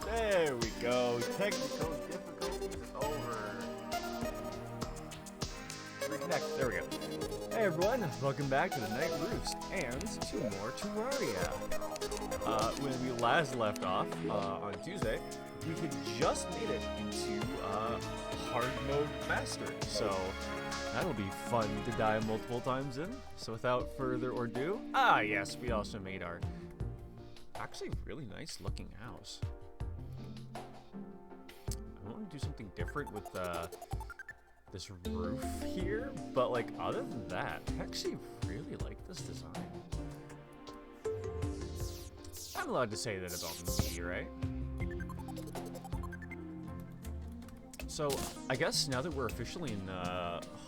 There we go. Technical difficulties over. Reconnect. There we go. Hey everyone, welcome back to the Night Roost and to more Terraria. When we last left off on Tuesday, we had just made it into hard mode master. So that'll be fun to die multiple times in. So without further ado, yes, we also made our actually really nice looking house. I want to do something different with this roof here, but like other than that, I actually really like this design. I'm allowed to say that about me, right? So I guess now that we're officially in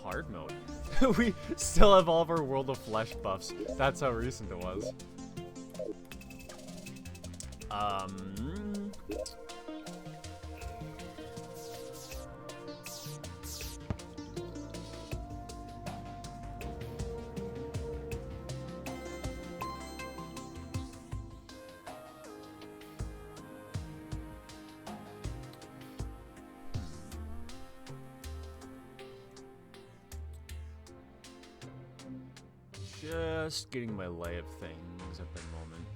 hard mode, we still have all of our World of Flesh buffs. That's how recent it was. Just getting my lay of things at the moment.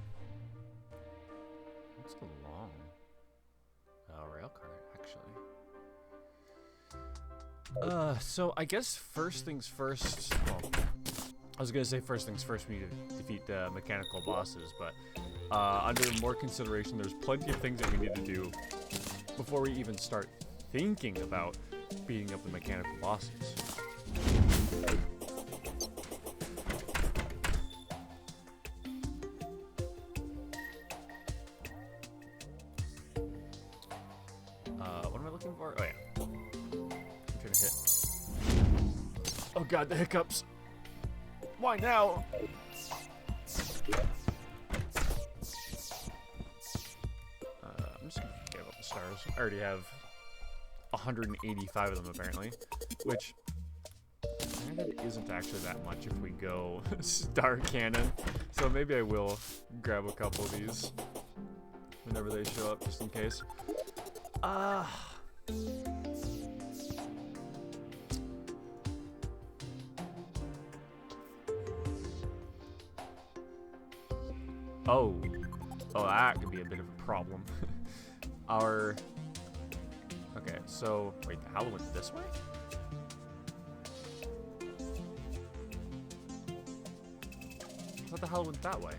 It's a long rail car, actually. So I guess first things first. Well, I was gonna say first things first. We need to defeat the mechanical bosses, but under more consideration, there's plenty of things that we need to do before we even start thinking about beating up the mechanical bosses. For? Oh yeah. I'm trying to hit. Oh god, the hiccups. Why now? I'm just gonna forget about the stars. I already have 185 of them apparently, which isn't actually that much if we go star cannon. So maybe I will grab a couple of these whenever they show up, just in case. Oh, that could be a bit of a problem. Okay, so wait, the Hallow went this way? I thought the Hallow went that way.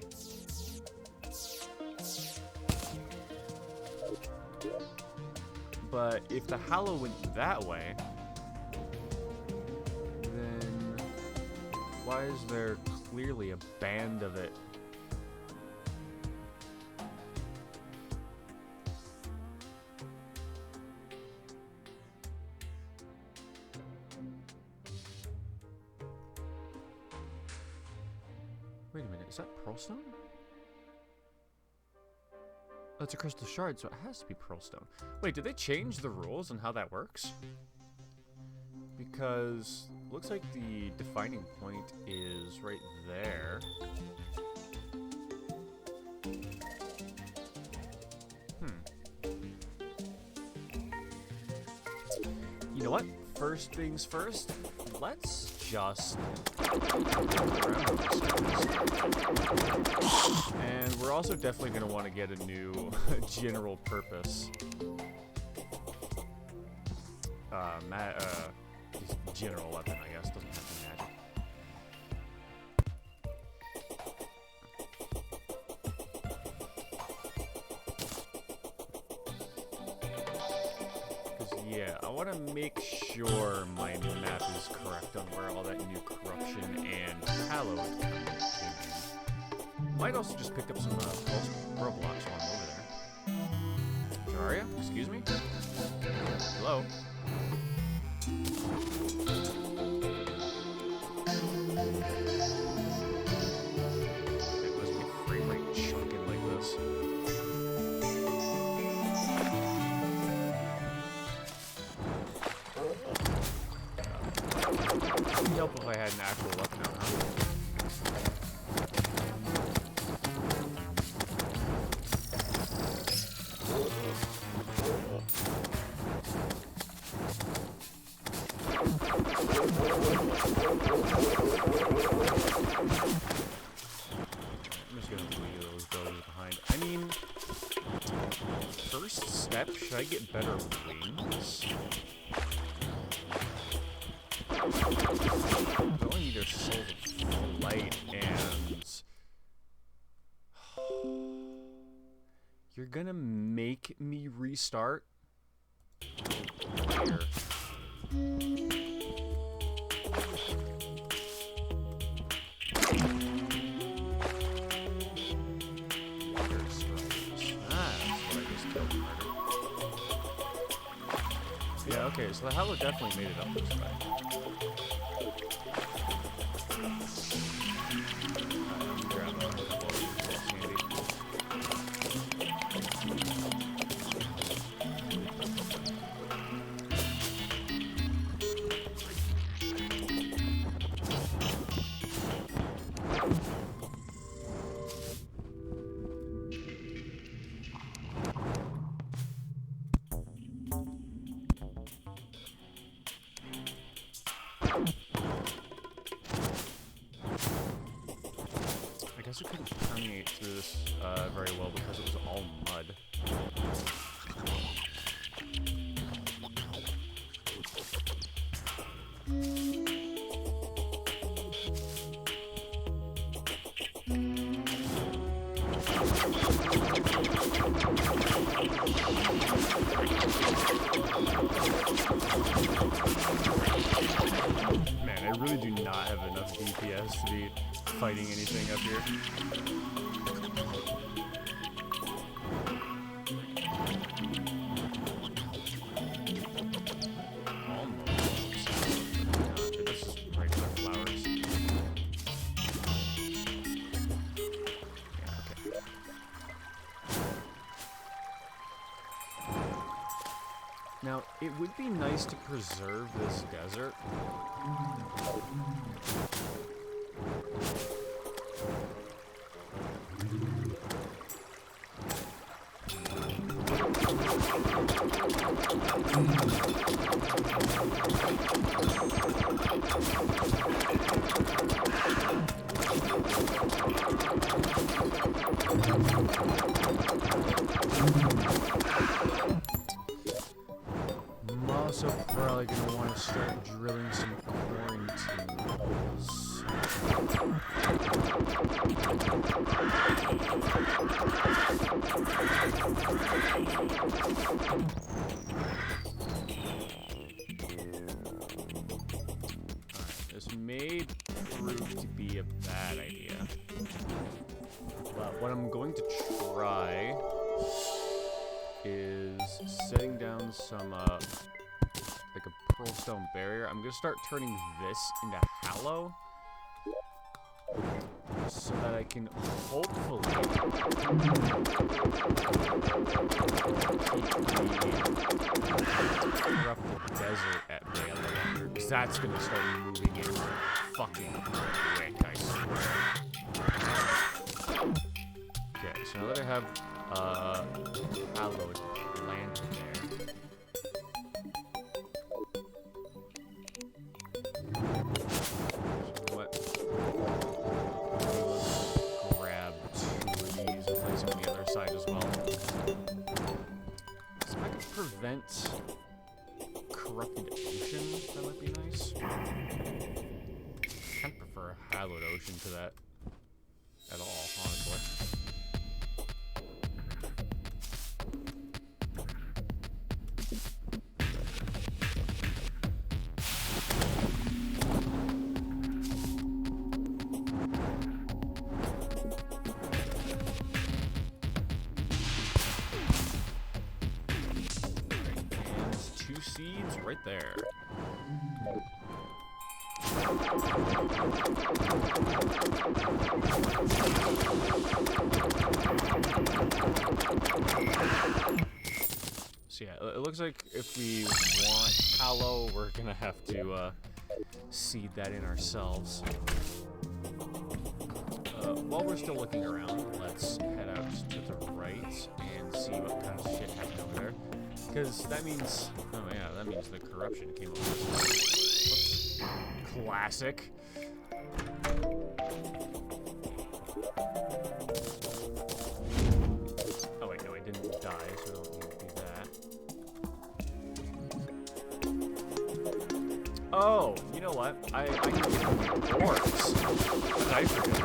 But if the Hallow went that way, then why is there clearly a band of it? Wait a minute, is that Pearlstone? That's a crystal shard, so it has to be Pearlstone. Wait, did they change the rules on how that works? Because it looks like the defining point is right there. You know what? First things first, let's just and we're also definitely going to want to get a new general purpose general weapon, I guess. Doesn't have to be magic. Because yeah, I want to make sure my map is correct on where all that new corruption and hallowed came in. Might also just pick up some pearl blocks while I'm over there. Terraria, excuse me? Hello? It must be frame rate chunking like this. It'd help if I had an actual weapon out, huh? I get better wings? I only need their souls of flight and... You're gonna make me restart? Here. Yeah, okay, so the Hallow definitely made it up this way. I'm gonna grab a couple of these handy. I guess it couldn't permeate through this very well because it was all mud. Man, I really do not have enough DPS to be fighting anything up here. Almost. This is regular flowers. Yeah, okay. Now, it would be nice to preserve this desert. I'm also probably going to want to start drilling some quarantines. This may prove to be a bad idea. But what I'm going to try is setting down some, like a pearlstone barrier. I'm going to start turning this into Hallow so that I can hopefully interrupt the desert at bay a little longer, because that's going to start moving in fucking quick, I swear. Okay, so now that I have Hallowed planted there. What? Grab two of these and place them on the other side as well. So I can prevent corrupted ocean, that might be nice. I kind of prefer a hallowed ocean to that at all, honestly. Seeds right there. So yeah, it looks like if we want Hallow, we're gonna have to seed that in ourselves. While we're still looking around, let's head out to the right and see what kind of shit happened over there. Because that means, oh yeah, that means the corruption came over this way. Classic. Oh wait, no, I didn't die, so I don't need to do that. I need orbs. How did I forget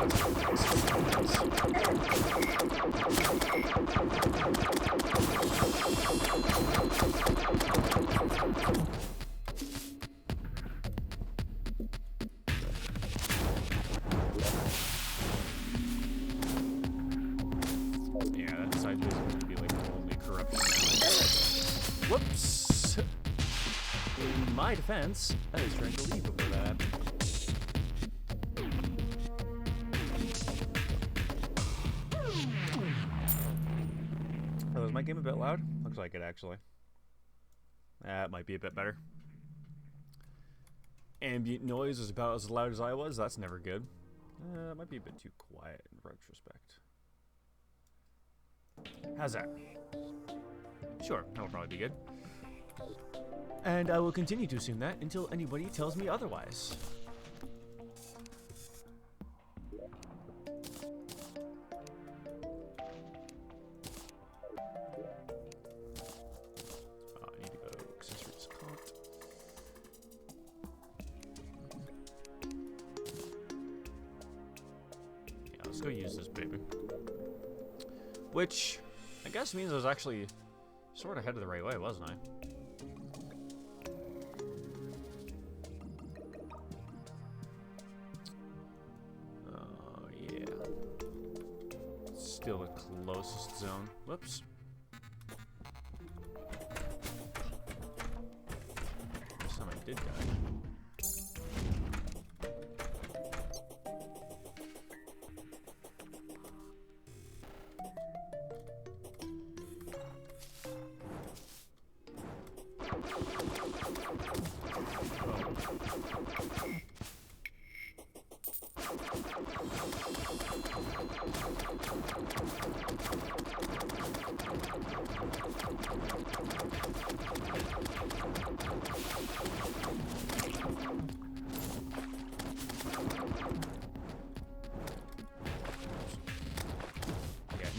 Yeah, that side is going to be like only corruption now. Whoops! In my defense, I was trying to leave before that happened. Oh, is my game a bit loud? Looks like it, actually. That might be a bit better. Ambient noise is about as loud as I was. That's never good. It might be a bit too quiet in retrospect. How's that? Sure, that'll probably be good. And I will continue to assume that until anybody tells me otherwise. I need to go to accessories cart. Yeah, let's go use this baby. Which, I guess means I was actually sort of headed the right way, wasn't I? Yeah. Still the closest zone. Whoops. This time I did die.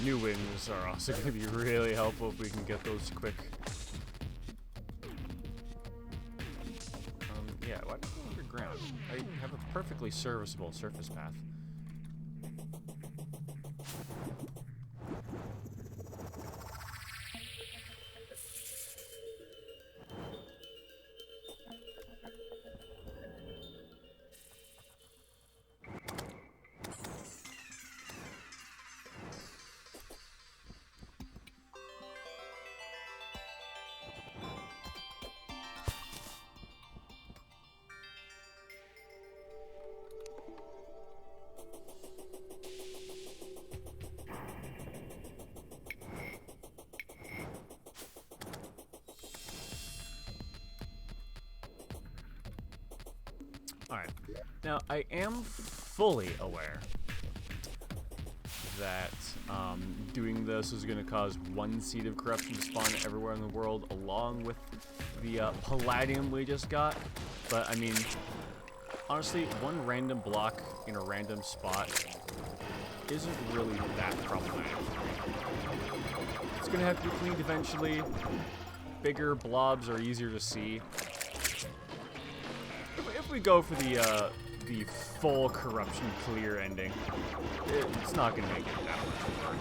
New wings are also going to be really helpful if we can get those quick. Yeah, why do I go underground? I have a perfectly serviceable surface path. Alright, now I am fully aware that doing this is going to cause one seed of corruption to spawn everywhere in the world along with the palladium we just got, but I mean, honestly, one random block in a random spot isn't really that problematic. It's going to have to be cleaned eventually. Bigger blobs are easier to see. If we go for the full corruption clear ending, it's not going to make it that much more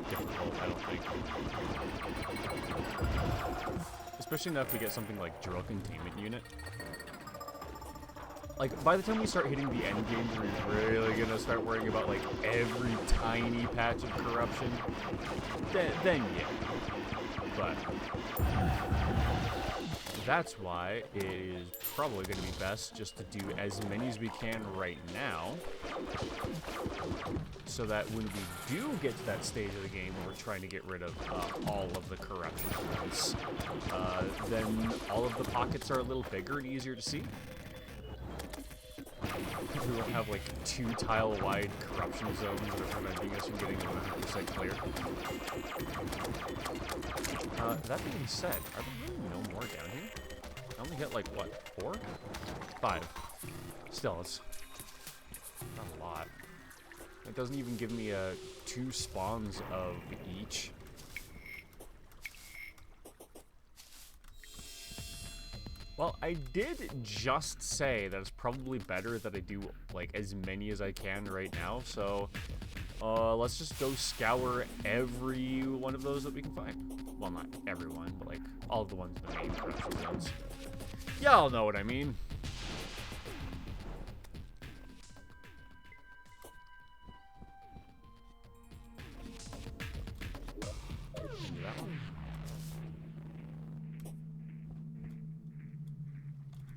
difficult, I don't think. Especially not if we get something like drill containment unit. Like, by the time we start hitting the end game, we're really going to start worrying about, like, every tiny patch of corruption. Then yeah. But that's why it is probably going to be best just to do as many as we can right now, so that when we do get to that stage of the game where we're trying to get rid of all of the corruption points, then all of the pockets are a little bigger and easier to see. We won't have like 2 tile-wide corruption zones that are preventing us from getting 100% clear. That being said, are there really no more down here? I only hit like, what, 4? 5. Still, it's not a lot. It doesn't even give me 2 spawns of each. Well, I did just say that it's probably better that I do, like, as many as I can right now, so, let's just go scour every one of those that we can find. Well, not everyone, but, like, all of the ones in the main corruption zones. Y'all know what I mean. That one.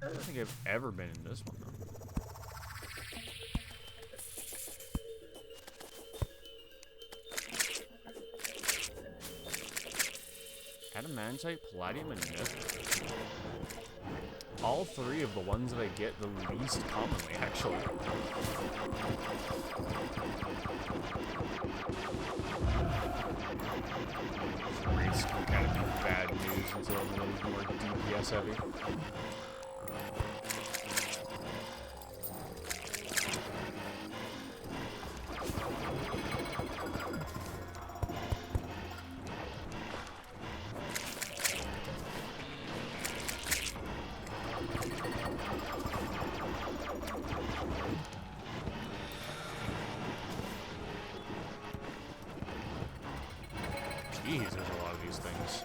I don't think I've ever been in this one, though. Adamantite, palladium, and nickel. All three of the ones that I get the least commonly, actually. Race can kind of be bad news until it becomes more DPS heavy. Jeez, there's a lot of these things.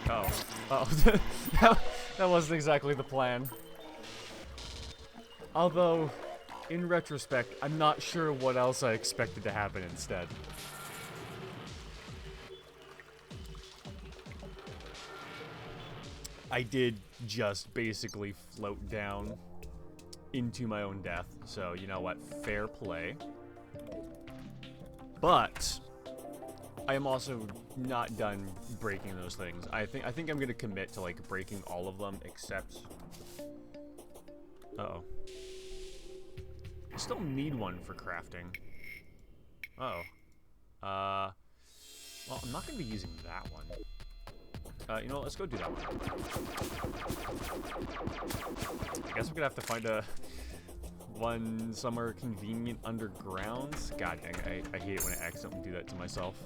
Oh, that wasn't exactly the plan. Although, in retrospect, I'm not sure what else I expected to happen instead. I did just basically float down into my own death, so you know what, fair play. But I am also not done breaking those things. I think I'm gonna commit to like breaking all of them except. Uh-oh. I still need one for crafting. Uh-oh. Well, I'm not gonna be using that one. You know what, let's go do that one. I guess we're gonna have to find one somewhere convenient underground. God dang, I hate it when I accidentally do that to myself.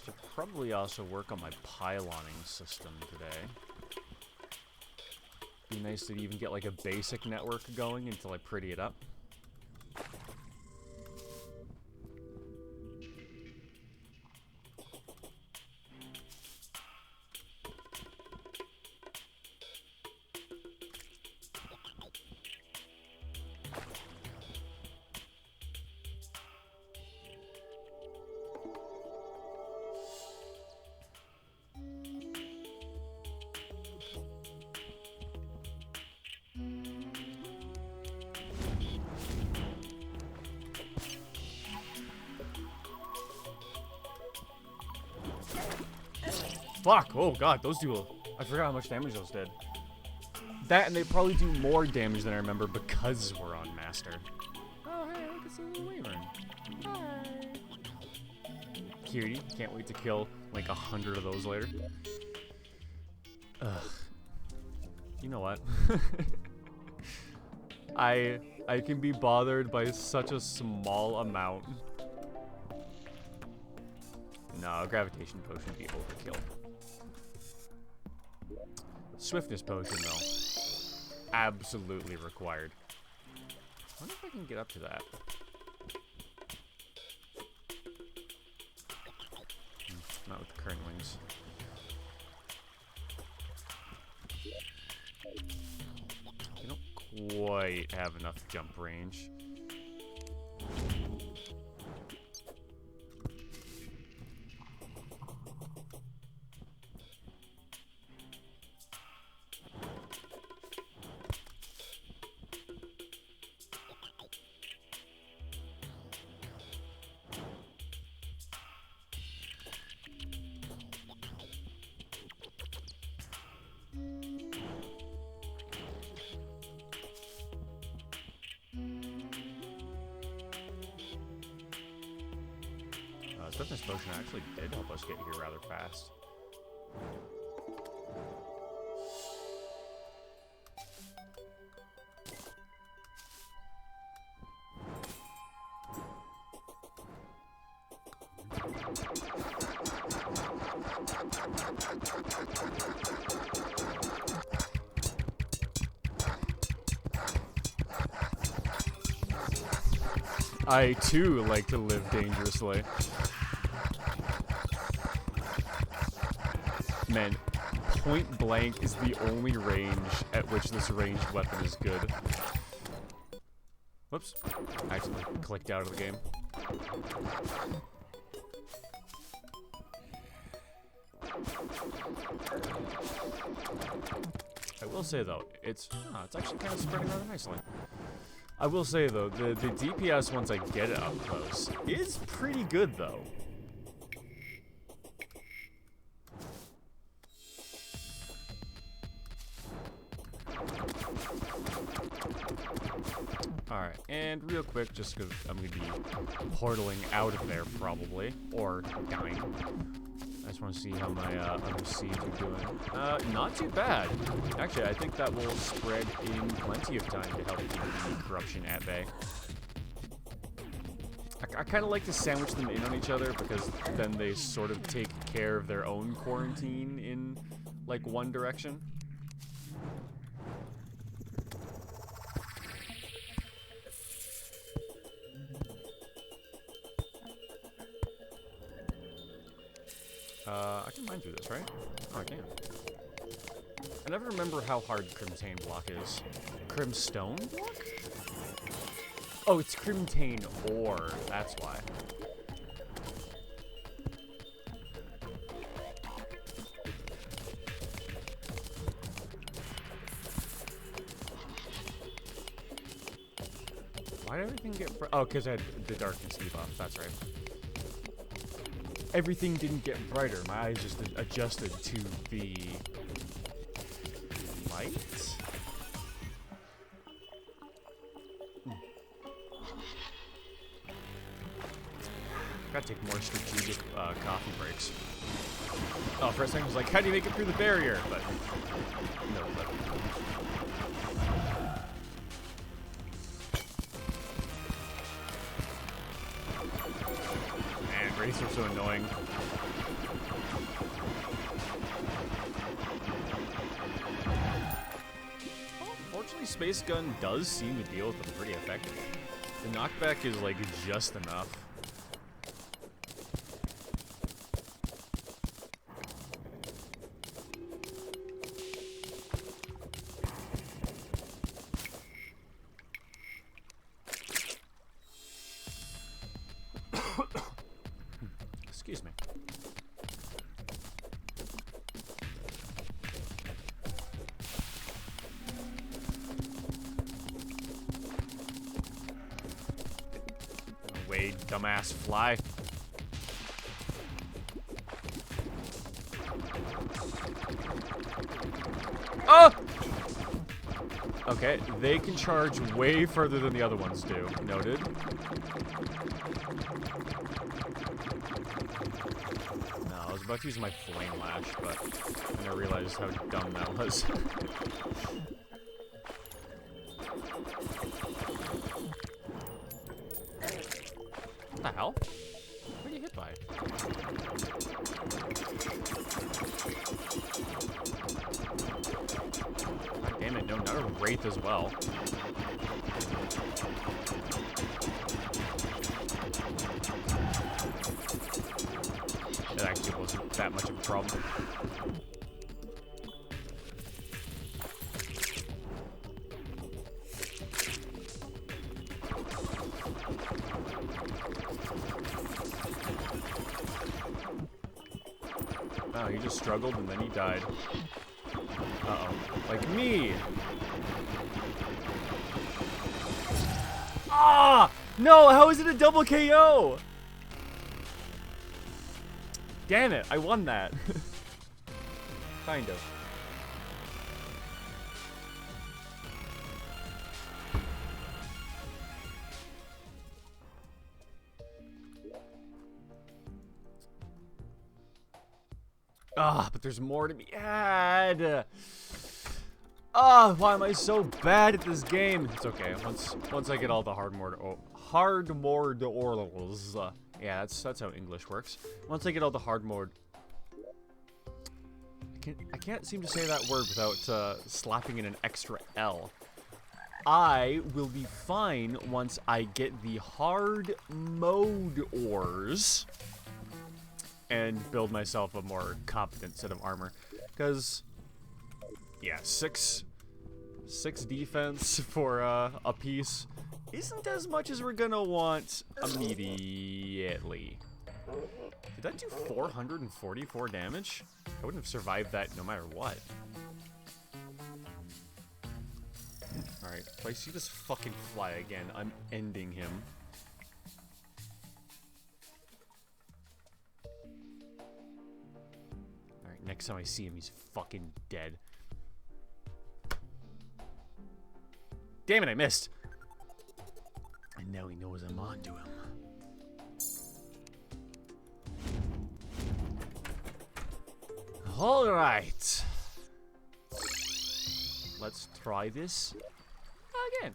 Should probably also work on my pyloning system today. Be nice to even get like a basic network going until I pretty it up. Fuck! Oh god, those do. I forgot how much damage those did. That, and they probably do more damage than I remember because we're on Master. Oh, hey, look, it's a little wyvern. Hi. Cutie. Can't wait to kill like 100 of those later. Ugh. You know what? I can be bothered by such a small amount. No, a gravitation potion would be overkill. Swiftness potion, though. Absolutely required. I wonder if I can get up to that. Not with the current wings. I don't quite have enough jump range. Swiftness potion actually did help us get here rather fast. I too like to live dangerously. Man, point blank is the only range at which this ranged weapon is good. Whoops. I accidentally clicked out of the game. I will say though, it's actually kind of spreading rather nicely. I will say though, the DPS once I get it up close is pretty good though. Alright, and real quick, just because I'm going to be portaling out of there probably, or dying. I just want to see how my other seeds are doing. Not too bad. Actually, I think that will spread in plenty of time to help keep the corruption at bay. I kind of like to sandwich them in on each other because then they sort of take care of their own quarantine in, like, one direction. I can mine through this, right? Oh, I can. I never remember how hard Crimtane block is. Crimstone block? Oh, it's Crimtane ore. That's why. Why did everything get... Oh, because I had the darkness debuff. That's right. Everything didn't get brighter. My eyes just adjusted to the light. Gotta take more strategic coffee breaks. Oh, for a second I was like, how do you make it through the barrier? But no. Races are so annoying. Well, fortunately, Space Gun does seem to deal with them pretty effectively. The knockback is like just enough. Excuse me. Away, dumbass fly. Oh! Okay, they can charge way further than the other ones do. Noted. I was about to use my flame lash, but then I realized how dumb that was. What the hell? What are you hit by? God damn it, no, not a wraith as well. It actually wasn't that much of a problem. Oh, he just struggled and then he died. Uh-oh. Like me! Ah! No, how is it a double KO? Damn it, I won that. Kind of. Ah, but there's more to be had. Ah, why am I so bad at this game? It's okay. Once I get all the hard mode orals. Yeah, that's how English works. Once I get all the hard mode, I can't seem to say that word without slapping in an extra L. I will be fine once I get the hard mode ores and build myself a more competent set of armor. Because, yeah, six defense for a piece isn't as much as we're gonna want immediately. Did that do 444 damage? I wouldn't have survived that no matter what. Alright, if I see this fucking fly again, I'm ending him. Alright, next time I see him, he's fucking dead. Damn it, I missed! And now he knows I'm onto him. Alright. Let's try this again.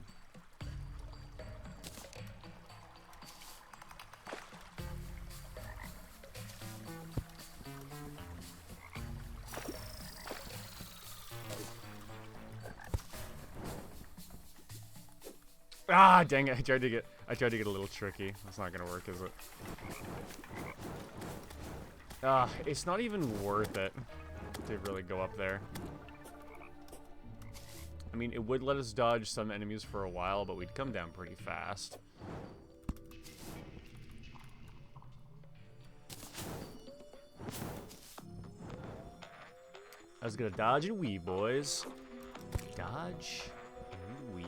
Ah, dang it! I tried to get a little tricky. That's not gonna work, is it? Ah, it's not even worth it to really go up there. I mean, it would let us dodge some enemies for a while, but we'd come down pretty fast. I was gonna dodge and weave, boys. Dodge and weave.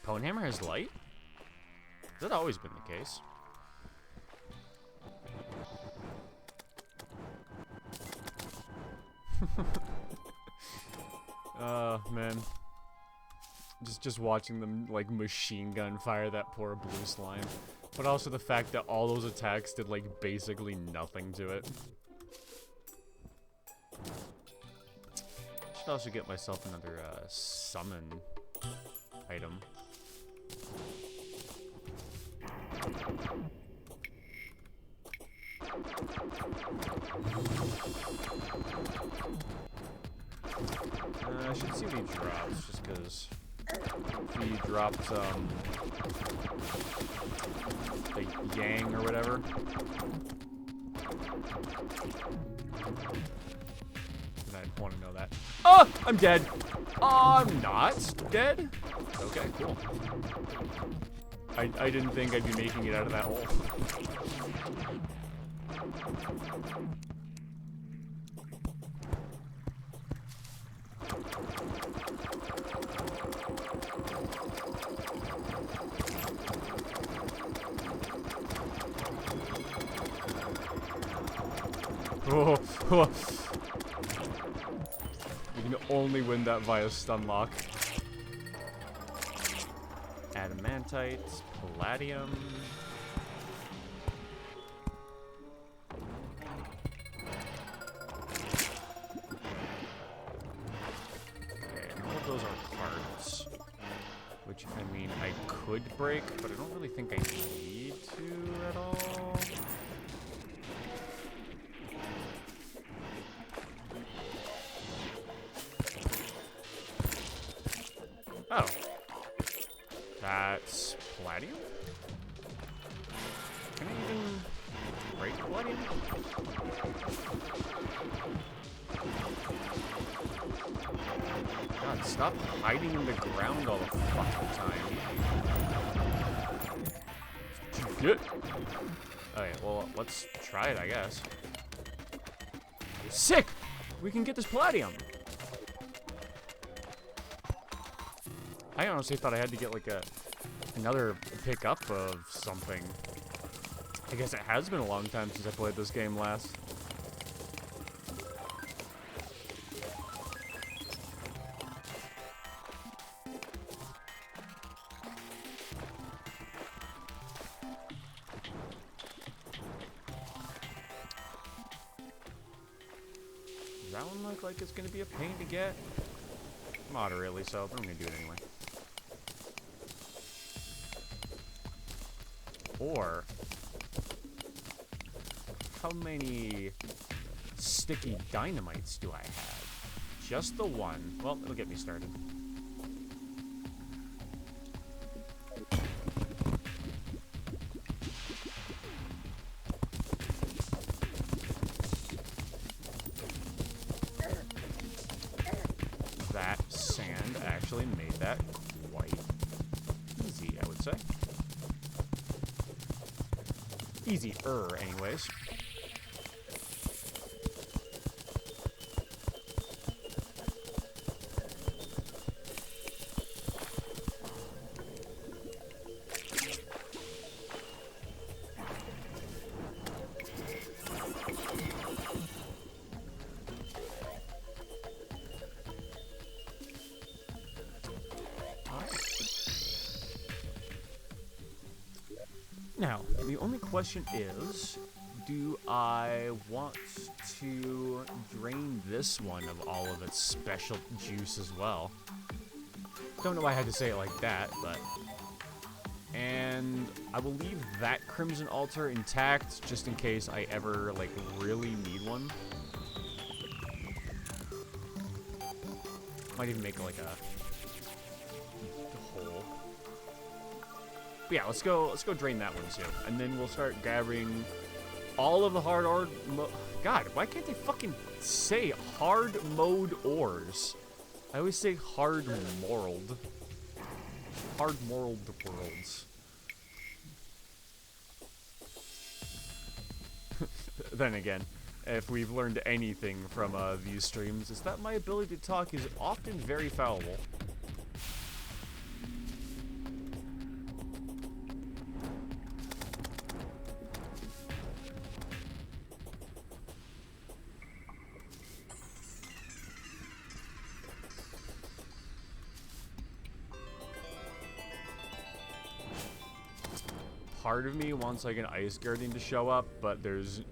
Pwn hammer has light? Has that always been the case? Man. Just watching them, like, machine gun fire that poor blue slime. But also the fact that all those attacks did, like, basically nothing to it. Should also get myself another, summon item. I should see what he drops, just because if he dropped, the Yang or whatever. And I want to know that. Oh! I'm dead! Oh, I'm not dead? Okay, cool. I didn't think I'd be making it out of that hole. Oh, oh. You can only win that via stun lock. Adamantite, palladium. Okay, and all of those are parts. Which, I mean, I could break, but I don't really think I need to at all. Oh. That's palladium? Can I even break palladium? God, stop hiding in the ground all the fucking time. Shit. Okay, well, let's try it, I guess. Sick! We can get this palladium! I honestly thought I had to get like another pickup of something. I guess it has been a long time since I played this game last. that one look like it's gonna be a pain to get? Moderately so, but I'm gonna do it anyway. Or, how many sticky dynamites do I have? Just the one. Well, it'll get me started. That sand actually made that quite easy, I would say. Easier, anyways. Now, the only question is, do I want to drain this one of all of its special juice as well? Don't know why I had to say it like that, but... And I will leave that Crimson Altar intact, just in case I ever, like, really need one. Might even make, like, a hole. But yeah, let's go drain that one too. And then we'll start gathering all of the hard ore. God, why can't they fucking say hard mode ores? I always say hard moraled. Hard moraled worlds. Then again, if we've learned anything from these streams, it's that my ability to talk is often very fallible. Part of me wants like an ice guardian to show up, but there's...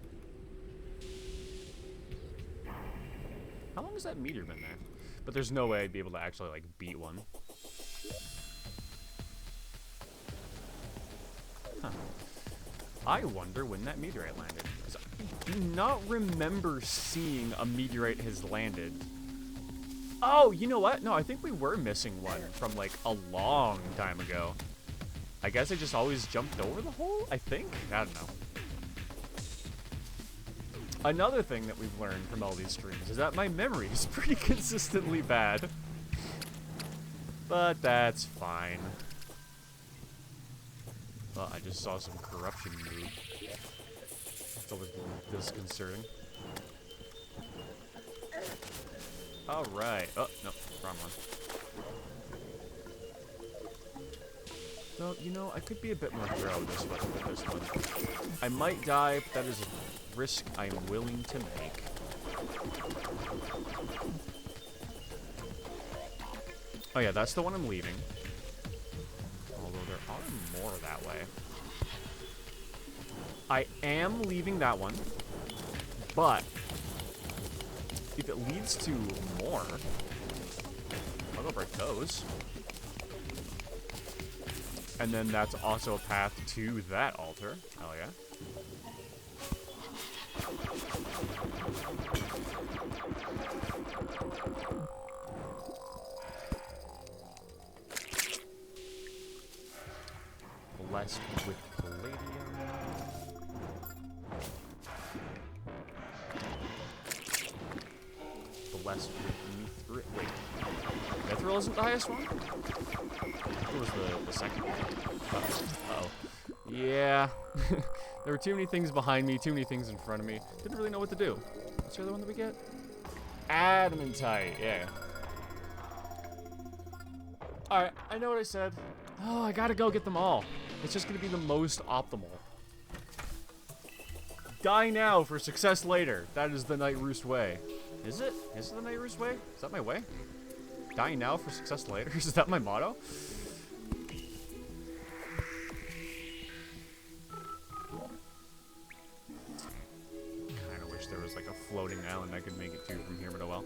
How long has that meteor been there? But there's no way I'd be able to actually like beat one. Huh. I wonder when that meteorite landed. 'Cause I do not remember seeing a meteorite has landed. Oh, you know what? No, I think we were missing one from like a long time ago. I guess I just always jumped over the hole, I think? I don't know. Another thing that we've learned from all these streams is that my memory is pretty consistently bad. But that's fine. Well, I just saw some corruption move. It's always a little disconcerting. Alright. Oh, no, wrong one. So, you know, I could be a bit more thorough with this one. I might die, but that is a risk I'm willing to make. Oh yeah, that's the one I'm leaving. Although there are more that way. I am leaving that one, but if it leads to more, I'll go break those. And then that's also a path to that altar. Hell yeah. Blessed with palladium. Blessed with mithril. Wait. Mithril isn't the highest one? What was the second one? Uh-oh. Yeah. There were too many things behind me, too many things in front of me. Didn't really know what to do. What's the other one that we get? Adamantite, yeah. Alright, I know what I said. Oh, I gotta go get them all. It's just gonna be the most optimal. Die now for success later. That is the Night Roost way. Is it? Is it the Night Roost way? Is that my way? Die now for success later? Is that my motto? there was like a floating island I could make it to from here, but oh well.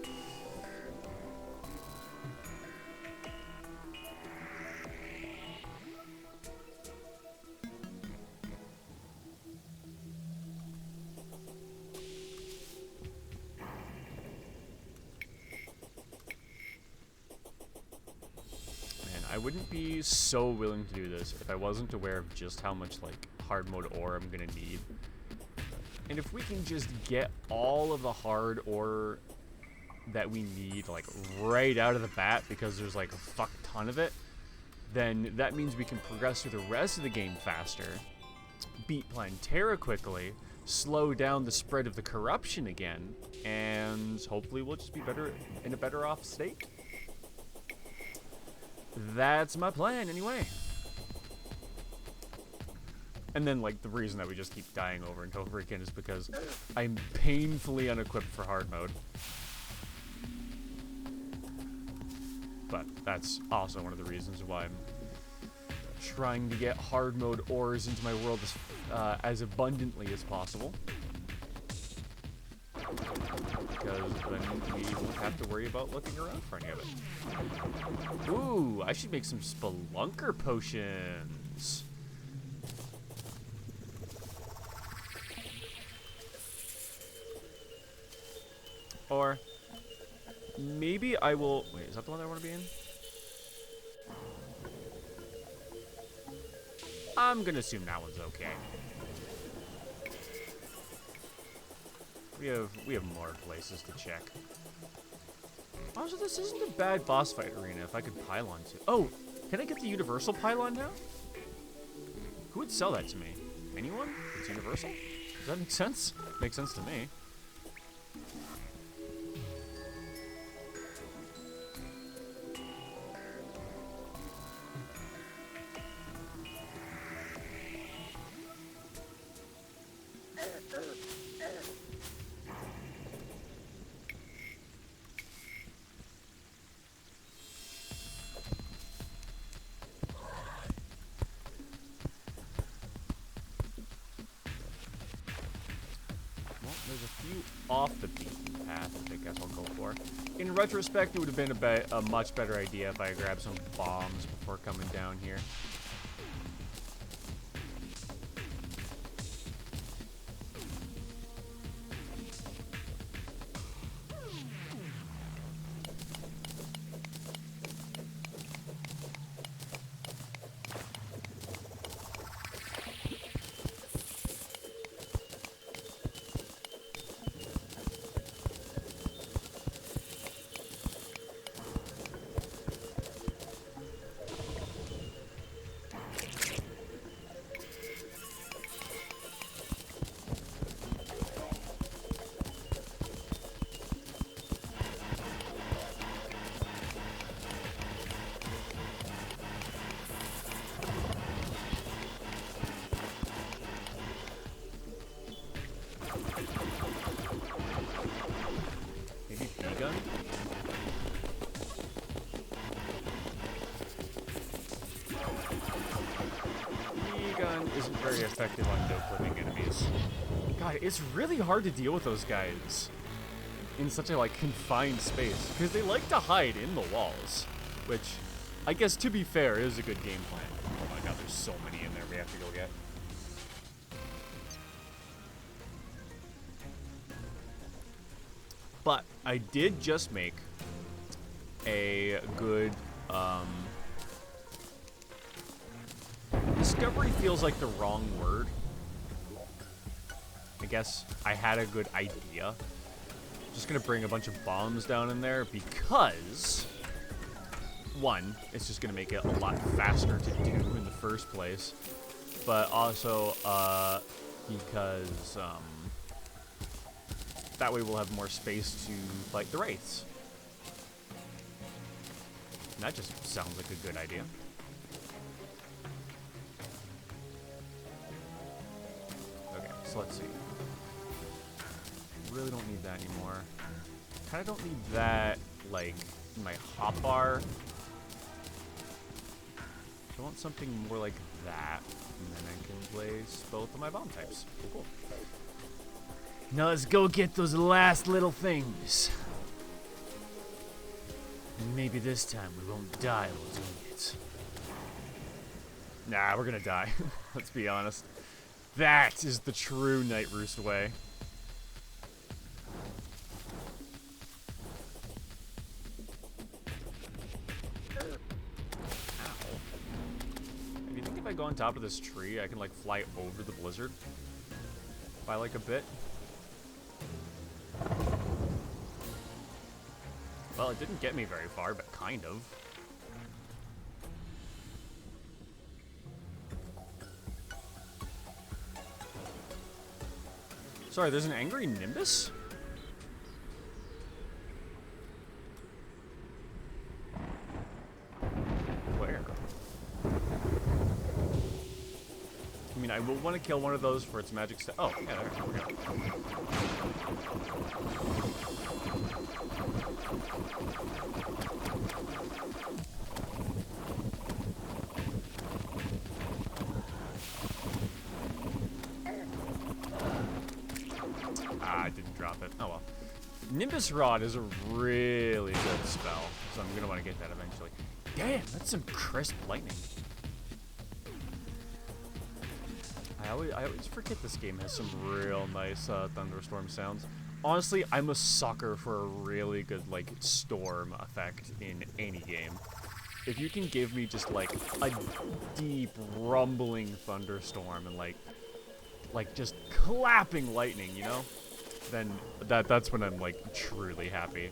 I wouldn't be so willing to do this if I wasn't aware of just how much, like, hard mode ore I'm gonna need. And if we can just get all of the hard ore that we need, like, right out of the bat, because there's, like, a fuck ton of it, then that means we can progress through the rest of the game faster, beat Plantera quickly, slow down the spread of the corruption again, and hopefully we'll just be better in a better off state. That's my plan, anyway. And then, like, the reason that we just keep dying over and over again is because I'm painfully unequipped for hard mode. But that's also one of the reasons why I'm trying to get hard mode ores into my world as abundantly as possible. Because then we won't have to worry about looking around for any of it. Ooh, I should make some spelunker potions. Or maybe I will... Wait, is that the one that I want to be in? I'm gonna assume that one's okay. We have more places to check. Also, this isn't a bad boss fight arena if I could pylon to. Oh, can I get the universal pylon now? Who would sell that to me? Anyone? It's universal? Does that make sense? Makes sense to me. There's a few off the beaten path I guess I'll go for. In retrospect, it would have been a much better idea if I grabbed some bombs before coming down here. Isn't very effective on no-clipping enemies. God, it's really hard to deal with those guys in such a, like, confined space, because they like to hide in the walls, which, I guess, to be fair, is a good game plan. Oh my god, there's so many in there we have to go get. But I did just make a good, discovery feels like the wrong word. I guess I had a good idea. Just gonna bring a bunch of bombs down in there because, one, it's just gonna make it a lot faster to do in the first place, but also because that way we'll have more space to fight the wraiths. And that just sounds like a good idea. So let's see. Really don't need that anymore. Kind of don't need that, like, in my hotbar. I want something more like that, and then I can place both of my bomb types. Cool, cool. Now let's go get those last little things. And maybe this time we won't die while doing it. Nah, we're gonna die. Let's be honest. That is the true Night Roost way. If I go on top of this tree, I can like fly over the blizzard by like a bit. Well, it didn't get me very far, but kind of. Sorry, there's an angry Nimbus? Where? I mean, I will want to kill one of those for its magic set. Oh, yeah, there we go. Ah, I didn't drop it. Oh well. Nimbus Rod is a really good spell, so I'm going to want to get that eventually. Damn, that's some crisp lightning. I always forget this game has some real nice thunderstorm sounds. Honestly, I'm a sucker for a really good, like, storm effect in any game. If you can give me just, like, a deep, rumbling thunderstorm and, like just clapping lightning, you know? Then that's when I'm, like, truly happy.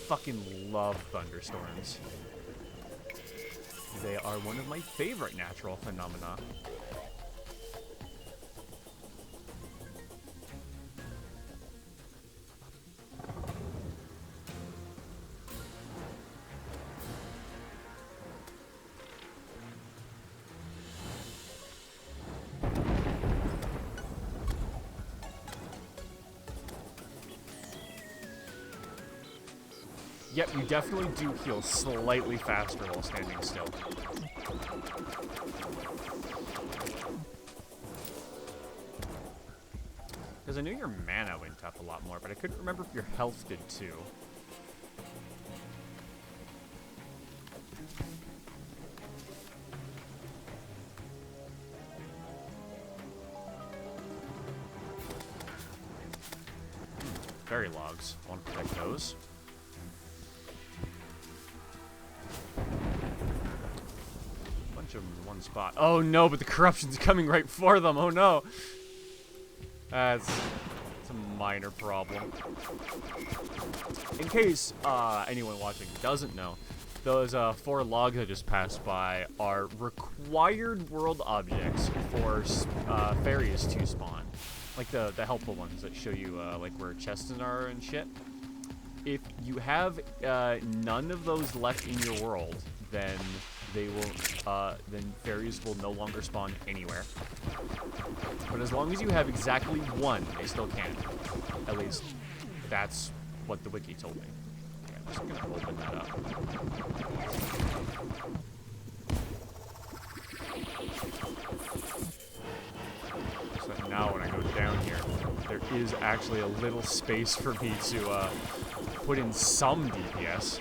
Fucking love thunderstorms. They are one of my favorite natural phenomena. Yep, you definitely do heal slightly faster while standing still. Because I knew your mana went up a lot more, but I couldn't remember if your health did too. Fairy logs. I want to protect those. Bunch of them in one spot. Oh no, but the corruption's coming right for them. Oh no. That's a minor problem. In case anyone watching doesn't know, those 4 logs I just passed by are required world objects for fairies to spawn. Like the helpful ones that show you like where chests are and shit. If you have none of those left in your world, then they will then fairies will no longer spawn anywhere. But as long as you have exactly 1, they still can. At least that's what the wiki told me. Okay, I'm just gonna open that up. So that now when I go down here, there is actually a little space for me to put in some DPS.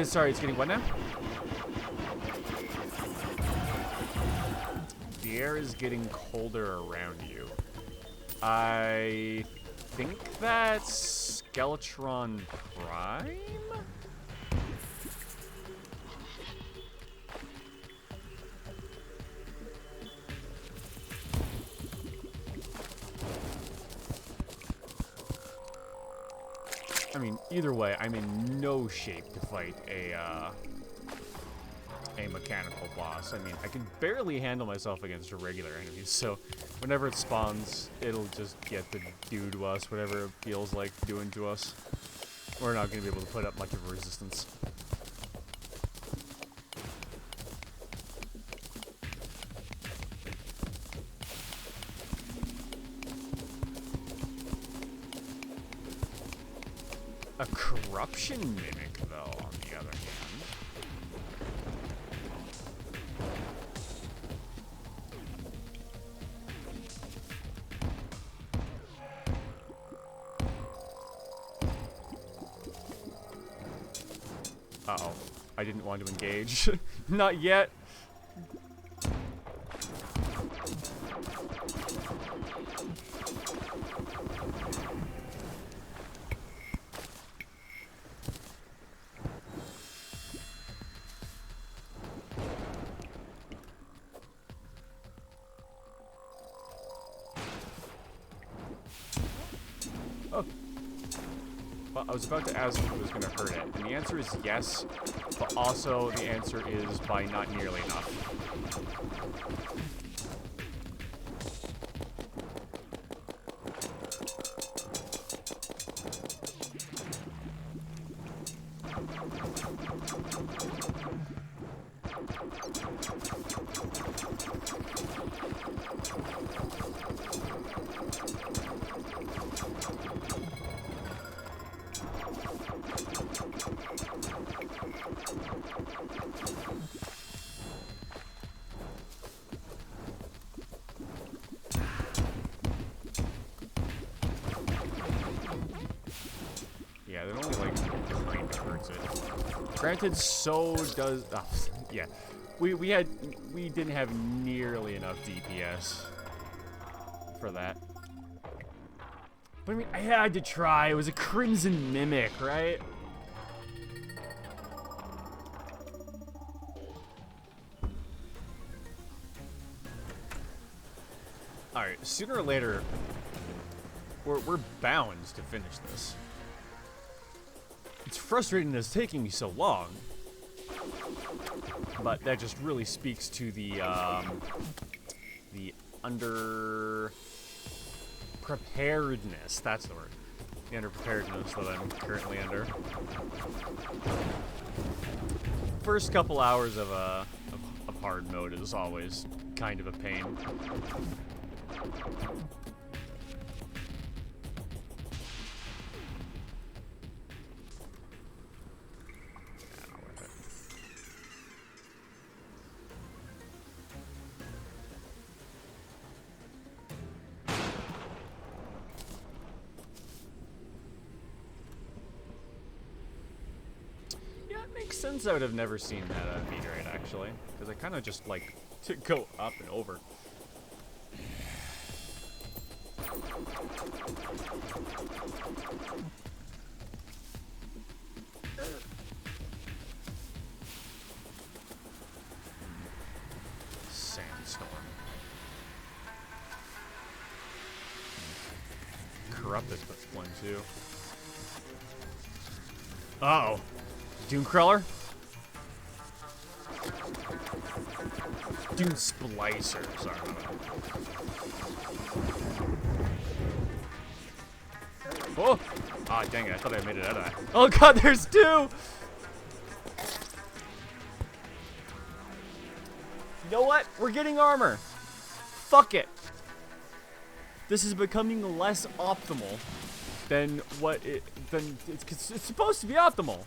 Sorry, it's getting what now? The air is getting colder around you. I think that's Skeletron Prime? I mean, either way, I'm in no shape to fight a mechanical boss. I mean, I can barely handle myself against regular enemies, so whenever it spawns, it'll just get to do to us whatever it feels like doing to us. We're not going to be able to put up much of a resistance. A corruption mimic, though, on the other hand. Uh-oh. I didn't want to engage. Not yet. Oh. Well, I was about to ask if it was going to hurt it, and the answer is yes, but also the answer is by not nearly enough. Yeah, that only like kind of hurts it. Granted, so does yeah. We didn't have nearly enough DPS for that. But I mean, I had to try. It was a Crimson Mimic, right? All right, sooner or later, we're bound to finish this. It's frustrating that it's taking me so long, but that just really speaks to the under preparedness. That's the word. The under preparedness that I'm currently under. First couple hours of hard mode is always kind of a pain. Makes sense. I would have never seen that meter rate actually, because I kind of just like to go up and over. Sandstorm. Corrupt this one too. Uh-oh. Doomcrawler? Doom Splicer, sorry. Oh! Ah, dang it, I thought I made it out of that. Oh god, there's two! You know what? We're getting armor. Fuck it. This is becoming less optimal than what it's supposed to be optimal.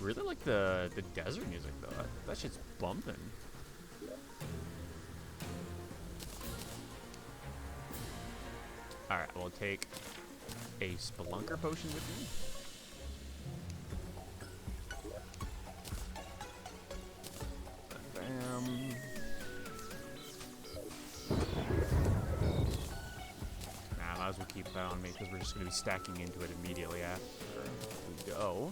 Really like the desert music though. That shit's bumping. Alright, we'll take a Spelunker potion with me. Bam. Nah, might as well keep that on me because we're just going to be stacking into it immediately after we go.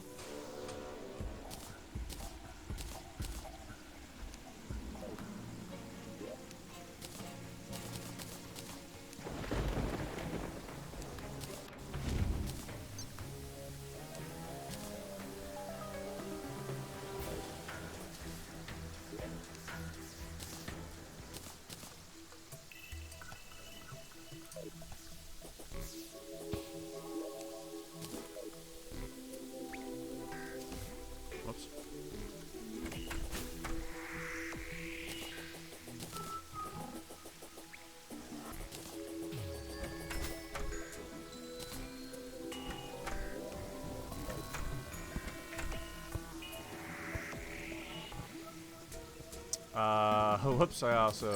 Whoops. Whoops, I also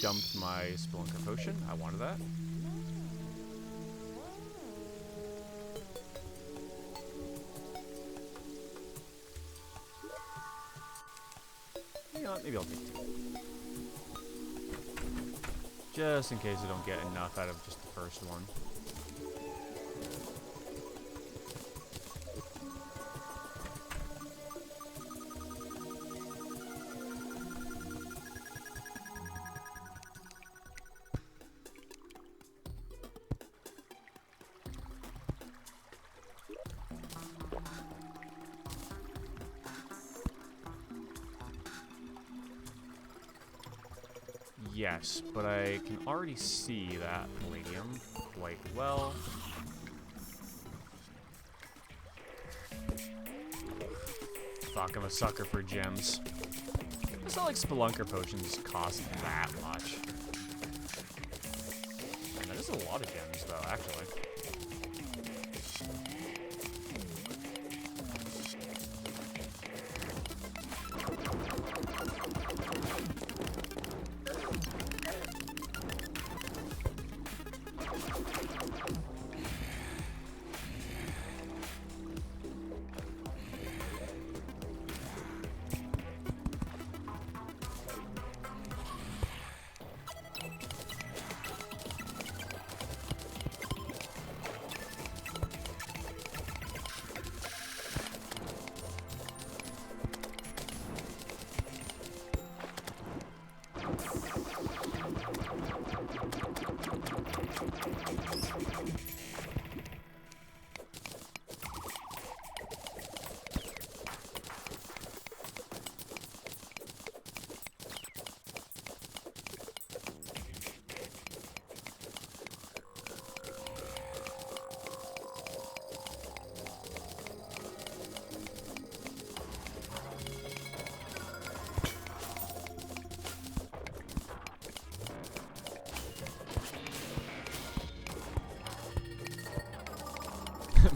dumped my Spelunker potion. I wanted that. know what? Maybe I'll take 2. Just in case I don't get enough out of just the first one. Yes, but I can already see that palladium quite well. Fuck, I'm a sucker for gems. It's not like Spelunker potions cost that much. And that is a lot of gems, though, actually.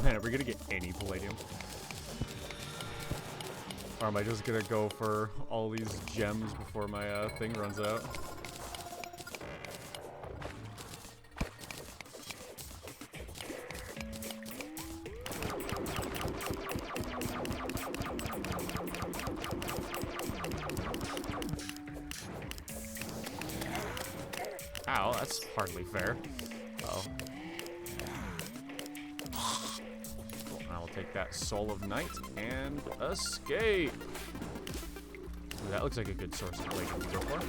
Man, are we gonna get any palladium? Or am I just gonna go for all these gems before my thing runs out? Ow, that's hardly fair. Uh-oh. Take that Soul of Night and escape. Ooh, that looks like a good source of palladium to go for.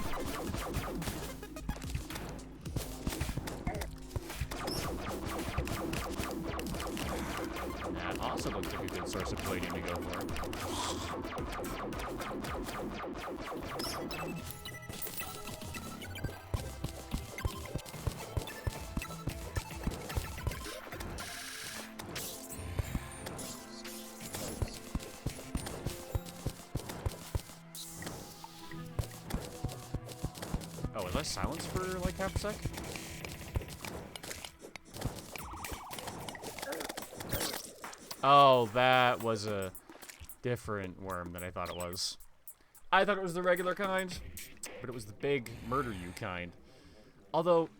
That also looks like a good source of palladium to go for. Oh, was I silenced for like half a sec? Oh, that was a different worm than I thought it was. I thought it was the regular kind, but it was the big murder you kind. Although,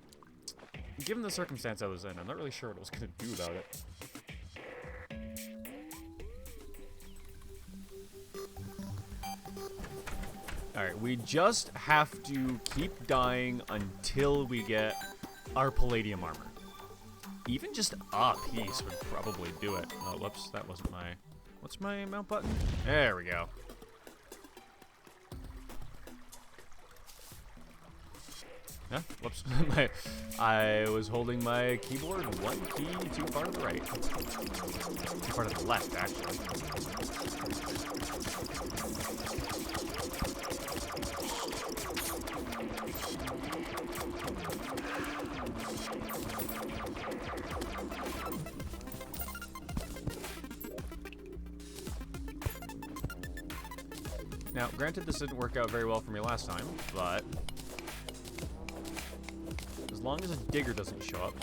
given the circumstance I was in, I'm not really sure what I was going to do about it. Alright, we just have to keep dying until we get our palladium armor. Even just a piece would probably do it. Oh, whoops, that wasn't my... What's my mount button? There we go. Huh? Whoops. I was holding my keyboard one key too far to the right. Too far to the left, actually. Now, granted, this didn't work out very well for me last time, but as long as a digger doesn't show up.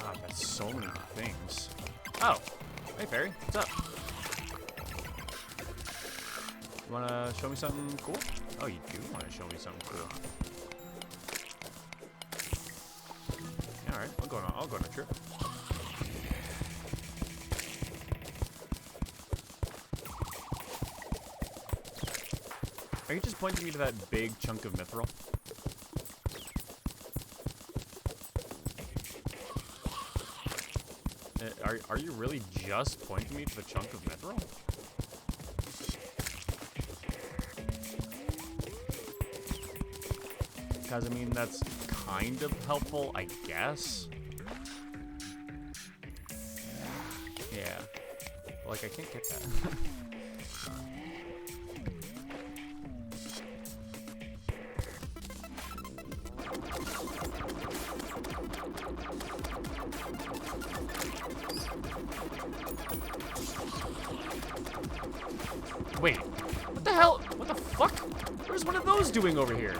God, that's so many things. Oh, hey, Fairy, what's up? You wanna show me something cool? Oh, you do wanna show me something cool. Alright, I'll go on a trip. Are you just pointing me to that big chunk of mithril? Are you really just pointing me to the chunk of mithril? Because, I mean, that's kind of helpful, I guess. Yeah. Like, I can't get that. Wait, what the hell? What the fuck? Where's one of those doing over here?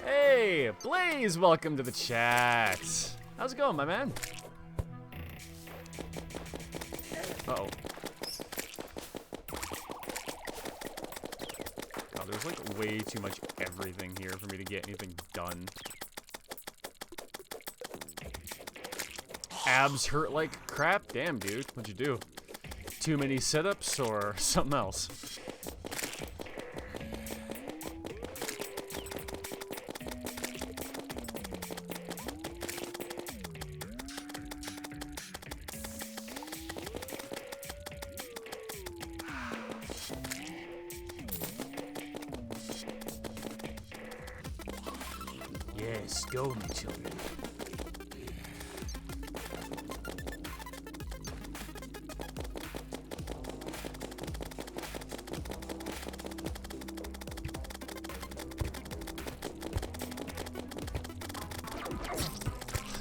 Hey, Blaze, welcome to the chat. How's it going, my man? Uh-oh. God, there's like way too much everything here for me to get anything done. Abs hurt like crap? Damn, dude. What'd you do? Too many sit-ups or something else? Yes, go, my children.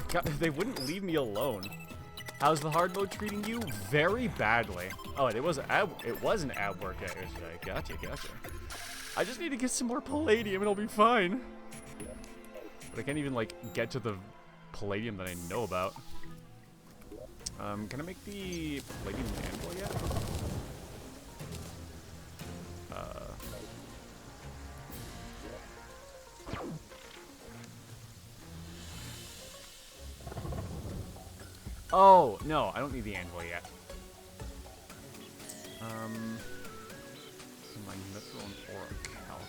God, they wouldn't leave me alone. How's the hard mode treating you? Very badly. Oh, it was an ab workout yesterday. Gotcha. I just need to get some more palladium and I'll be fine. But I can't even, like, get to the palladium that I know about. Can I make the palladium anvil yet? Oh, no, I don't need the anvil yet. My mithril and orichalc.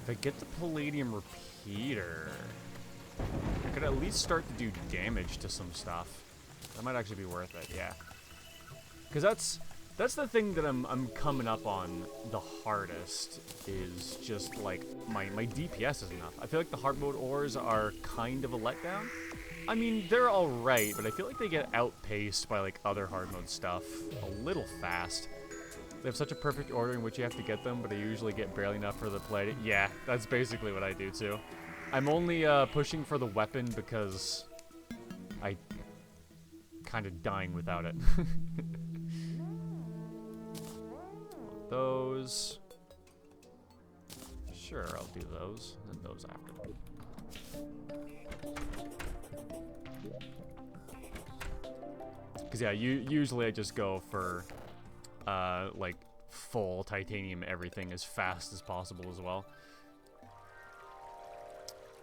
If I get the palladium repeater, I could at least start to do damage to some stuff. That might actually be worth it, yeah. Because that's the thing that I'm coming up on the hardest, is just like my DPS is enough. I feel like the hard mode ores are kind of a letdown. I mean, they're alright, but I feel like they get outpaced by like other hard mode stuff a little fast. They have such a perfect order in which you have to get them, but I usually get barely enough for the play. Yeah, that's basically what I do too. I'm only pushing for the weapon because I kind of dying without it. Those. Sure, I'll do those, and those after. Because, yeah, usually I just go for, like, full titanium everything as fast as possible as well.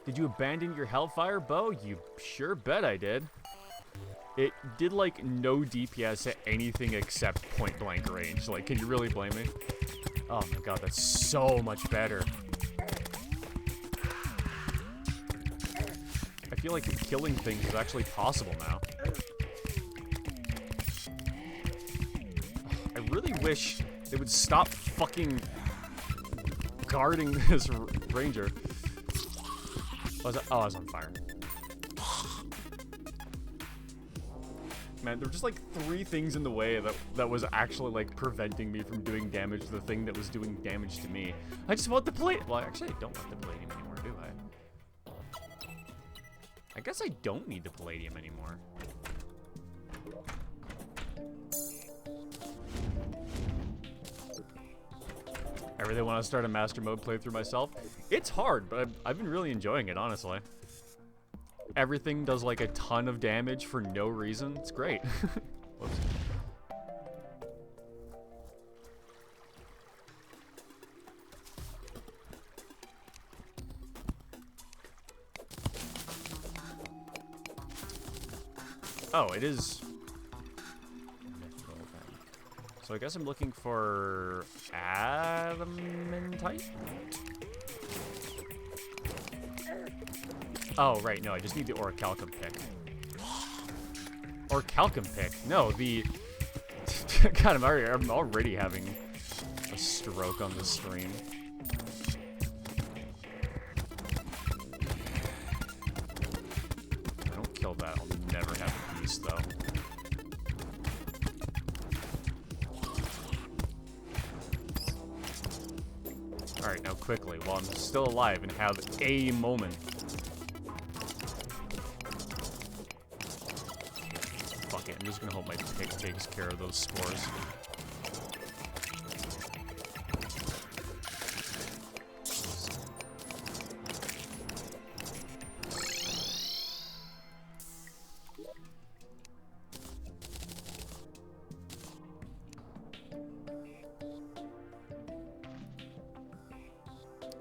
Did you abandon your Hellfire bow? You sure bet I did. It did, like, no DPS at anything except point-blank range. Like, can you really blame me? Oh my god, that's so much better. I feel like killing things is actually possible now. I really wish they would stop fucking guarding this ranger. Oh, I was on fire. Man, there were just like 3 things in the way that was actually like preventing me from doing damage to the thing that was doing damage to me. I just want the palladium. Well, actually, I don't want the palladium anymore, do I? I guess I don't need the palladium anymore. I really want to start a master mode playthrough myself. It's hard, but I've been really enjoying it, honestly. Everything does like a ton of damage for no reason. It's great. Whoops. Oh, it is. So I guess I'm looking for adamantite. Oh, right, no, I just need the orichalcum pick. Orichalcum pick? No, the... God, I'm already having a stroke on the stream. If I don't kill that, I'll never have peace, though. Alright, now quickly, while I'm still alive and have a moment. Fuck it, I'm just gonna hope my pick takes care of those spores.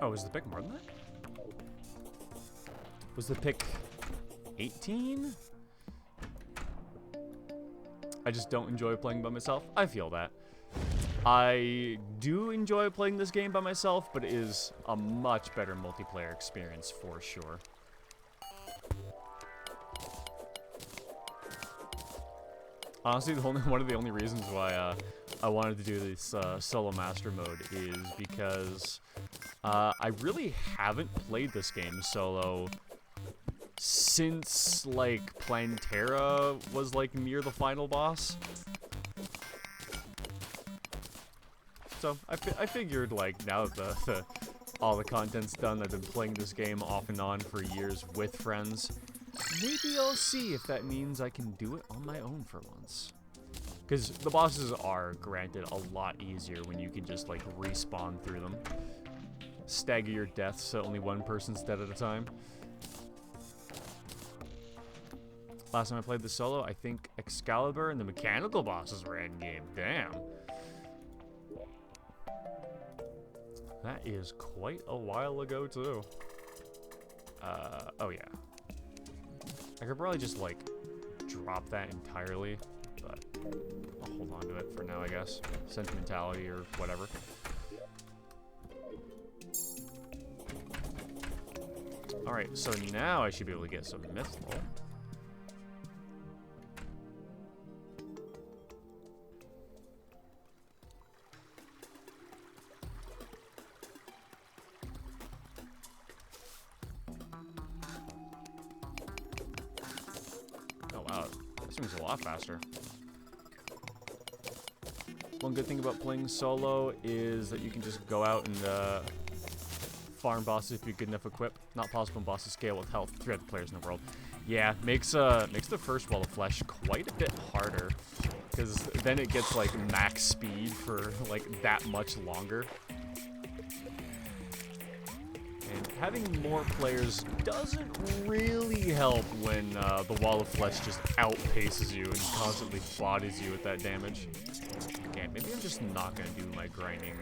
Oh, was the pick more than that? Was the pick 18? I just don't enjoy playing by myself. I feel that. I do enjoy playing this game by myself, but it is a much better multiplayer experience for sure. Honestly, one of the only reasons why I wanted to do this solo master mode is because I really haven't played this game solo since, like, Plantera was, like, near the final boss. So, I figured, like, now that all the content's done, I've been playing this game off and on for years with friends. Maybe I'll see if that means I can do it on my own for once. Because the bosses are, granted, a lot easier when you can just, like, respawn through them. Stagger your deaths so only one person's dead at a time. Last time I played the solo, I think Excalibur and the mechanical bosses were endgame. Damn. That is quite a while ago, too. Oh yeah. I could probably just, like, drop that entirely, but I'll hold on to it for now, I guess. Sentimentality or whatever. Alright, so now I should be able to get some mithril. Oh wow, this one's a lot faster. One good thing about playing solo is that you can just go out and farm bosses if you're good enough equipped. Not possible in bosses scale with health 3 other players in the world. Yeah, makes the first wall of flesh quite a bit harder, because then it gets like max speed for like that much longer. And having more players doesn't really help when the wall of flesh just outpaces you and constantly bodies you with that damage. Okay, maybe I'm just not gonna do my grinding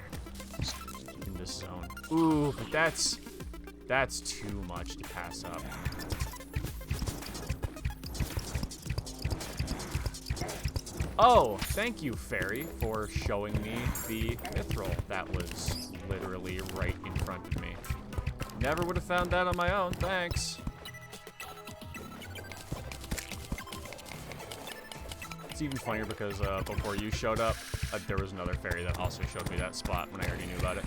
in this zone. Ooh, but that's too much to pass up. Oh, thank you, Fairy, for showing me the mithril that was literally right in front of me. Never would have found that on my own, thanks. It's even funnier because before you showed up, there was another fairy that also showed me that spot when I already knew about it.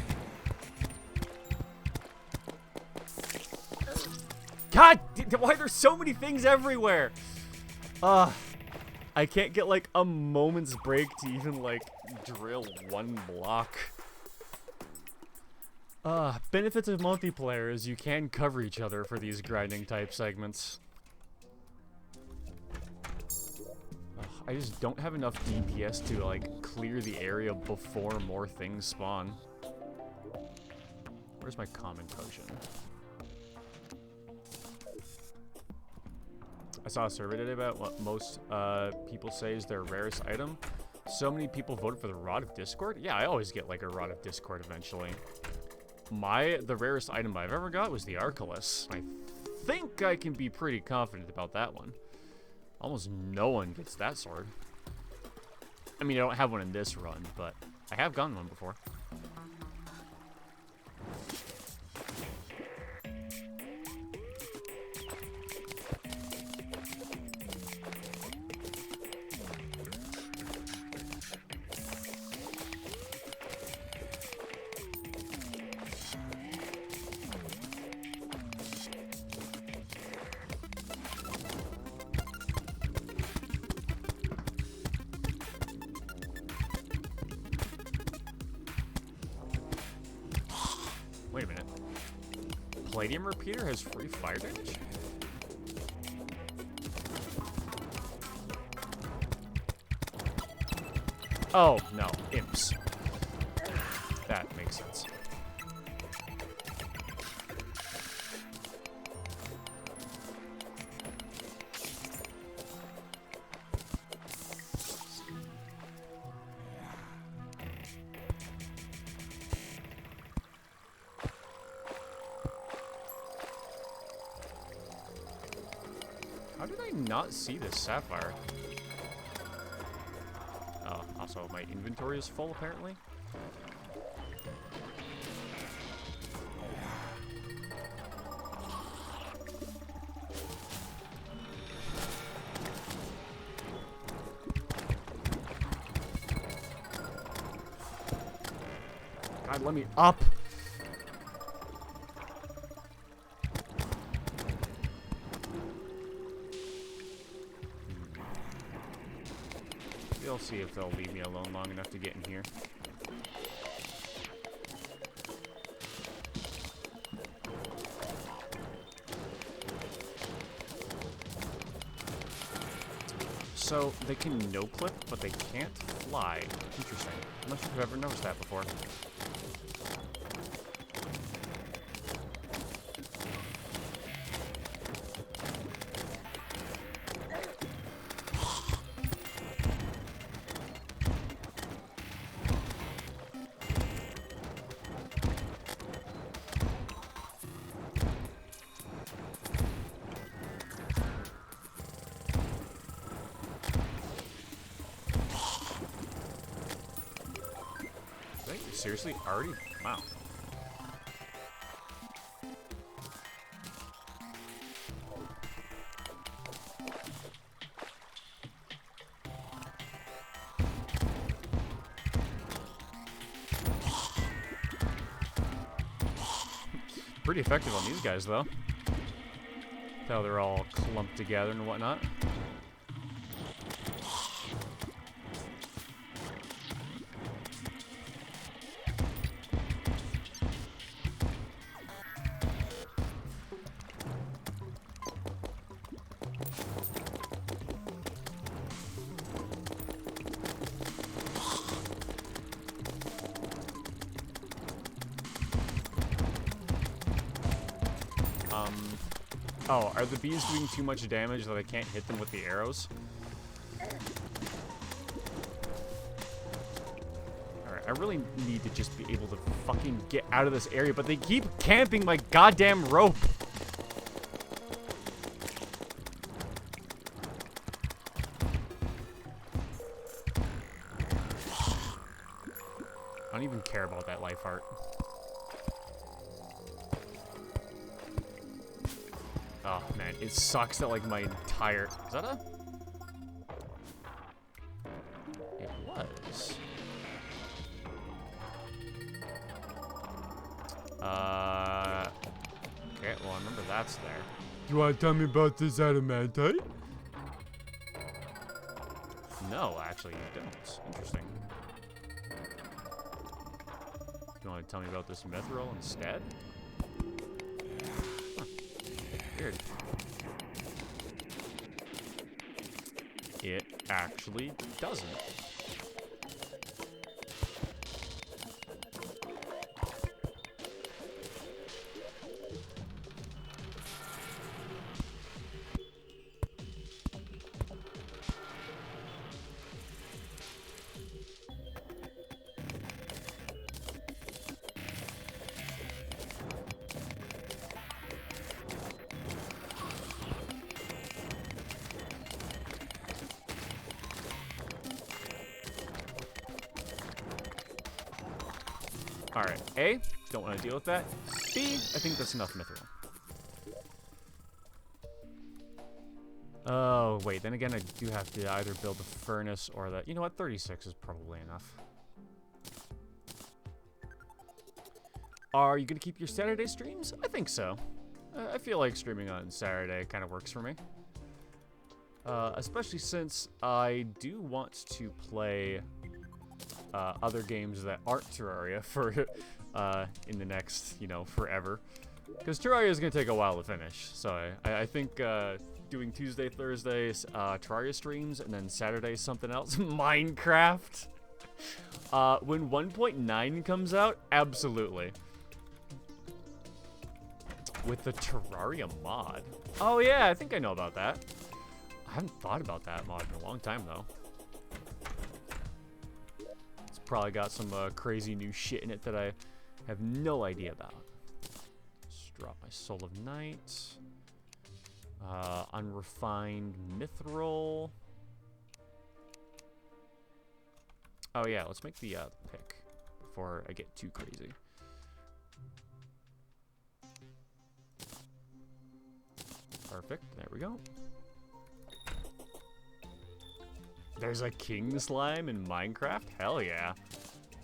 God, why are there so many things everywhere? I can't get like a moment's break to even like drill one block. Benefits of multiplayer is you can cover each other for these grinding type segments. I just don't have enough DPS to like clear the area before more things spawn. Where's my common potion? I saw a survey today about what most people say is their rarest item. So many people voted for the Rod of Discord. Yeah, I always get like a Rod of Discord eventually. The rarest item I've ever got was the Arculus. I think I can be pretty confident about that one. Almost no one gets that sword. I mean, I don't have one in this run, but I have gotten one before. Wait a minute. Palladium Repeater has free fire damage? Oh, no. Imps. That makes sense. How did I not see this sapphire? Oh, also my inventory is full apparently. God, let me up! We'll see if they'll leave me alone long enough to get in here. So, they can no-clip, but they can't fly. Interesting. I'm not sure if I've ever noticed that before. Seriously? Already? Wow. Pretty effective on these guys, though. How they're all clumped together and whatnot. Oh, are the bees doing too much damage that I can't hit them with the arrows? Alright, I really need to just be able to fucking get out of this area, but they keep camping my goddamn rope! I don't even care about that life heart. Oh, man, it sucks that, like, my entire... Is that a... It was. Okay, well, I remember that's there. You want to tell me about this adamantite? No, actually, you don't. Interesting. You want to tell me about this mithril instead? Weird. It actually doesn't. Alright, A, don't want to deal with that. B, I think that's enough mithril. Oh, wait, then again, I do have to either build a furnace or that. You know what, 36 is probably enough. Are you going to keep your Saturday streams? I think so. I feel like streaming on Saturday kind of works for me. Especially since I do want to play other games that aren't Terraria for in the next, you know, forever. Because Terraria is going to take a while to finish. So I think doing Tuesday, Thursdays, Terraria streams, and then Saturday something else. Minecraft. When 1.9 comes out, absolutely. With the Terraria mod. Oh yeah, I think I know about that. I haven't thought about that mod in a long time, though. It's probably got some crazy new shit in it that I have no idea about. Just drop my Soul of Night. Unrefined Mithril. Oh yeah, let's make the pick before I get too crazy. Perfect, there we go. There's a king slime in Minecraft? Hell yeah.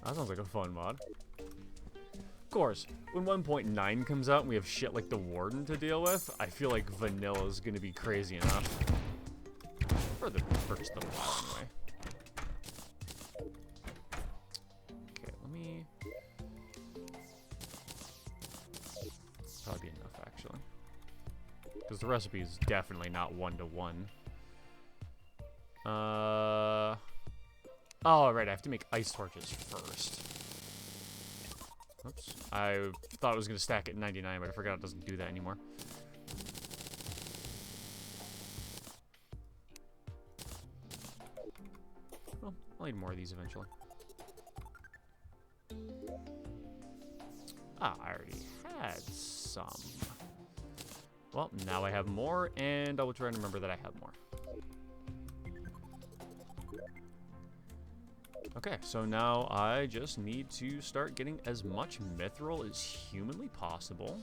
That sounds like a fun mod. Of course, when 1.9 comes out and we have shit like the Warden to deal with, I feel like vanilla is going to be crazy enough. For the first little while, anyway. Okay, let me... Probably be enough, actually. Because the recipe is definitely not one-to-one. Oh, right, I have to make ice torches first. Oops. I thought it was going to stack at 99, but I forgot it doesn't do that anymore. Well, I'll need more of these eventually. Ah, I already had some. Well, now I have more, and I will try and remember that I have more. Okay, so now I just need to start getting as much mithril as humanly possible.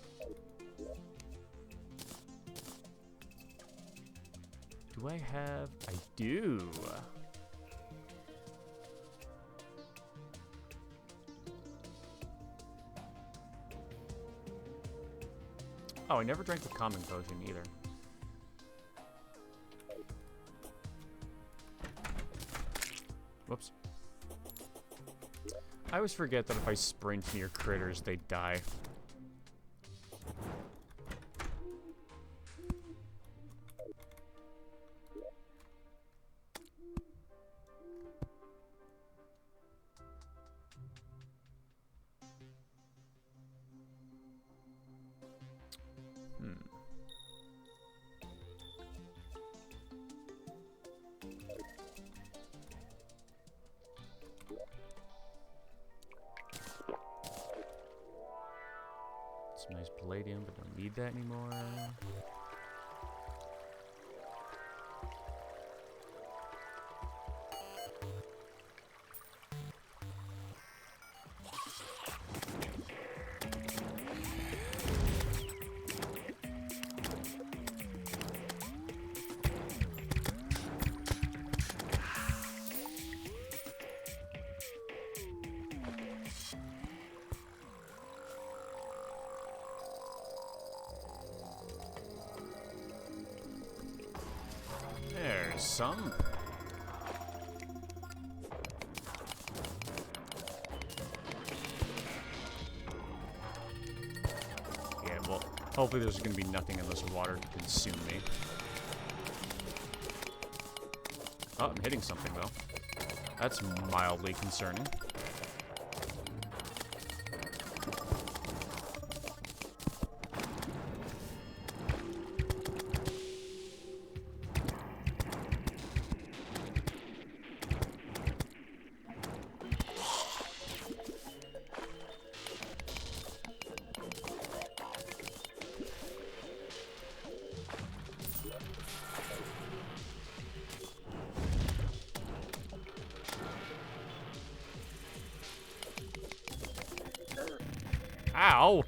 Do I have... I do. Oh, I never drank the common potion either. Whoops. I always forget that if I sprint near critters, they die. Some nice palladium, but don't need that anymore. There's some. Yeah, well, hopefully there's going to be nothing in this water to consume me. Oh, I'm hitting something, though. That's mildly concerning. Ow!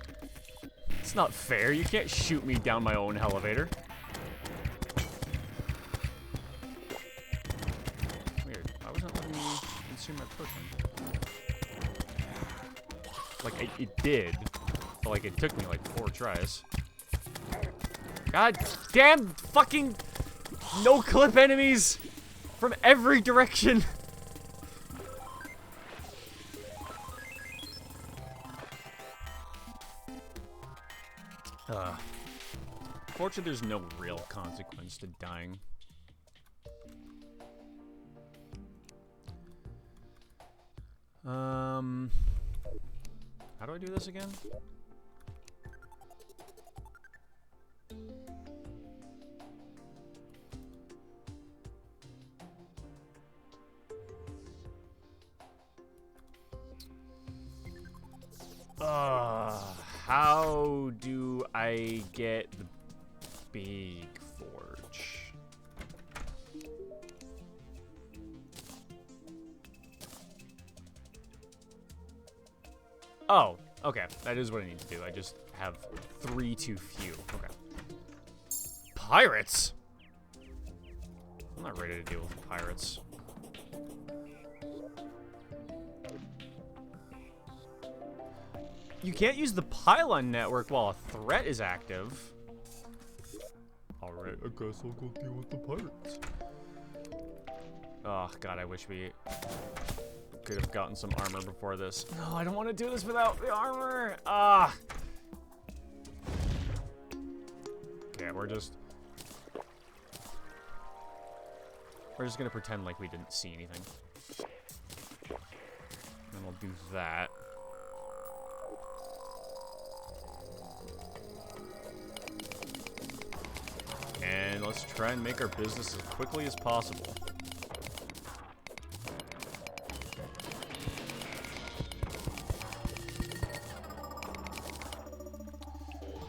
It's not fair. You can't shoot me down my own elevator. Weird. Why wasn't it letting me consume my potion? Like, it did. But, like, it took me, like, 4 tries. God damn fucking no-clip enemies from every direction. Fortunately, there's no real consequence to dying. How do I do this again? How do I get the big forge? Oh, okay. That is what I need to do. I just have 3 too few. Okay. Pirates? I'm not ready to deal with pirates. You can't use the pylon network while a threat is active. Alright, I guess I'll go deal with the pirates. Oh, God, I wish we could have gotten some armor before this. No, I don't want to do this without the armor. Ah. Okay, we're just gonna pretend like we didn't see anything. And we'll do that. And let's try and make our business as quickly as possible.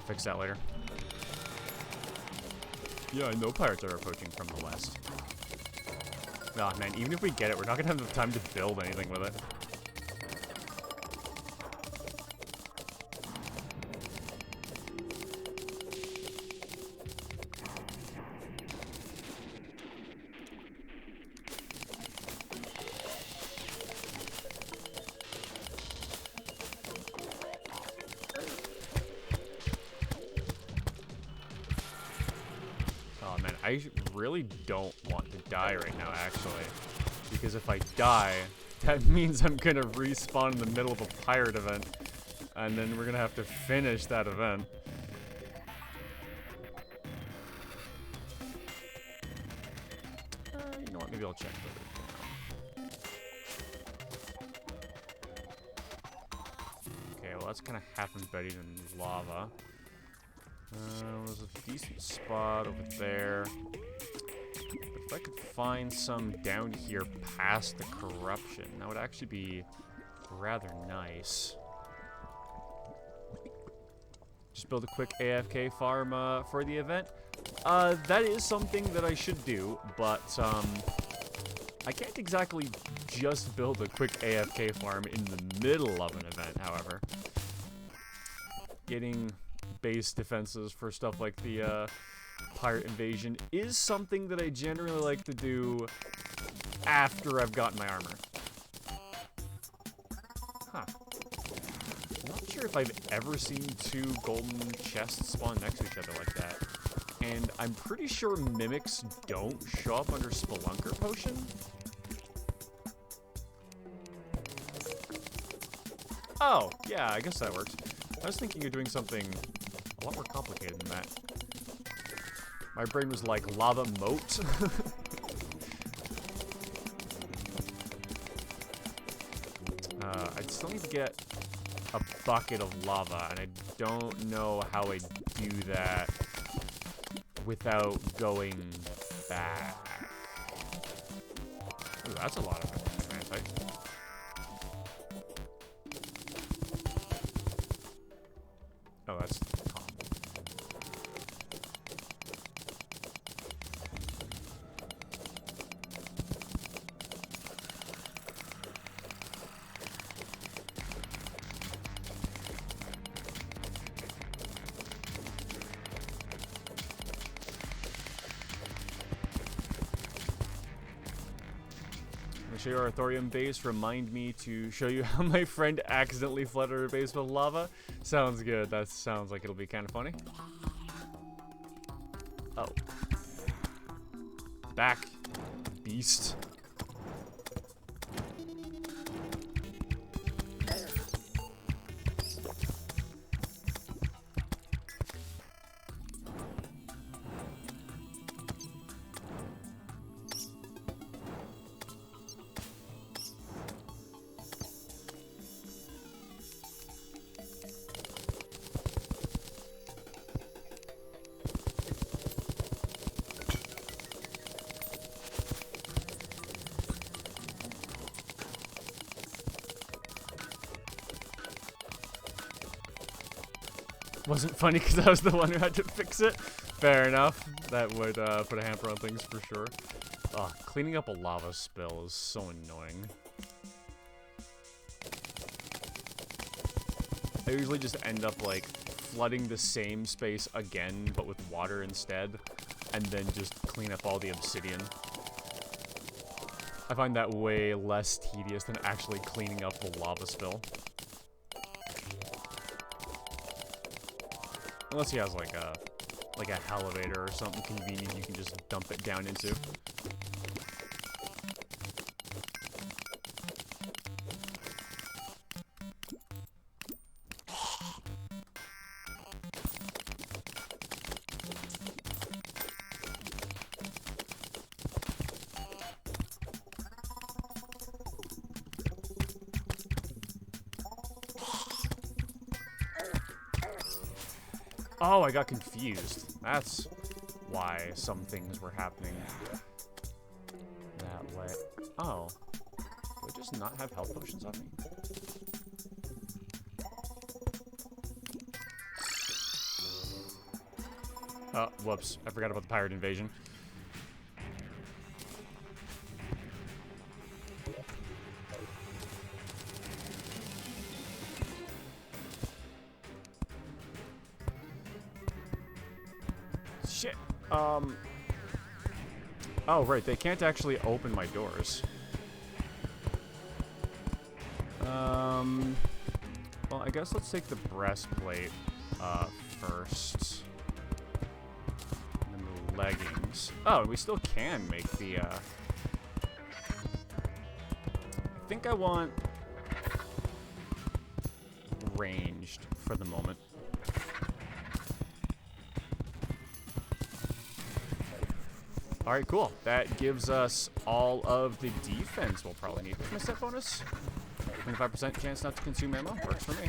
Fix that later. Yeah, I know pirates are approaching from the west. Oh man, even if we get it, we're not gonna have enough time to build anything with it. I really don't want to die right now, actually. Because if I die, that means I'm gonna respawn in the middle of a pirate event. And then we're gonna have to finish that event. You know what, maybe I'll check that. Okay, well that's kind of half embedded in lava. There's a decent spot over there. But if I could find some down here past the corruption, that would actually be rather nice. Just build a quick AFK farm for the event. That is something that I should do, but I can't exactly just build a quick AFK farm in the middle of an event, however. Getting base defenses for stuff like the pirate invasion is something that I generally like to do after I've gotten my armor. Huh. I'm not sure if I've ever seen 2 golden chests spawn next to each other like that. And I'm pretty sure mimics don't show up under Spelunker Potion. Oh, yeah, I guess that works. I was thinking of doing something a lot more complicated than that. My brain was like, lava moat? I still need to get a bucket of lava, and I don't know how I do that without going back. Ooh, that's a lot of it. Oh, that's calm. show you our thorium base. Remind me to show you how my friend accidentally flooded her base with lava. Sounds good. That sounds like it'll be kind of funny. Oh. Back, beast. Wasn't funny because I was the one who had to fix it. Fair enough. That would put a hamper on things for sure. Ugh, cleaning up a lava spill is so annoying. I usually just end up like flooding the same space again, but with water instead, and then just clean up all the obsidian. I find that way less tedious than actually cleaning up the lava spill. Unless he has like a elevator or something convenient you can just dump it down into. Oh, I got confused. That's why some things were happening that way. Oh. Do I just not have health potions on me? Oh, whoops. I forgot about the pirate invasion. Shit. Oh, right. They can't actually open my doors. Well, I guess let's take the breastplate, first. And then the leggings. Oh, we still can make the, I think I want ranged for the moment. Alright, cool. That gives us all of the defense we'll probably need. What's my set bonus? 25% chance not to consume ammo. Works for me.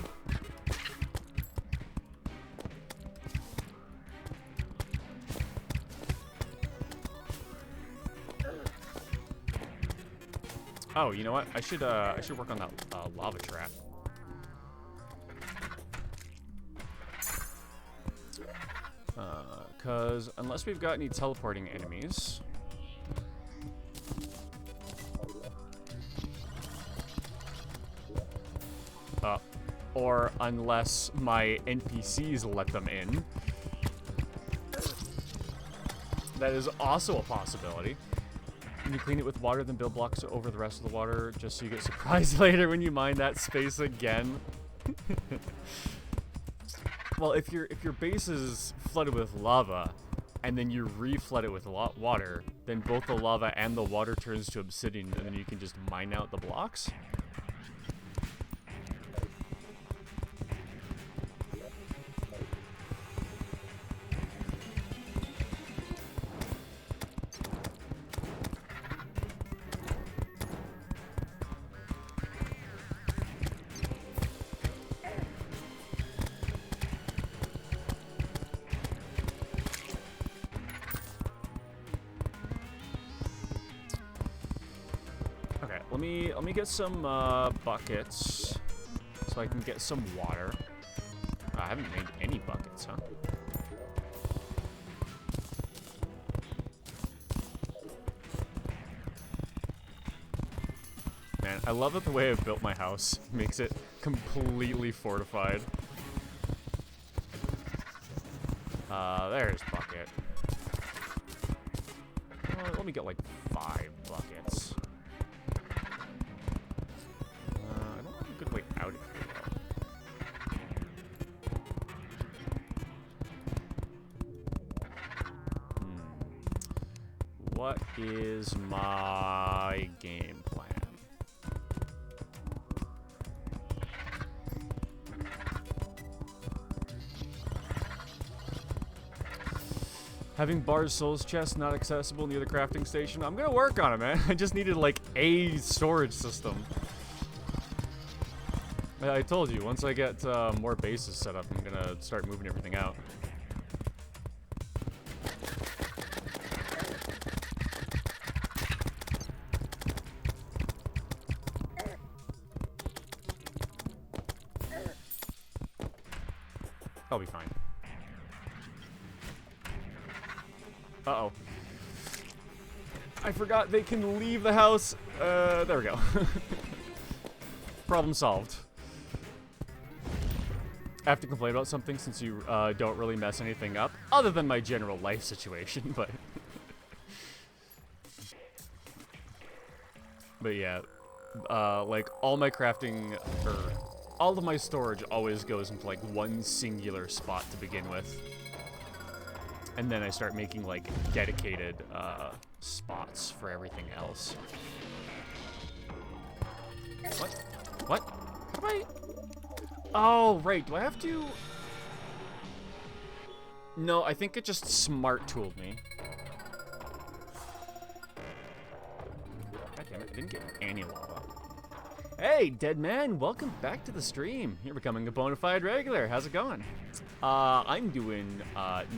Oh, you know what? I should work on that lava trap. Because unless we've got any teleporting enemies... or unless my NPCs let them in. That is also a possibility. When you clean it with water, then build blocks over the rest of the water, just so you get surprised later when you mine that space again. Well, if your base is flooded with lava, and then you re-flood it with water, then both the lava and the water turns to obsidian, and then you can just mine out the blocks. Let me get some buckets so I can get some water. I haven't made any buckets, huh? Man, I love that the way I've built my house makes it completely fortified. There's bucket. Let me get like 5 buckets. what is my game plan? Having Bar's Souls chest not accessible near the crafting station. I'm gonna work on it, man. I just needed like a storage system. I told you, once I get more bases set up, I'm gonna start moving everything out. I'll be fine. Uh-oh. I forgot they can leave the house. There we go. Problem solved. I have to complain about something since you don't really mess anything up, other than my general life situation, but... But yeah, like, all my crafting, or all of my storage always goes into, like, one singular spot to begin with. And then I start making, like, dedicated spots for everything else. What? What? How do I... Oh, right. Do I have to... No, I think it just smart tooled me. God damn it, I didn't get any lava. Hey, dead man, welcome back to the stream. You're becoming a bona fide regular. How's it going? I'm doing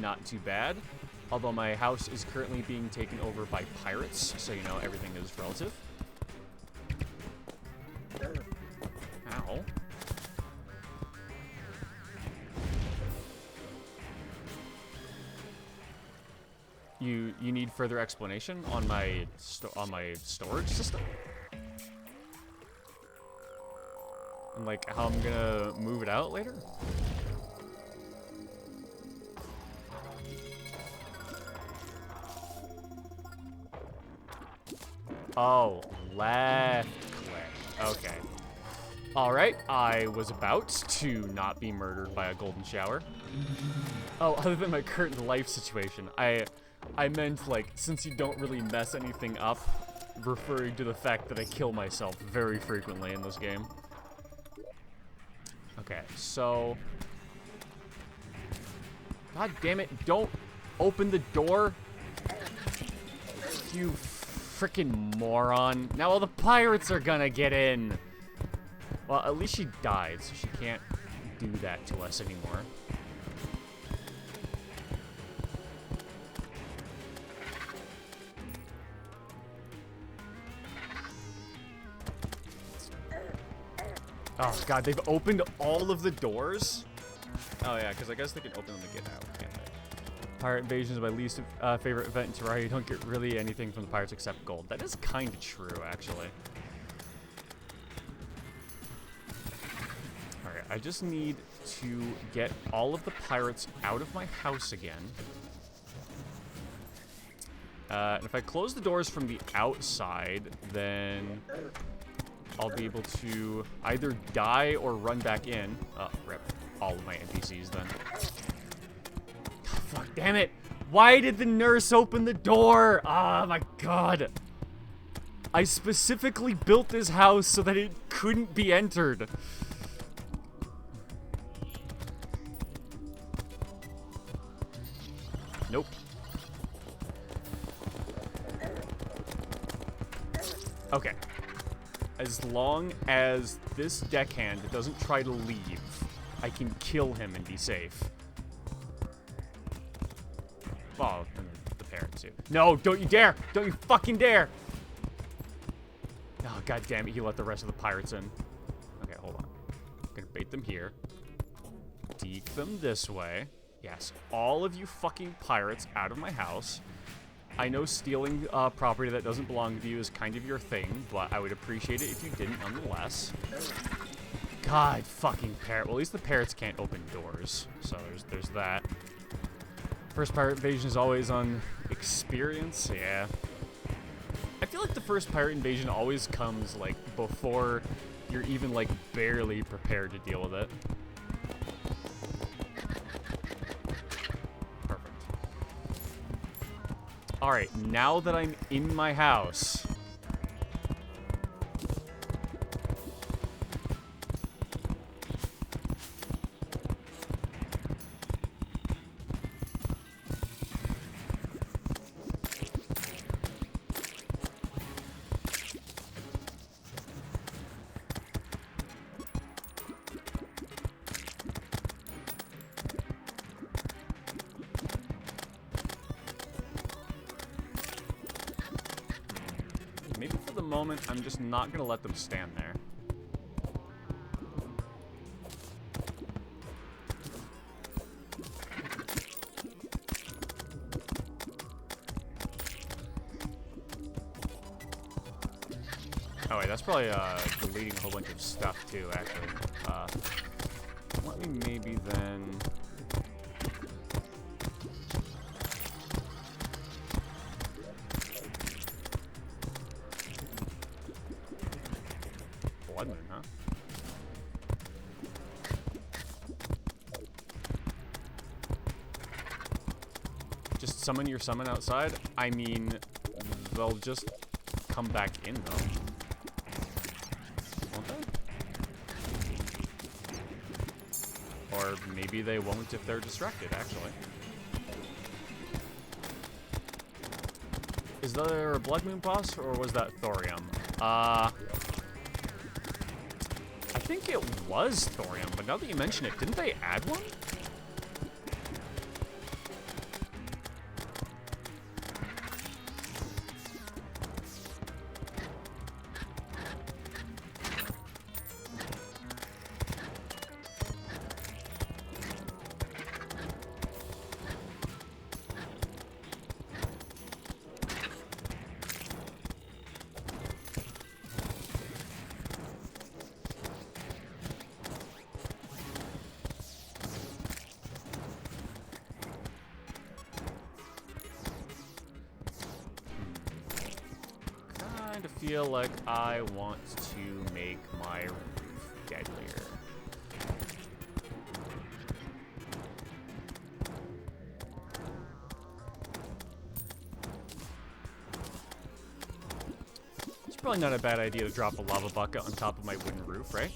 not too bad. Although my house is currently being taken over by pirates, so you know everything is relative. Ow. You need further explanation on my storage system? And like how I'm gonna move it out later? Oh, left click. Okay. Alright, I was about to not be murdered by a golden shower. Oh, other than my current life situation, I meant, like, since you don't really mess anything up, referring to the fact that I kill myself very frequently in this game. Okay, so... God damn it, don't open the door! You frickin' moron. Now all the pirates are gonna get in! Well, at least she died, so she can't do that to us anymore. Oh god, they've opened all of the doors? Oh yeah, because I guess they can open them to get out, can't they? Pirate invasion is my least favorite event in Terraria. You don't get really anything from the pirates except gold. That is kind of true, actually. Alright, I just need to get all of the pirates out of my house again. And if I close the doors from the outside, then I'll be able to either die or run back in. Oh, rip. All of my NPCs then. Fuck, damn it! Why did the nurse open the door? Oh my god. I specifically built this house so that it couldn't be entered. Nope. Okay. As long as this deckhand doesn't try to leave, I can kill him and be safe. Oh, and the parrot too. No, don't you dare! Don't you fucking dare! Oh, god damn it, he let the rest of the pirates in. Okay, hold on. I'm gonna bait them here. Deke them this way. Yes, all of you fucking pirates out of my house. I know stealing property that doesn't belong to you is kind of your thing, but I would appreciate it if you didn't nonetheless. God, fucking parrot. Well, at least the parrots can't open doors, so there's that. First pirate invasion is always on experience, yeah. I feel like the first pirate invasion always comes, like, before you're even, like, barely prepared to deal with it. Alright, now that I'm in my house... Maybe for the moment, I'm just not gonna let them stand there. Oh wait, that's probably deleting a whole bunch of stuff too, actually. Let me maybe then... Blood moon, huh? Just summon your summon outside? I mean, they'll just come back in, though. Won't they? Or maybe they won't if they're distracted, actually. Is there a Blood Moon boss, or was that thorium? I think it was thorium, but now that you mention it, didn't they add one? I feel like I want to make my roof deadlier. It's probably not a bad idea to drop a lava bucket on top of my wooden roof, right?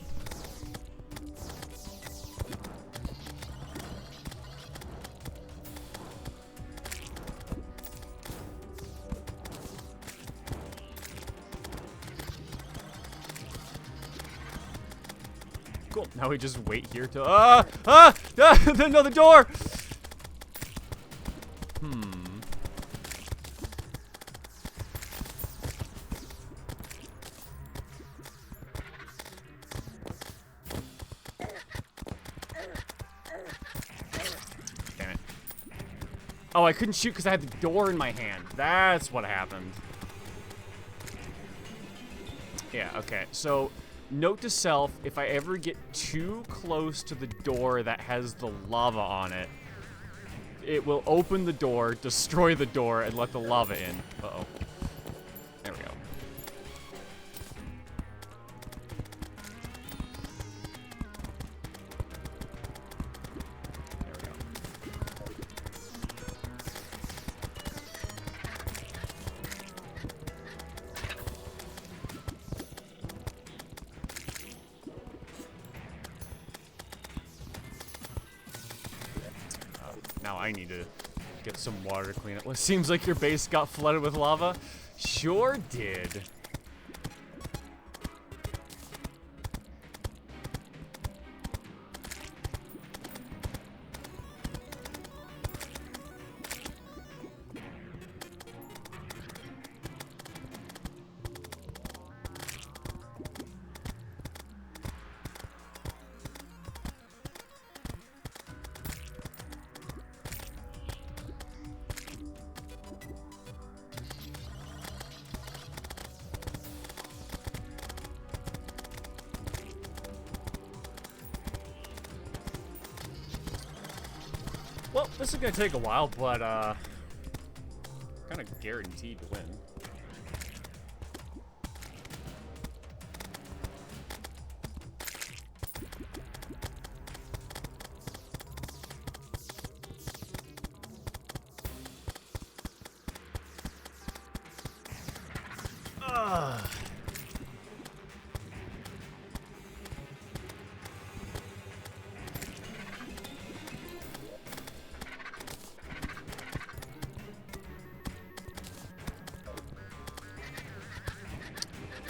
Cool. Now we just wait here till no, the door. Damn it. Oh, I couldn't shoot because I had the door in my hand. That's what happened. Yeah, okay. So note to self, if I ever get too close to the door that has the lava on it, it will open the door, destroy the door, and let the lava in. Uh-oh. There we go. There we go. Now I need to get some water to clean it. Well, it seems like your base got flooded with lava. Sure did. Well, this is gonna take a while, but kind of guaranteed to win.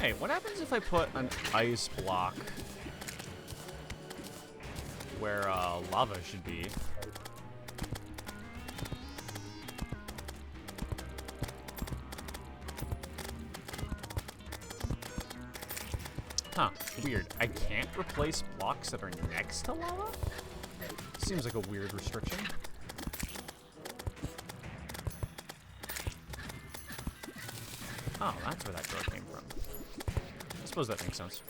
Hey, what happens if I put an ice block where lava should be? Huh, weird. I can't replace blocks that are next to lava? Seems like a weird restriction. Oh, that's where that door came from. I suppose that makes sense.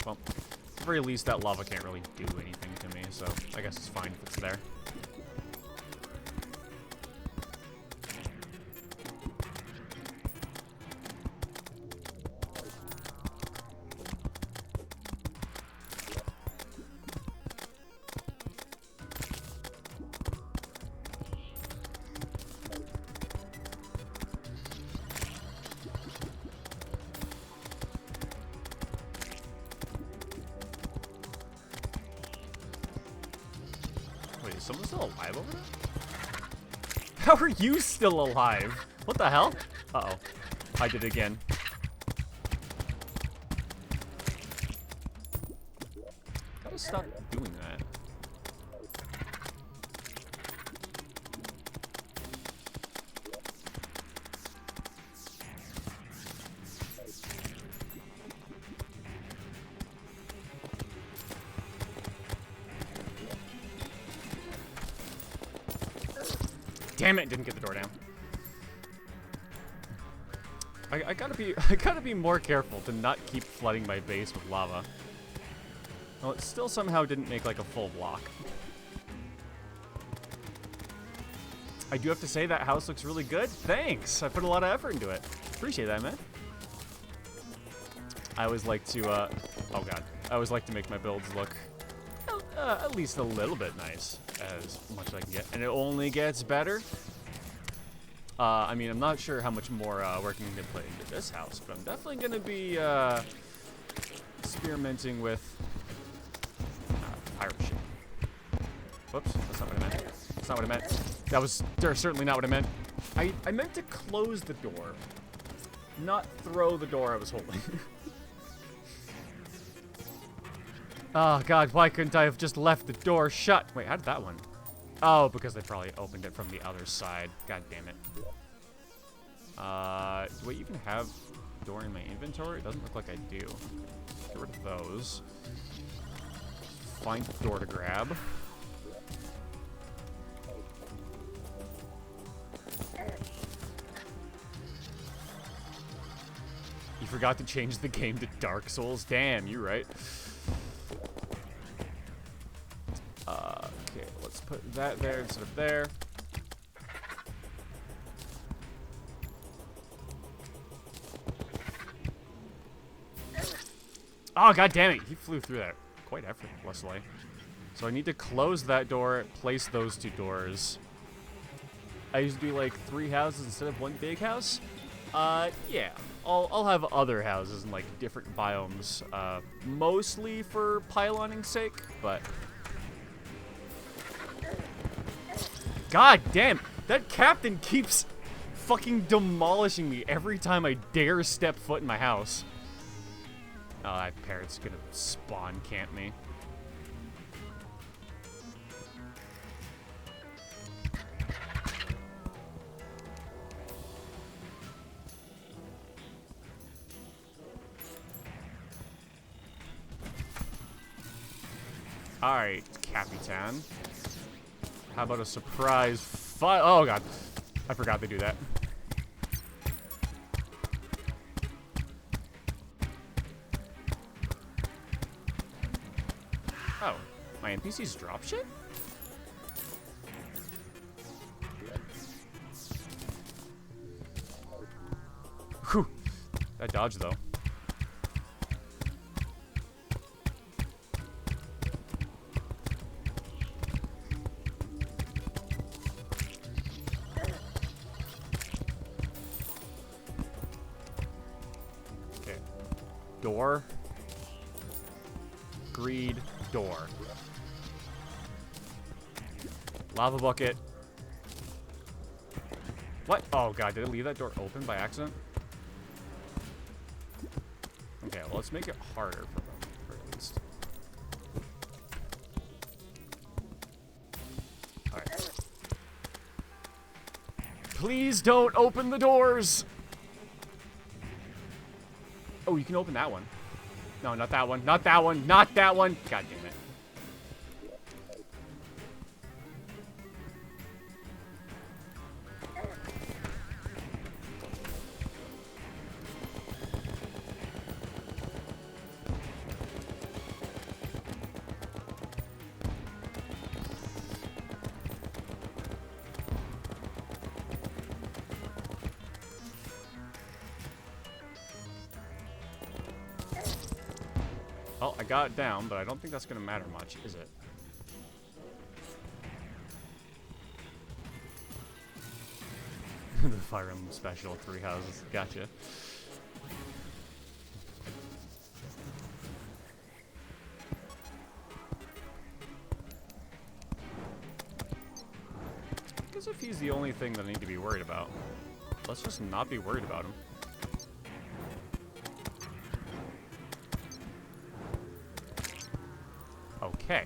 Well, at the very least, that lava can't really do anything to me, so I guess it's fine if it's there. Is someone still alive over there? How are you still alive? What the hell? Uh-oh. I did it again. Gotta stop doing that. Damn it, didn't get the door down. I gotta be more careful to not keep flooding my base with lava. Well, it still somehow didn't make like a full block. I do have to say that house looks really good. Thanks. I put a lot of effort into it. Appreciate that, man. I always like to oh god. I always like to make my builds look at least a little bit nice, as much as I can get. And it only gets better. I mean, I'm not sure how much more work I'm going to put into this house, but I'm definitely going to be experimenting with pirate ship. Whoops, that's not what I meant. That's not what I meant. That was certainly not what I meant. I meant to close the door, not throw the door I was holding. Oh god, why couldn't I have just left the door shut? Wait, how did that one? Oh, because they probably opened it from the other side. God damn it. Do I even have a door in my inventory? It doesn't look like I do. Get rid of those. Find the door to grab. You forgot to change the game to Dark Souls? Damn, you're right. Okay, let's put that there instead of there. Oh, god damn it. He flew through that quite effortlessly. So I need to close that door, place those two doors. I used to do like 3 houses instead of 1 big house. Yeah. I'll have other houses in like different biomes, mostly for pyloning sake, but god damn, that captain keeps fucking demolishing me every time I dare step foot in my house. Oh, that parrot's gonna spawn camp me. Alright, Capitan. How about a surprise fire? Oh god, I forgot they do that. Oh, my NPCs drop shit? Whew, that dodge though. Door. Greed. Door. Lava bucket. What? Oh god, did I leave that door open by accident? Okay, well, let's make it harder for them, or at least. Alright. Please don't open the doors! Oh, you can open that one. No, not that one. Not that one. Not that one. God damn it. Well, I got it down, but I don't think that's going to matter much, is it? The Fire Emblem Special, 3 houses. Gotcha. I guess if he's the only thing that I need to be worried about, let's just not be worried about him. Okay.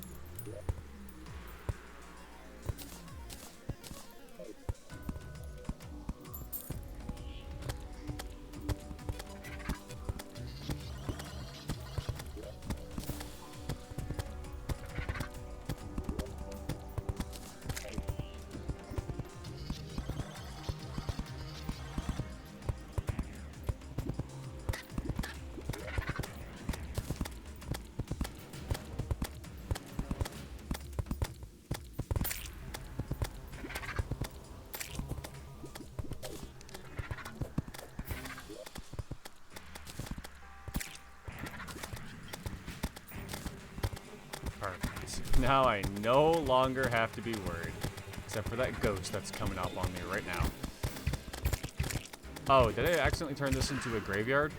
Now I no longer have to be worried. Except for that ghost that's coming up on me right now. Oh, did I accidentally turn this into a graveyard?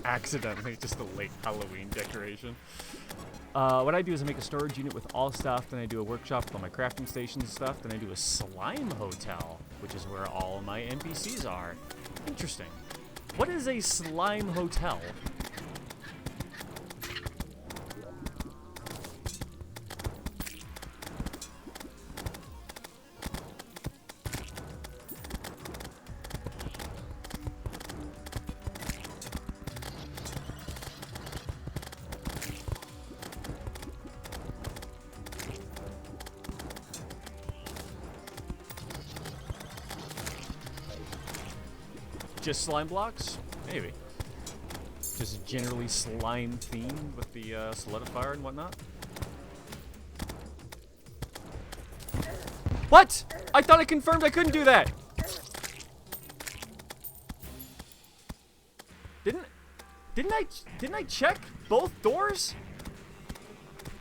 Accidentally, just a late Halloween decoration. What I do is I make a storage unit with all stuff, then I do a workshop with all my crafting stations and stuff, then I do a slime hotel, which is where all my NPCs are. Interesting. What is a slime hotel? Just slime blocks? Maybe. Just generally slime themed with the solidifier and whatnot? What? I thought I confirmed I couldn't do that! Didn't I check both doors?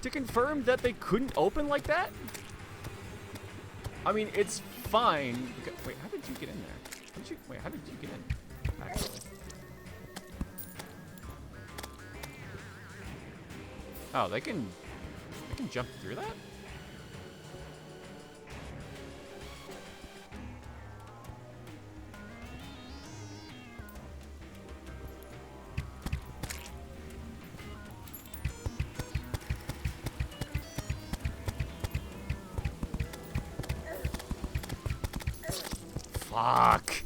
To confirm that they couldn't open like that? I mean, it's fine. Wait, how did you get in there? Wait, how did you get in? Actually. Oh, they can jump through that? Fuck.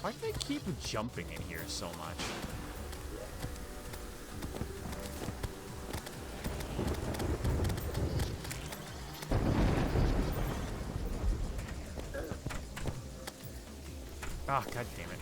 Why do they keep jumping in here so much? Ah, god damn it.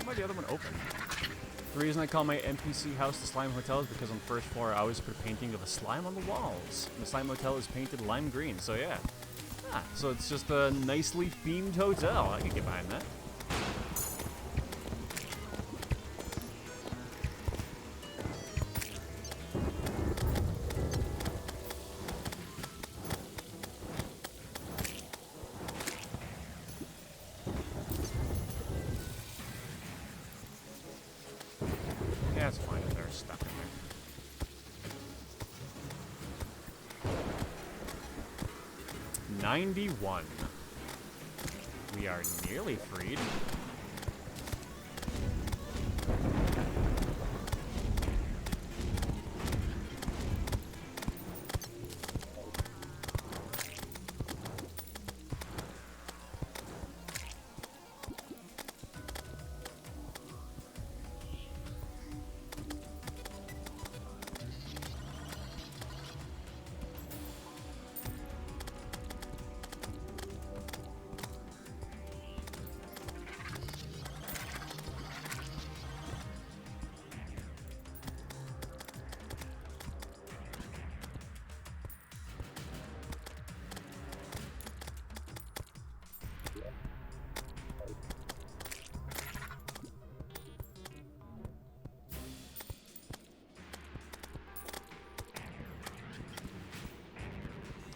Why the other one open? The reason I call my NPC house the Slime Hotel is because on the first floor I always put a painting of a slime on the walls. And the Slime Hotel is painted lime green, so yeah. Ah, so it's just a nicely themed hotel. I can get behind that. Yeah, it's fine if they're stuck in there. 91. We are nearly freed.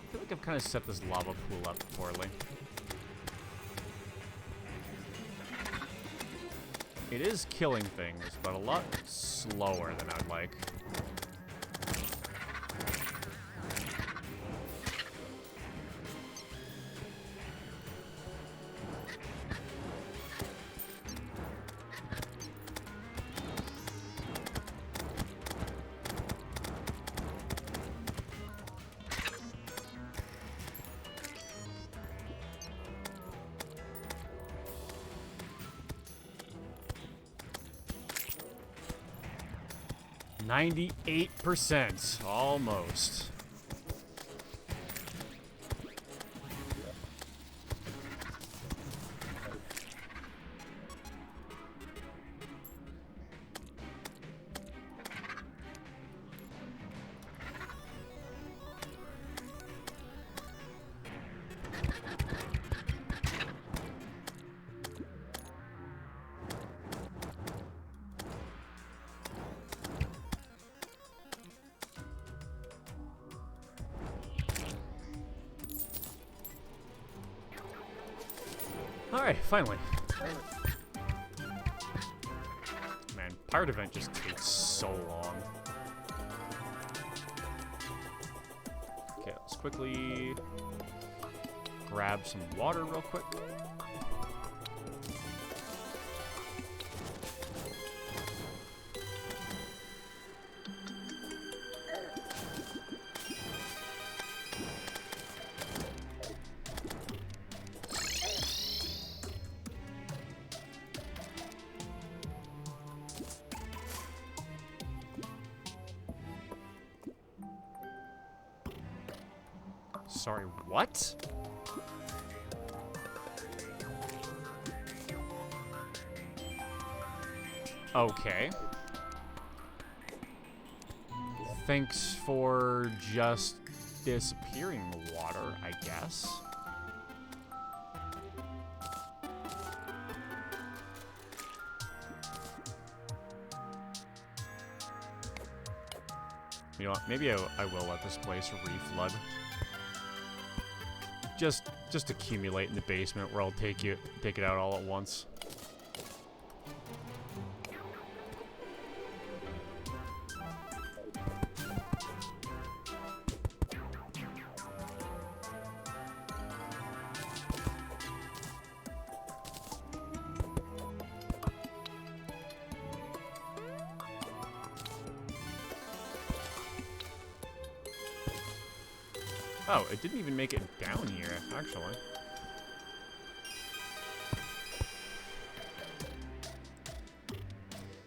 I feel like I've kind of set this lava pool up poorly. It is killing things, but a lot slower than I'd like. %, almost. Alright, finally. Man, pirate event just takes so long. Okay, let's quickly grab some water real quick. Sorry, what? Okay. Thanks for just disappearing the water, I guess. You know what? Maybe I will let this place reflood. Just accumulate in the basement where I'll take it out all at once. Oh, it didn't even make it down here, actually.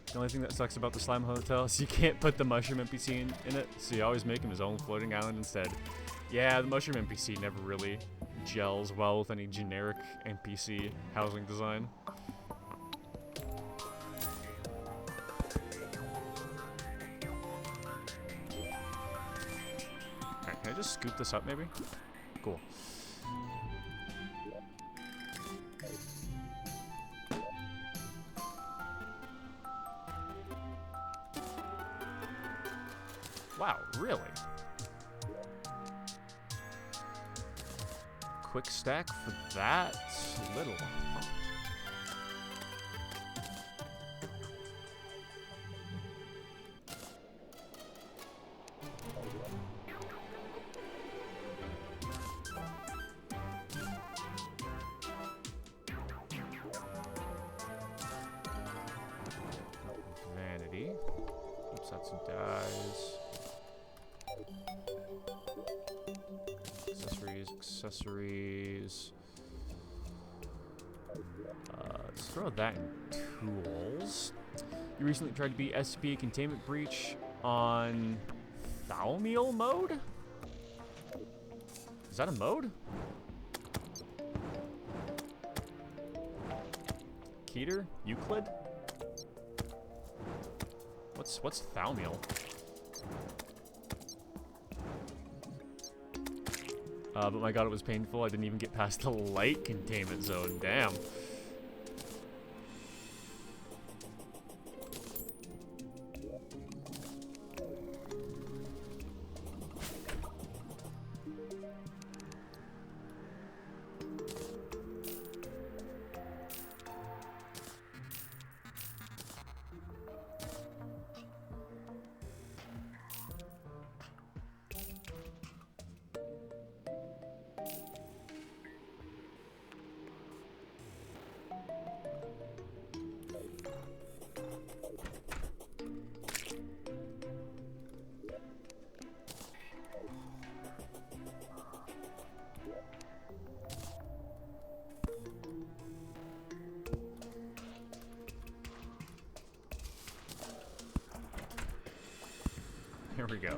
The only thing that sucks about the Slime Hotel is you can't put the Mushroom NPC in it, so you always make him his own floating island instead. Yeah, the Mushroom NPC never really gels well with any generic NPC housing design. Alright, can I just scoop this up maybe? Cool. Wow, really? Quick stack for that little. Vanity. Oops, that's dies. Accessories. Let's throw that in tools. You recently tried to beat SCP Containment Breach on Thalmeal mode? Is that a mode? Keter? Euclid? What's Thalmeal? But my god, it was painful. I didn't even get past the light containment zone. Damn. Here we go.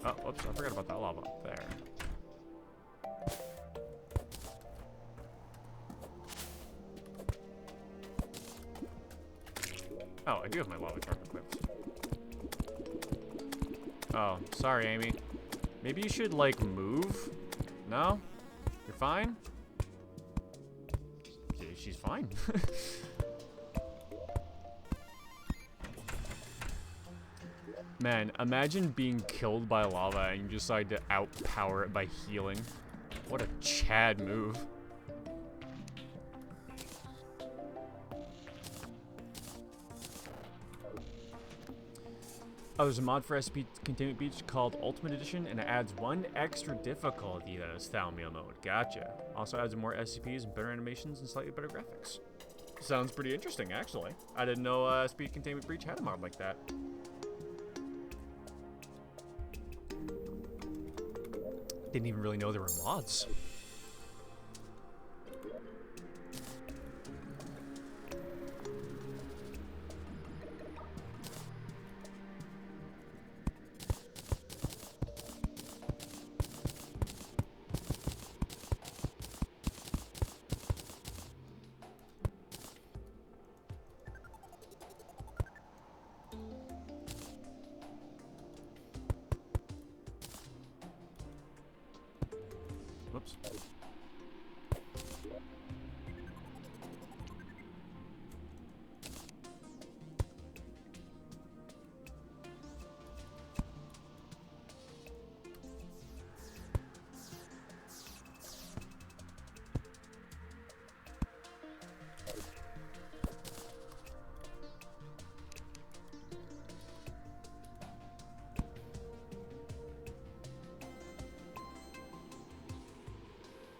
Oh, whoops, I forgot about that lava up there. Oh, I do have my lava charm equipped. Oh, sorry, Amy. Maybe you should, like, move? No? You're fine? Yeah, she's fine. Man, imagine being killed by lava and you decide to outpower it by healing. What a Chad move. Oh, there's a mod for SCP Containment Breach called Ultimate Edition, and it adds one extra difficulty that is Thalmeal mode. Gotcha. Also adds more SCPs and better animations and slightly better graphics. Sounds pretty interesting, actually. I didn't know SCP Containment Breach had a mod like that. Didn't even really know there were mods. Whoops.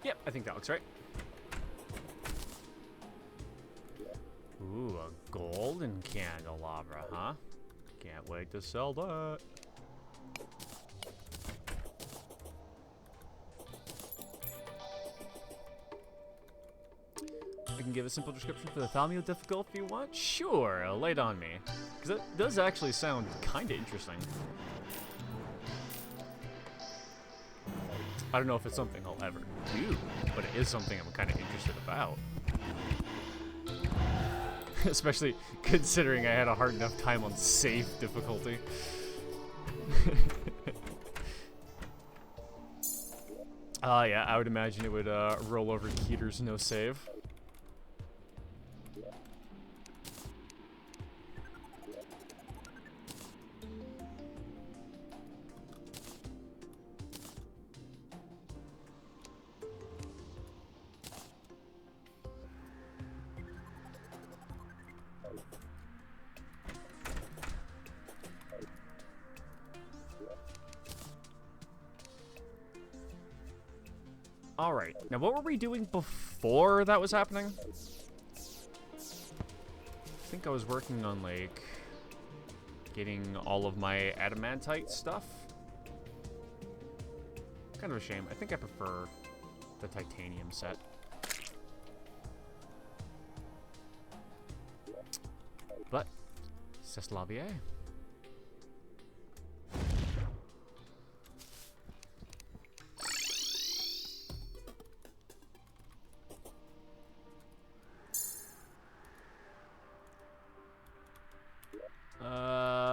Yep, I think that looks right. Ooh, a golden candelabra, huh? Can't wait to sell that. I can give a simple description for the Thalmio difficulty if you want. Sure, lay it on me. Because it does actually sound kind of interesting. I don't know if it's something I'll ever do, but it is something I'm kind of interested about. Especially considering I had a hard enough time on safe difficulty. Yeah, I would imagine it would roll over Keter's no save. Alright, now what were we doing before that was happening? I think I was working on, like, getting all of my adamantite stuff. Kind of a shame. I think I prefer the titanium set. But, c'est la vie.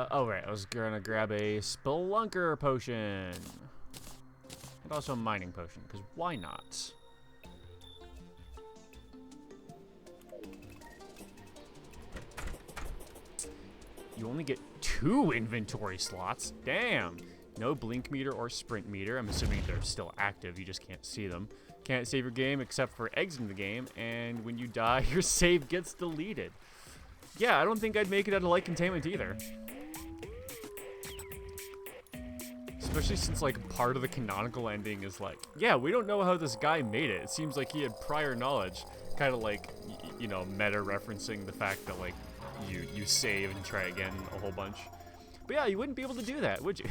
Oh right, I was gonna grab a Spelunker potion. And also a mining potion, because why not? You only get 2 inventory slots. Damn! No blink meter or sprint meter. I'm assuming they're still active, you just can't see them. Can't save your game except for exiting the game, and when you die, your save gets deleted. Yeah, I don't think I'd make it out of light containment either. Especially since, like, part of the canonical ending is like, yeah, we don't know how this guy made it. It seems like he had prior knowledge. Kind of like, you know, meta-referencing the fact that, like, you save and try again a whole bunch. But yeah, you wouldn't be able to do that, would you?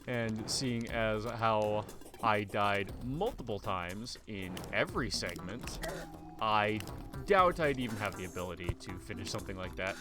And seeing as how I died multiple times in every segment, I doubt I'd even have the ability to finish something like that.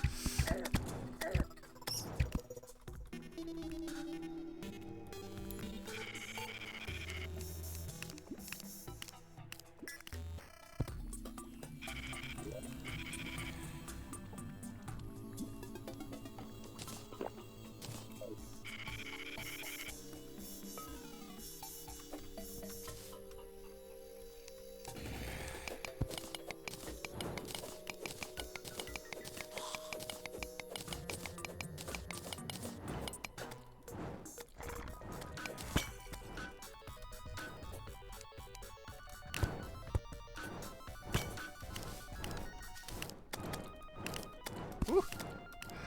Whew.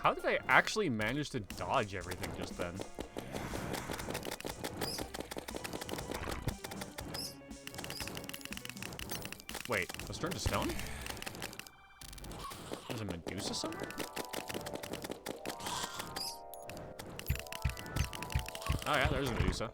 How did I actually manage to dodge everything just then? Wait, I was turned to stone? There's a Medusa somewhere? Oh yeah, there's a Medusa.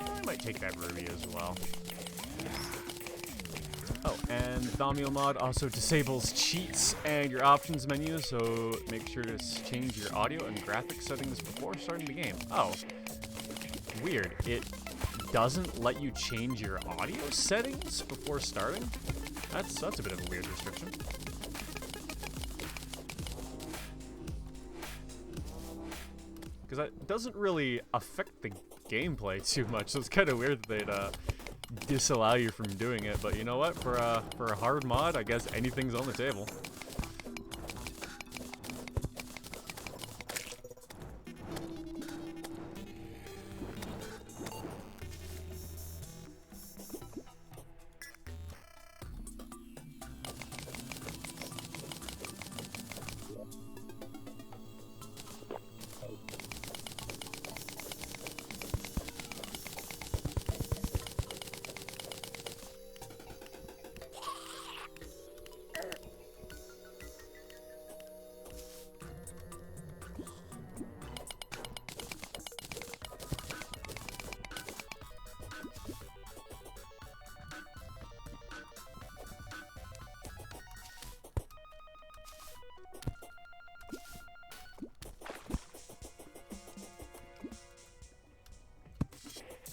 I might take that ruby as well. Oh, and Thalmio mod also disables cheats and your options menu, so make sure to change your audio and graphics settings before starting the game. Oh, weird. It doesn't let you change your audio settings before starting? That's a bit of a weird restriction. Because that doesn't really affect the gameplay too much, so it's kind of weird that they'd disallow you from doing it, but you know what? For a hard mod, I guess anything's on the table.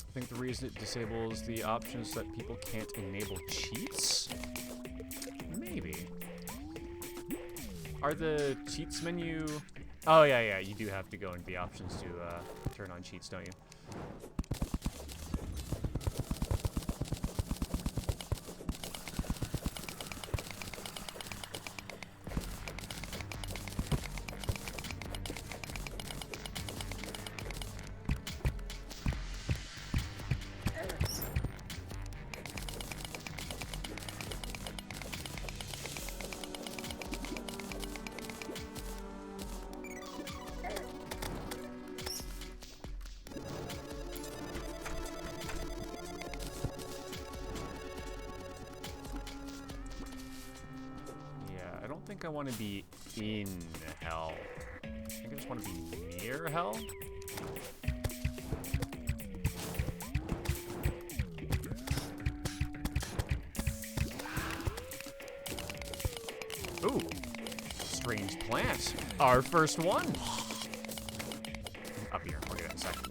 I think the reason it disables the option is that people can't enable cheats? Maybe. Are the cheats menu... Oh, yeah, you do have to go into the options to turn on cheats, don't you? I don't think I want to be in hell. I think I just want to be near hell. Ooh, strange plant. Our first one. Up here, we'll get it in a second.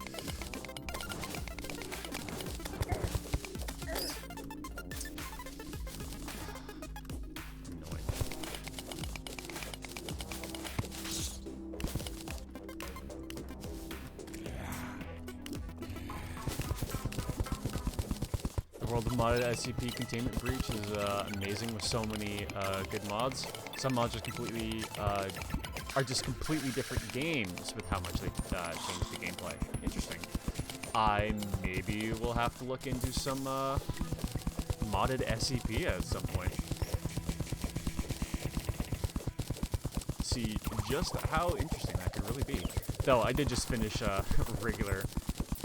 The world of modded SCP Containment Breach is amazing with so many good mods. Some mods are completely just completely different games with how much they change the gameplay. Interesting. I maybe will have to look into some modded SCP at some point. See just how interesting that could really be. Though I did just finish regular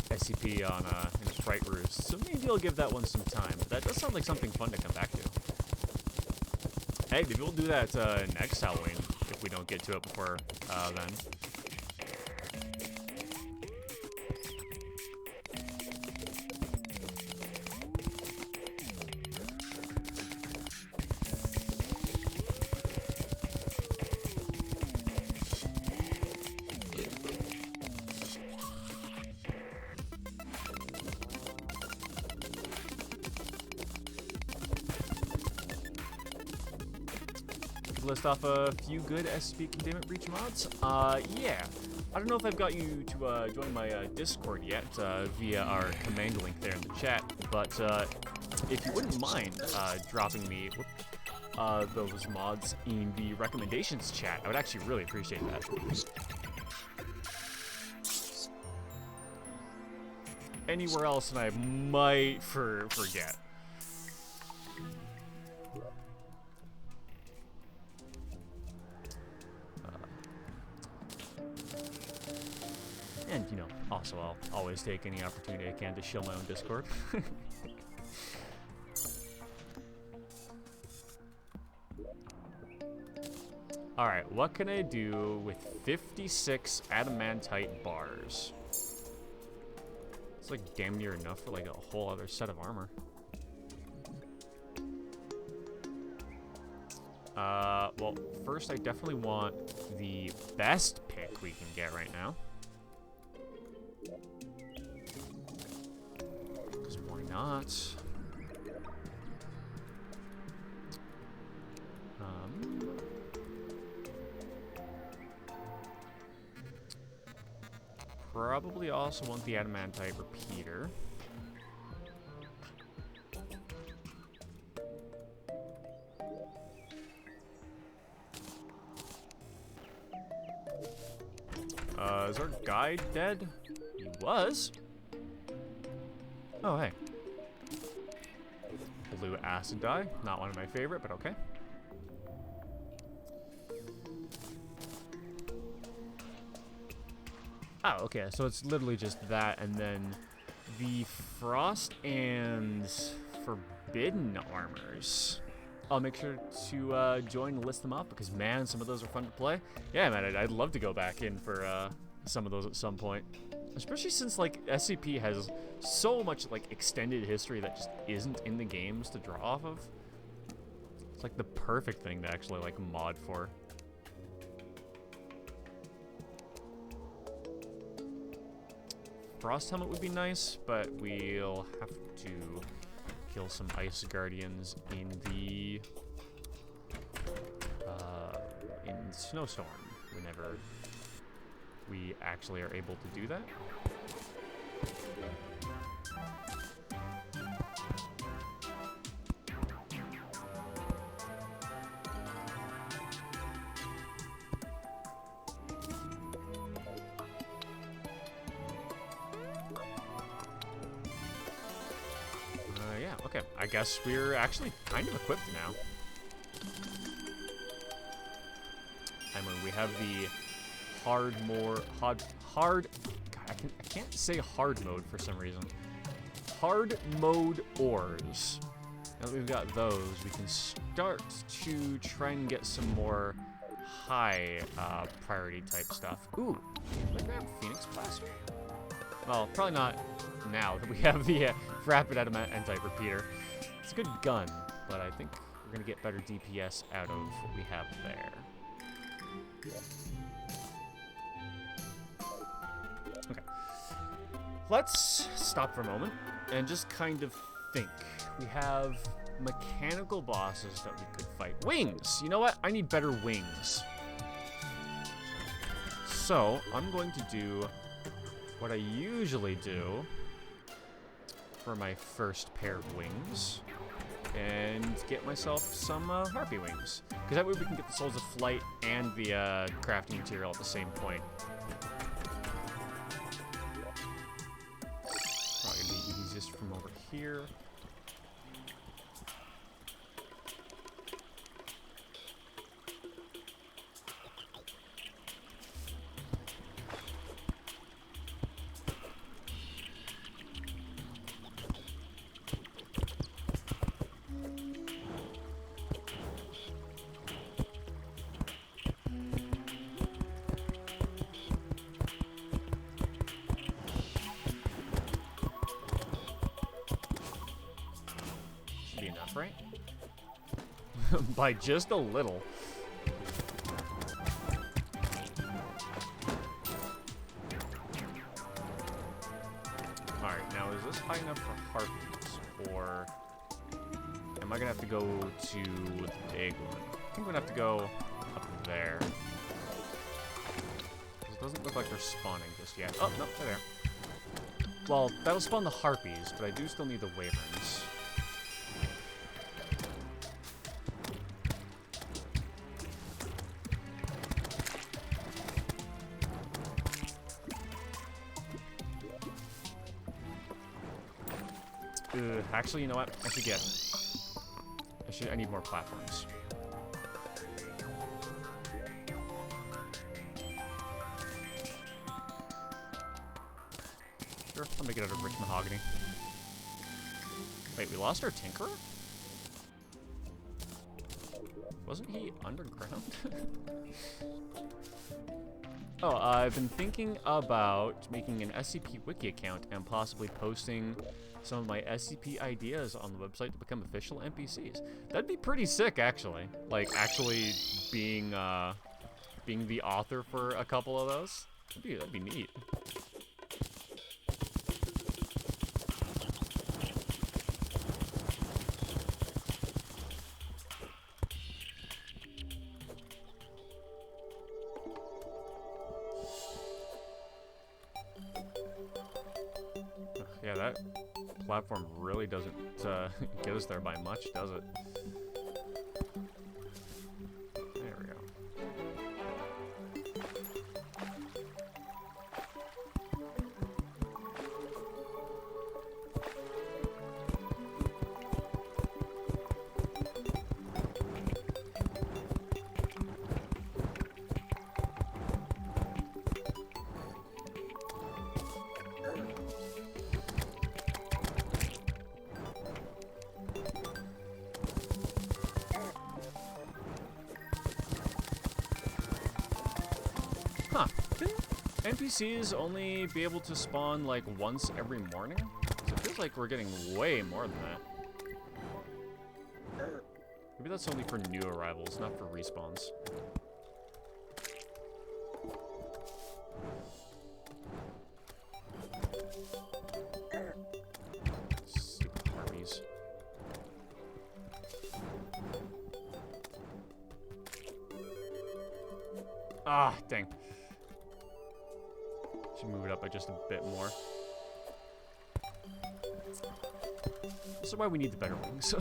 SCP on in a Fright Roost, so maybe I'll give that one some time. But that does sound like something fun to come back to. Hey, maybe we'll do that next Halloween if we don't get to it before then. List off a few good SCP Containment Breach mods. Yeah. I don't know if I've got you to join my Discord yet via our command link there in the chat, but if you wouldn't mind dropping me those mods in the recommendations chat, I would actually really appreciate that. Anywhere else, and I might forget. And, you know, also I'll always take any opportunity I can to show my own Discord. Alright, what can I do with 56 adamantite bars? It's like damn near enough for like a whole other set of armor. Well, first I definitely want the best pick we can get right now. Because why not? Probably also want the adamantite repeater. our guy dead? He was. Oh, hey. Blue acid dye. Not one of my favorite, but okay. Oh, okay. So it's literally just that, and then the frost and forbidden armors. I'll make sure to join and list them up because, man, some of those are fun to play. Yeah, man, I'd love to go back in for some of those at some point. Especially since, like, SCP has so much, like, extended history that just isn't in the games to draw off of. It's, like, the perfect thing to actually, like, mod for. Frost Helmet would be nice, but we'll have to kill some Ice Guardians in the in Snowstorm whenever we actually are able to do that. Yeah, okay. I guess we're actually kind of equipped now. I mean, we have the hard. God, I can't say hard mode for some reason. Hard mode ores. Now that we've got those, we can start to try and get some more high priority type stuff. Ooh, can I grab Phoenix Blaster? Well, probably not now that we have the Rapid Adamantite Repeater. It's a good gun, but I think we're going to get better DPS out of what we have there. Okay. Let's stop for a moment and just kind of think. We have mechanical bosses that we could fight. Wings! You know what? I need better wings. So, I'm going to do what I usually do for my first pair of wings and get myself some harpy wings, because that way we can get the Souls of Flight and the crafting material at the same point. Probably gonna be easiest from over here. Right? By just a little. Alright, now is this high enough for harpies? Or am I gonna have to go to the big one? I think I'm gonna have to go up there. It doesn't look like they're spawning just yet. Oh, no, they're there. Well, that'll spawn the harpies, but I do still need the wyverns. Actually, you know what? I should get it. I need more platforms. Sure, I'll make it out of rich mahogany. Wait, we lost our Tinkerer? Wasn't he underground? Oh, I've been thinking about making an SCP Wiki account and possibly posting some of my SCP ideas on the website to become official NPCs. That'd be pretty sick, actually. Like, actually being the author for a couple of those. That'd be neat. Yeah, that platform really doesn't get us there by much, does it? There we go. NPCs only be able to spawn like once every morning? So it feels like we're getting way more than that. Maybe that's only for new arrivals, not for respawns. Stupid harpies. Ah, dang. Should move it up by just a bit more. This is why we need the better wings.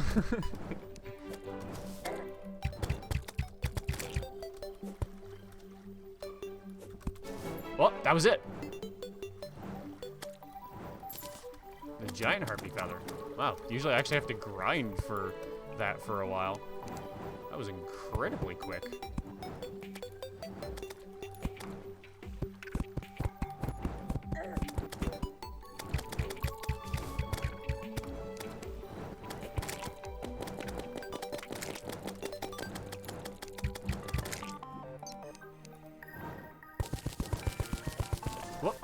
Well, that was it. The giant harpy feather. Wow, usually I actually have to grind for that for a while. That was incredibly quick. Whoop.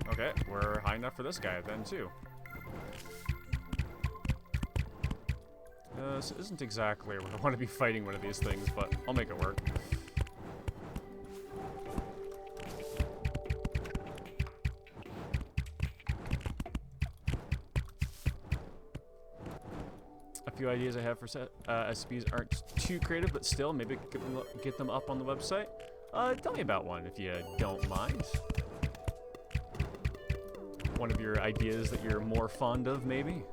Okay, we're high enough for this guy then too. This isn't exactly where I want to be fighting one of these things, but I'll make it work. A few ideas I have for SCPs aren't too creative, but still, maybe get them up on the website. Tell me about one if you don't mind. One of your ideas that you're more fond of, maybe?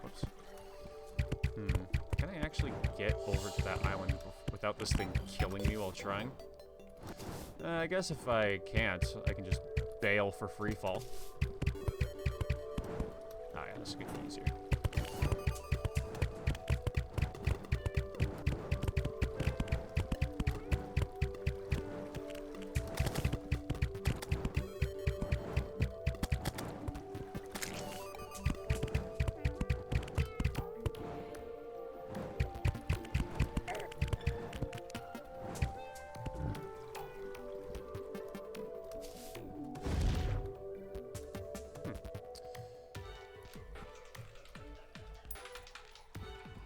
Whoops. Can I actually get over to that island without this thing killing me while trying? I guess if I can't, I can just bail for free fall. Oh yeah, this is gonna be easier.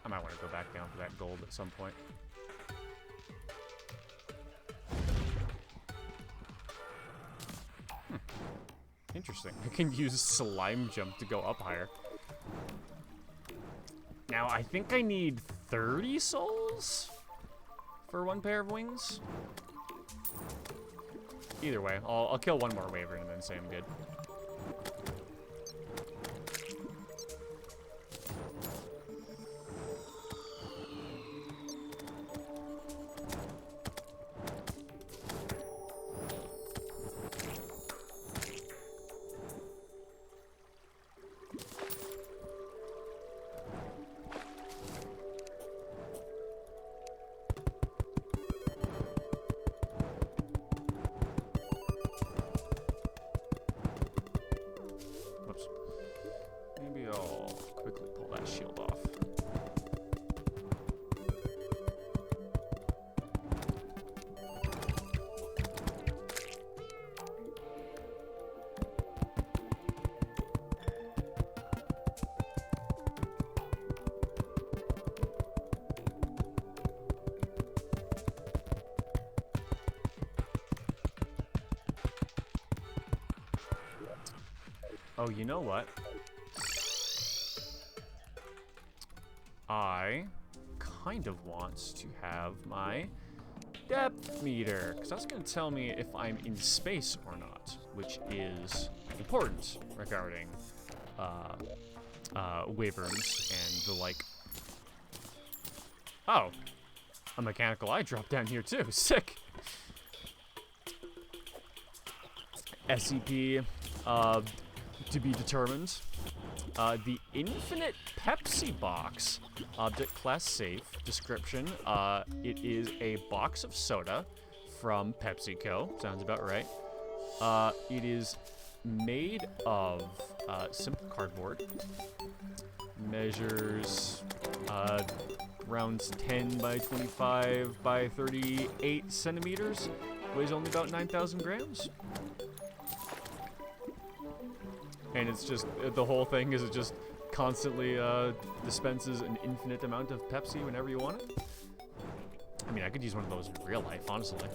I might want to go back down for that gold at some point. Interesting. I can use slime jump to go up higher. Now, I think I need 30 souls for one pair of wings. Either way, I'll kill one more wyvern and then say I'm good. Whoops. Maybe I'll quickly pull that shield off. Oh, you know what? I kind of want to have my depth meter, because that's going to tell me if I'm in space or not, which is important regarding wyverns and the like. Oh, a mechanical eye drop down here too. Sick. SCP to be determined. The Infinite Pepsi Box. Object class safe. Description. It is a box of soda from PepsiCo. Sounds about right. It is made of simple cardboard. Measures around 10 by 25 by 38 centimeters. Weighs only about 9,000 grams. And it's just, the whole thing is it just constantly dispenses an infinite amount of Pepsi whenever you want it. I mean, I could use one of those in real life, honestly.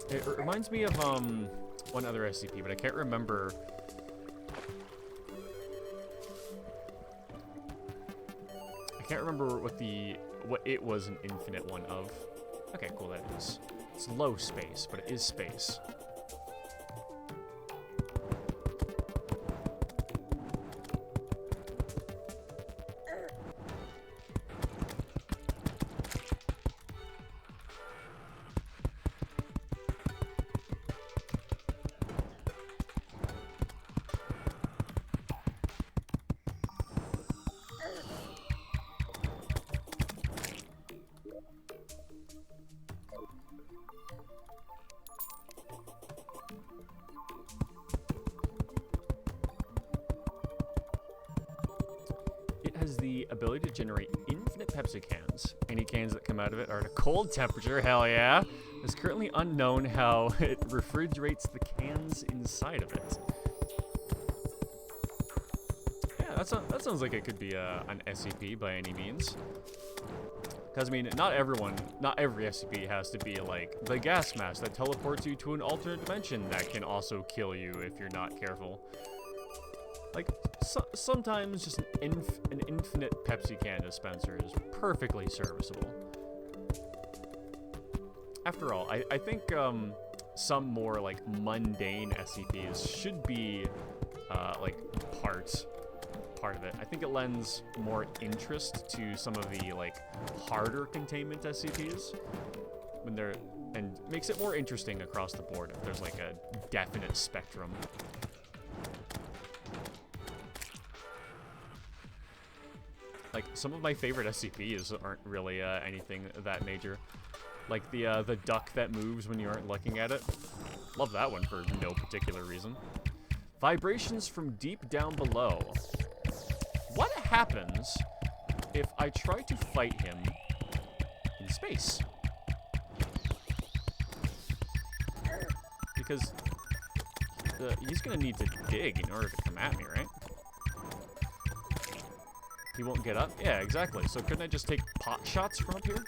It reminds me of one other SCP, but I can't remember. I can't remember what it was an infinite one of. Okay, cool, that is. It's low space, but it is space. Has the ability to generate infinite Pepsi cans. Any cans that come out of it are at a cold temperature, hell yeah. It's currently unknown how it refrigerates the cans inside of it. Yeah, that sounds like it could be an SCP by any means. Because, I mean, not every SCP has to be like the gas mask that teleports you to an alternate dimension that can also kill you if you're not careful. Like, sometimes just an infinite Pepsi can dispenser is perfectly serviceable. After all, I think some more, like, mundane SCPs should be, like, part of it. I think it lends more interest to some of the, like, harder containment SCPs when they're, and makes it more interesting across the board if there's, like, a definite spectrum. Like, some of my favorite SCPs aren't really anything that major. Like the duck that moves when you aren't looking at it. Love that one for no particular reason. Vibrations from deep down below. What happens if I try to fight him in space? Because he's gonna need to dig in order to come at me, right? He won't get up? Yeah, exactly. So couldn't I just take pot shots from up here?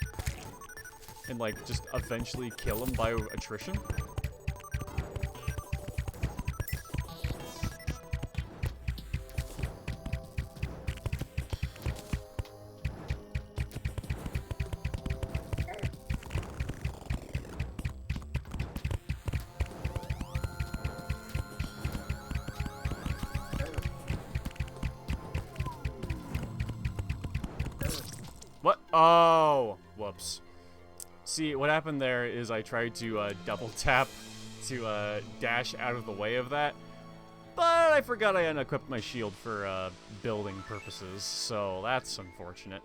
And, like, just eventually kill him by attrition? What? Oh, whoops. See, what happened there is I tried to double tap to dash out of the way of that, but I forgot I unequipped my shield for building purposes, so that's unfortunate.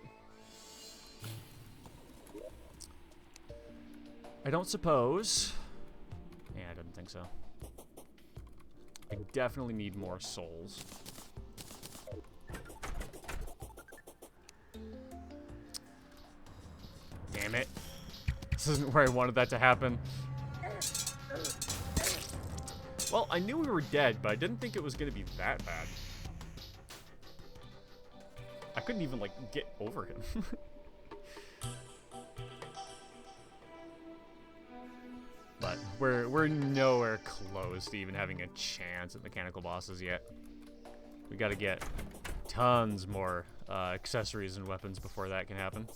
I don't suppose. Yeah, I didn't think so. I definitely need more souls. Damn it. This isn't where I wanted that to happen. Well, I knew we were dead, but I didn't think it was going to be that bad. I couldn't even, like, get over him. But we're nowhere close to even having a chance at mechanical bosses yet. We gotta get tons more accessories and weapons before that can happen.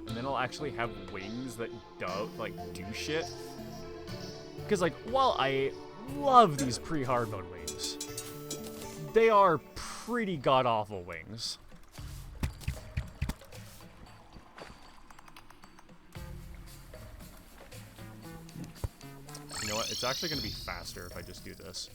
And then I'll actually have wings that do shit. Because, like, while I love these pre-hard mode wings, they are pretty god-awful wings. You know what? It's actually going to be faster if I just do this.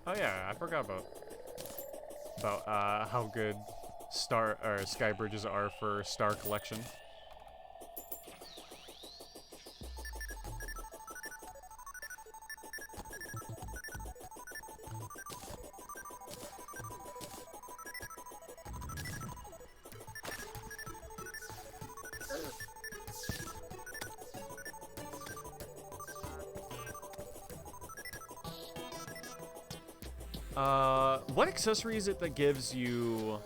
Oh yeah, I forgot about how good sky bridges are for star collection. What accessory is it that gives you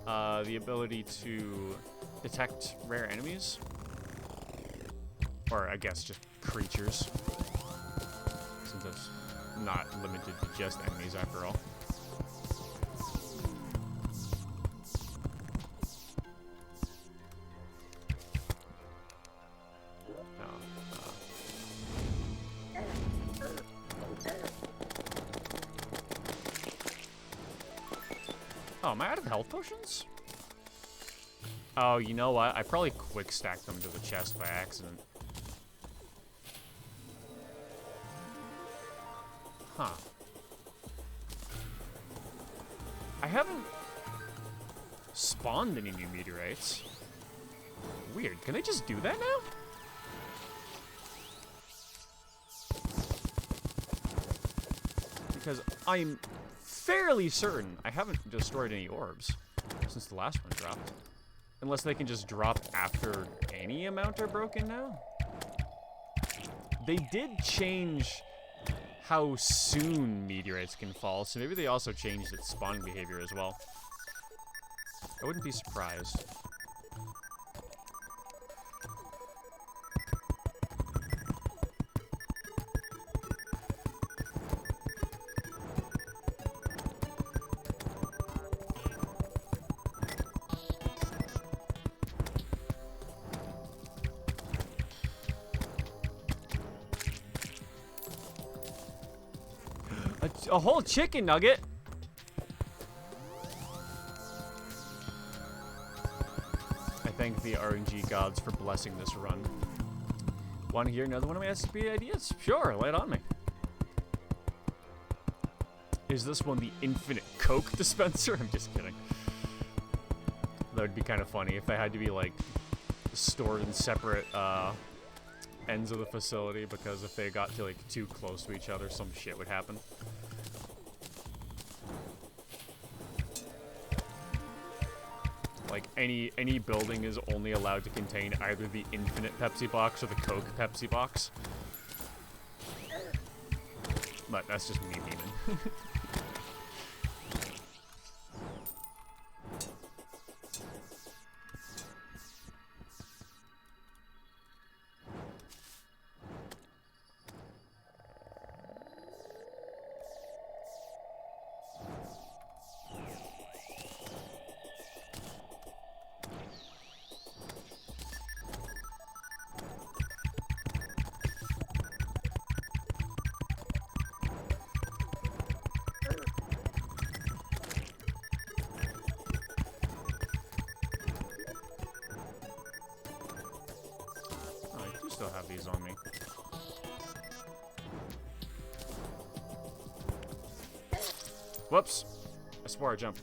the ability to detect rare enemies? Or I guess just creatures. Since it's not limited to just enemies after all. Oh, am I out of health potions? Oh, you know what? I probably quick stacked them to the chest by accident. Huh. I haven't spawned any new meteorites. Weird. Can I just do that now? Because I'm fairly certain I haven't destroyed any orbs since the last one dropped. Unless they can just drop after any amount are broken now. They did change how soon meteorites can fall, so maybe they also changed its spawning behavior as well. I wouldn't be surprised. A whole chicken nugget? I thank the RNG gods for blessing this run. Want to hear another one of my SCP ideas? Sure, lay it on me. Is this one the infinite Coke dispenser? I'm just kidding. That would be kind of funny if they had to be, like, stored in separate, ends of the facility, because if they got to, like, too close to each other, some shit would happen. Like, any building is only allowed to contain either the infinite Pepsi box or the Coke Pepsi box. But that's just me memeing. Still have these on me. Whoops. I swore I jumped.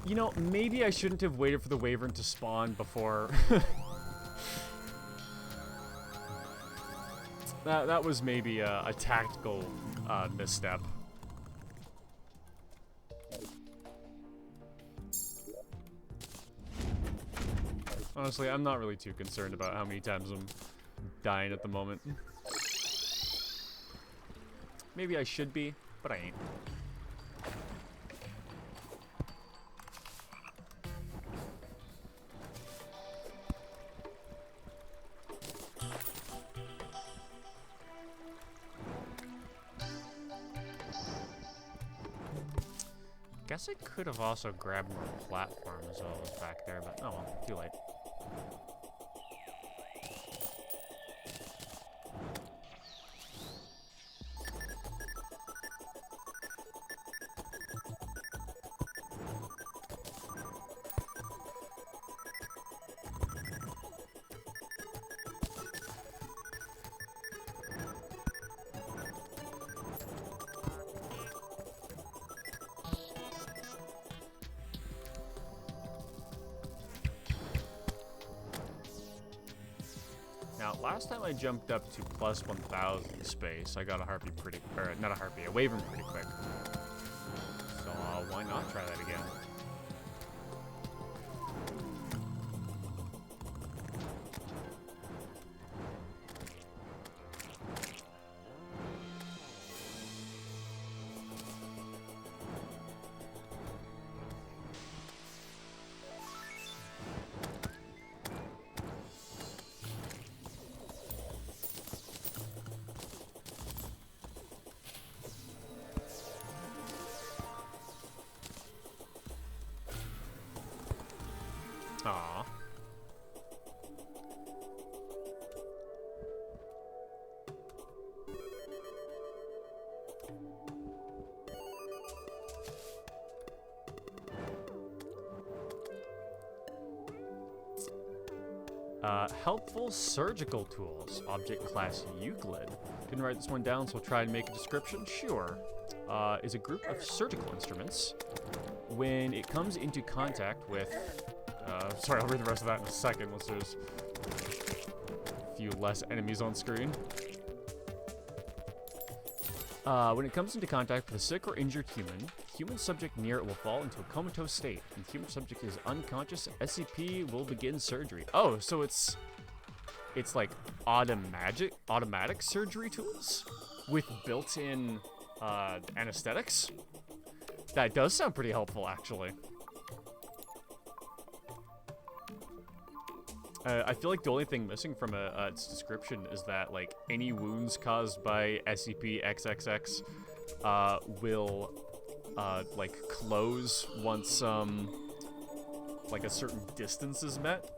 You know, maybe I shouldn't have waited for the Wyvern to spawn before. that was maybe a tactical misstep. Honestly, I'm not really too concerned about how many times I'm dying at the moment. Maybe I should be, but I ain't. guess I could have also grabbed more platform as well as back there, but oh well, too late. Now, last time I jumped up to plus 1,000 space, I got a harpy pretty, or not a harpy, a wyvern pretty quick. So why not try that again? Aww. Helpful surgical tools. Object class Euclid. Didn't write this one down, so we'll try and make a description. Sure. Is a group of surgical instruments. When it comes into contact with... sorry, I'll read the rest of that in a second once there's a few less enemies on screen. When it comes into contact with a sick or injured human subject near it will fall into a comatose state. When the human subject is unconscious, SCP will begin surgery. Oh, so it's like automatic surgery tools with built-in anesthetics? That does sound pretty helpful, actually. I feel like the only thing missing from its description is that, like, any wounds caused by SCP-XXX will, like, close once, like, a certain distance is met.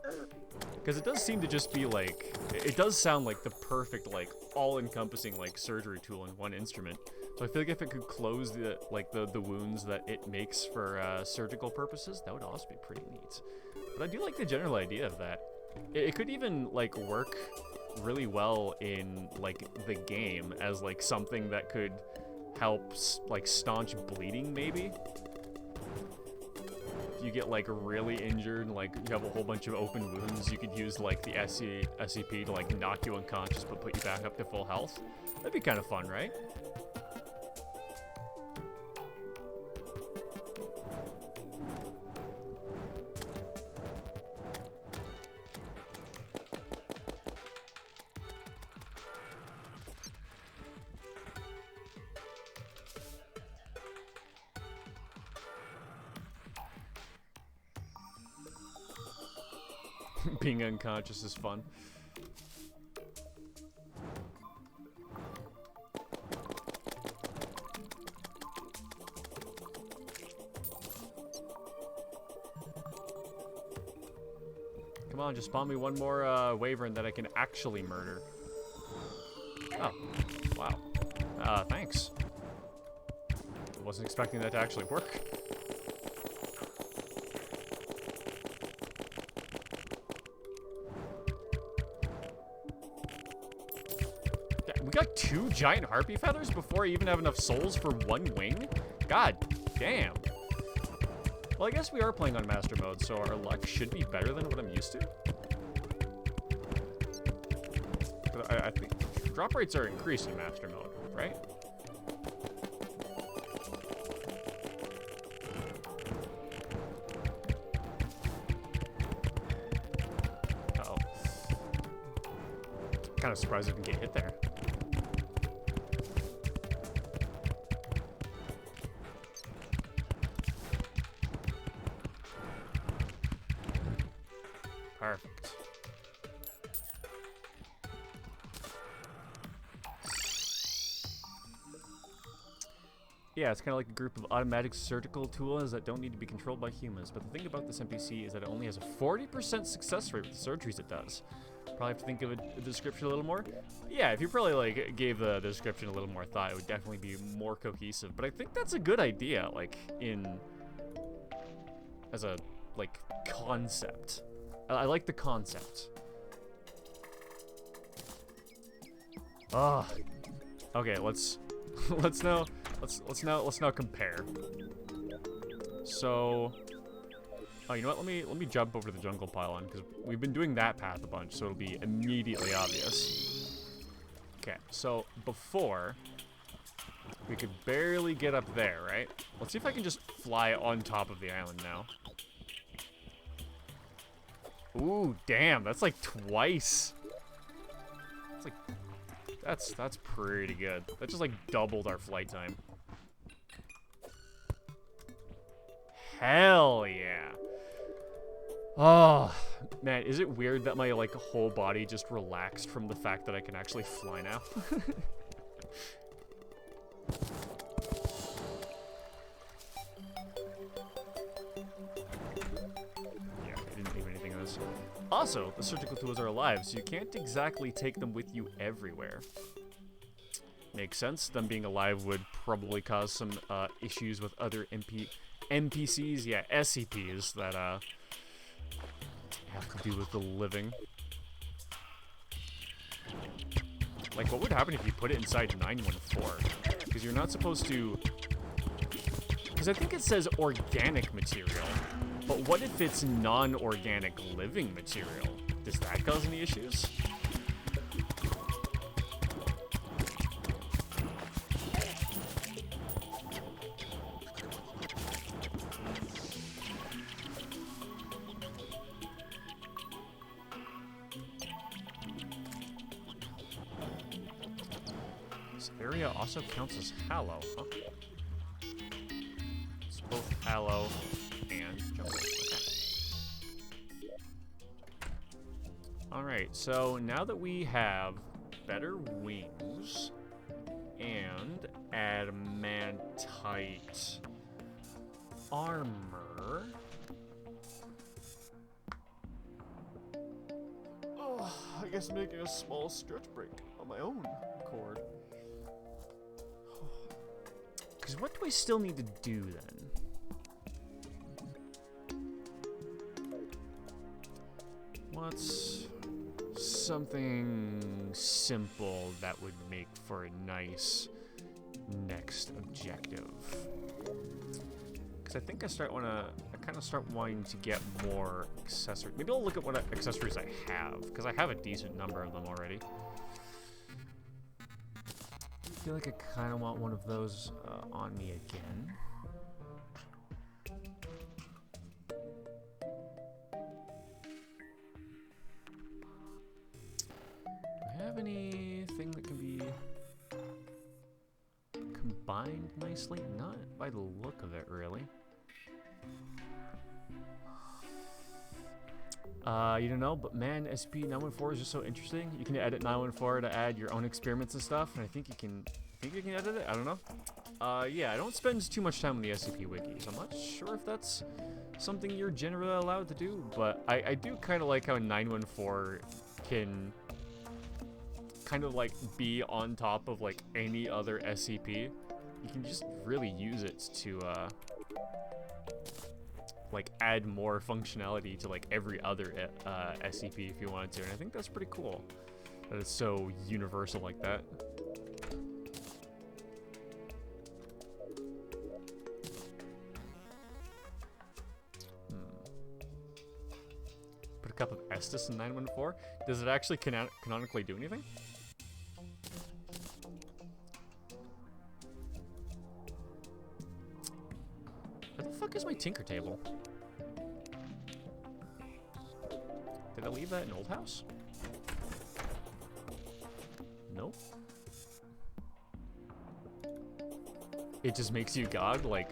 Because it does seem to just be, like, it does sound like the perfect, like, all-encompassing, like, surgery tool in one instrument. So I feel like if it could close the wounds that it makes for surgical purposes, that would also be pretty neat. But I do like the general idea of that. It could even, like, work really well in, like, the game as, like, something that could help, like, staunch bleeding, maybe? If you get, like, really injured and, like, you have a whole bunch of open wounds, you could use, like, the SCP to, like, knock you unconscious but put you back up to full health. That'd be kind of fun, right? Being unconscious is fun. Come on, just spawn me one more wyvern that I can actually murder. Oh, wow. Thanks. I wasn't expecting that to actually work. We got 2 giant harpy feathers before I even have enough souls for 1 wing? God damn. Well, I guess we are playing on master mode, so our luck should be better than what I'm used to. I think drop rates are increased in master mode, right? Uh-oh. Kind of surprised I didn't get hit there. Perfect. Yeah, it's kind of like a group of automatic surgical tools that don't need to be controlled by humans. But the thing about this NPC is that it only has a 40% success rate with the surgeries it does. Probably have to think of a description a little more. Yeah, if you probably like gave the description a little more thought, it would definitely be more cohesive. But I think that's a good idea, like as a like concept. I like the concept. Ah, okay. Let's now compare. So, oh, you know what? Let me jump over to the jungle pylon because we've been doing that path a bunch, so it'll be immediately obvious. Okay, so before we could barely get up there, right? Let's see if I can just fly on top of the island now. Ooh, damn! That's like twice. It's like that's pretty good. That just like doubled our flight time. Hell yeah. Oh, man, is it weird that my like whole body just relaxed from the fact that I can actually fly now? Yeah, I didn't leave anything of this. Also, the surgical tools are alive, so you can't exactly take them with you everywhere. Makes sense. Them being alive would probably cause some issues with other NPCs, yeah, SCPs that have to do with the living. Like, what would happen if you put it inside 914? Because you're not supposed to... Because I think it says organic material. But what if it's non-organic living material? Does that cause any issues? This area also counts as Hallow, huh? It's both Hallow and jungle. Okay. Alright, so now that we have better wings and adamantite armor. Oh, I guess I'm making a small stretch break on my own accord. Because what do I still need to do then? What's something simple that would make for a nice next objective? Because I think I kind of start wanting to get more accessories. Maybe I'll look at what accessories I have, because I have a decent number of them already. I feel like I kind of want one of those on me again. Do I have anything that can be combined nicely? Not by the look of it, really. You don't know, but man, SCP-914 is just so interesting. You can edit 914 to add your own experiments and stuff, and I think you can edit it? I don't know. Yeah, I don't spend too much time on the SCP wiki, so I'm not sure if that's something you're generally allowed to do, but I do kind of like how 914 can kind of like be on top of like any other SCP. You can just really use it to like add more functionality to like every other SCP if you wanted to, and I think that's pretty cool that it's so universal like that. Put a cup of Estus in 914. Does it actually canonically do anything? Where the fuck is my tinker table? Did I leave that in Old House? Nope. It just makes you God, like...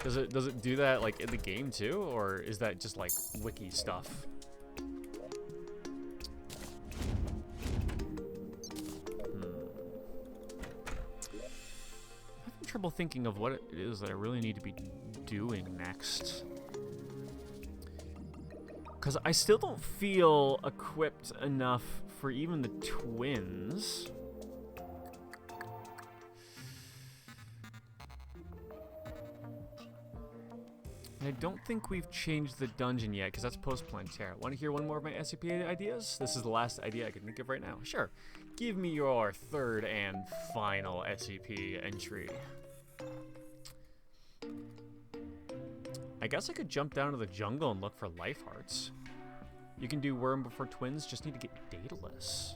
Does it do that like in the game too, or is that just like wiki stuff? trouble thinking of what it is that I really need to be doing next. Because I still don't feel equipped enough for even the twins. And I don't think we've changed the dungeon yet, because that's post-Plantera. Want to hear one more of my SCP ideas? This is the last idea I can think of right now. Sure. Give me your third and final SCP entry. I guess I could jump down to the jungle and look for life hearts. You can do worm before twins, just need to get dataless.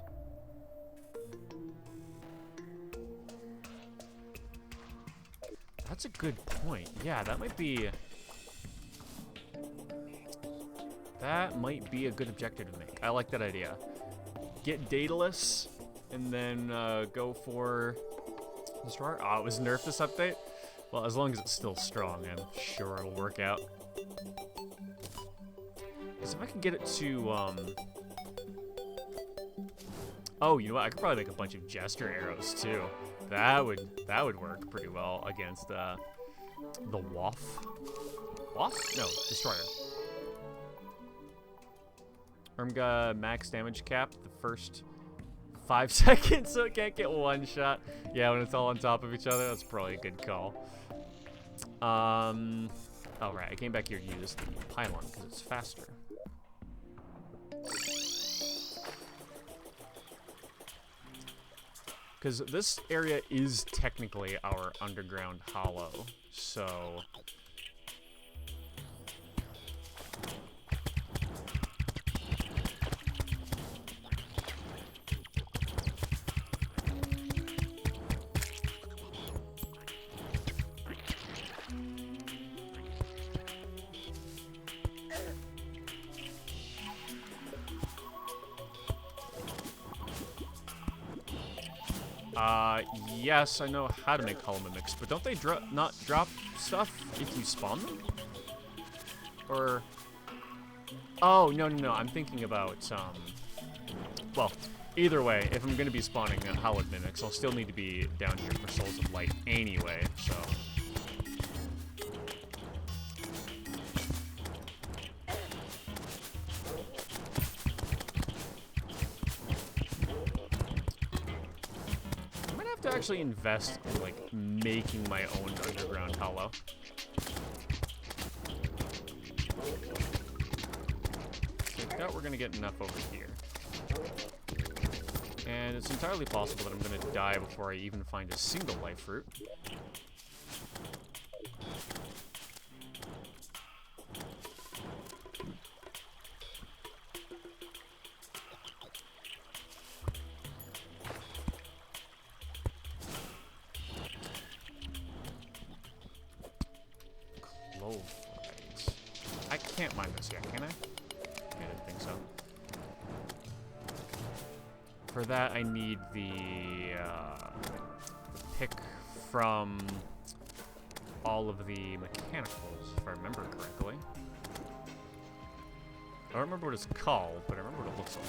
That's a good point. Yeah, that might be a good objective to make. I like that idea. Get dataless, and then go for Destroyer. Oh, it was nerfed this update? Well, as long as it's still strong, I'm sure it'll work out. Because if I can get it to, oh, you know what? I could probably make a bunch of Jester arrows, too. That would work pretty well against, the Waff. Waff? No, Destroyer. Ermga max damage cap the first 5 seconds, so it can't get one shot. Yeah, when it's all on top of each other, that's probably a good call. Oh, right, I came back here to use the pylon because it's faster. Because this area is technically our underground hollow, so... yes, I know how to make hollow mimics, but don't they not drop stuff if you spawn them? Or... Oh, no, I'm thinking about, well, either way, if I'm going to be spawning hollow mimics, I'll still need to be down here for Souls of Light anyway, so... to actually invest in, like, making my own underground hollow. I doubt we're gonna get enough over here. And it's entirely possible that I'm gonna die before I even find a single life fruit. I can't mine this yet, can I? Yeah, I didn't think so. For that, I need the pick from all of the mechanicals, if I remember correctly. I don't remember what it's called, but I remember what it looks like.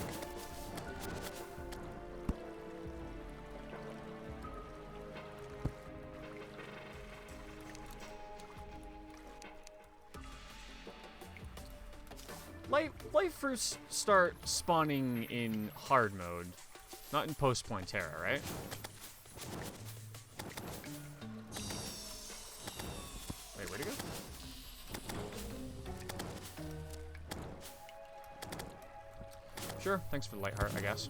Life fruits start spawning in hard mode, not in post-Plantera, right? Wait, where'd it go? Sure, thanks for the light heart, I guess.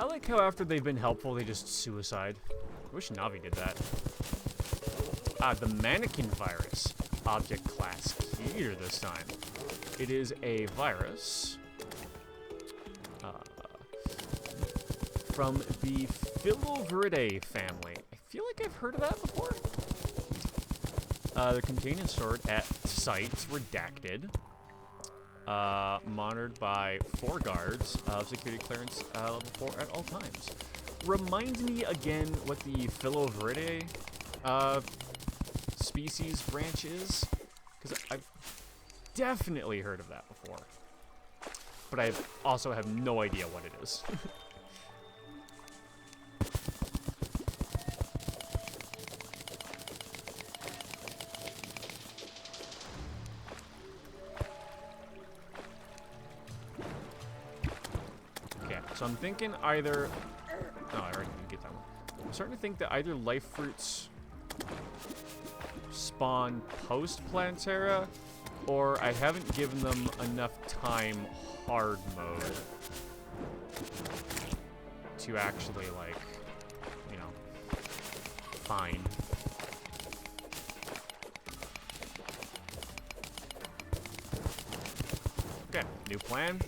I like how after they've been helpful, they just suicide. I wish Navi did that. The mannequin virus, object class Keter this time. It is a virus from the Filoviridae family. I feel like I've heard of that before. The containment stored at sites redacted, monitored by 4 guards of security clearance level 4 at all times. Reminds me again what the Filoviridae species branch is, because I've definitely heard of that before, but I also have no idea what it is. So I'm thinking either... Oh, I already didn't get that one. I'm starting to think that either life fruits spawn post-Plantera, or I haven't given them enough time hard mode to actually, like, you know, find. Okay, new plan.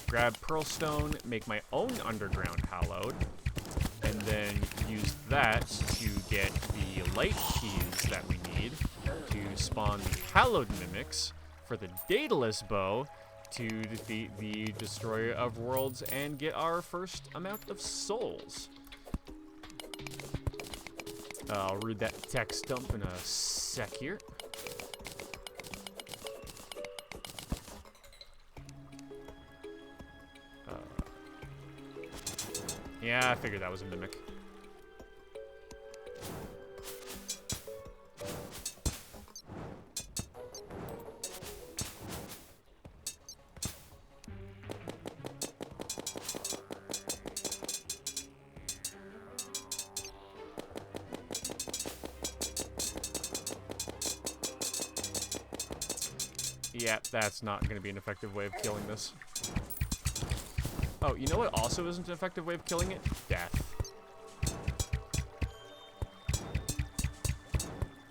Grab Pearlstone, make my own underground hallowed, and then use that to get the light keys that we need to spawn the hallowed mimics for the Daedalus bow to defeat the Destroyer of Worlds and get our first amount of souls. I'll read that text dump in a sec here. Yeah, I figured that was a mimic. Yeah, that's not going to be an effective way of killing this. Oh, you know what also isn't an effective way of killing it? Death.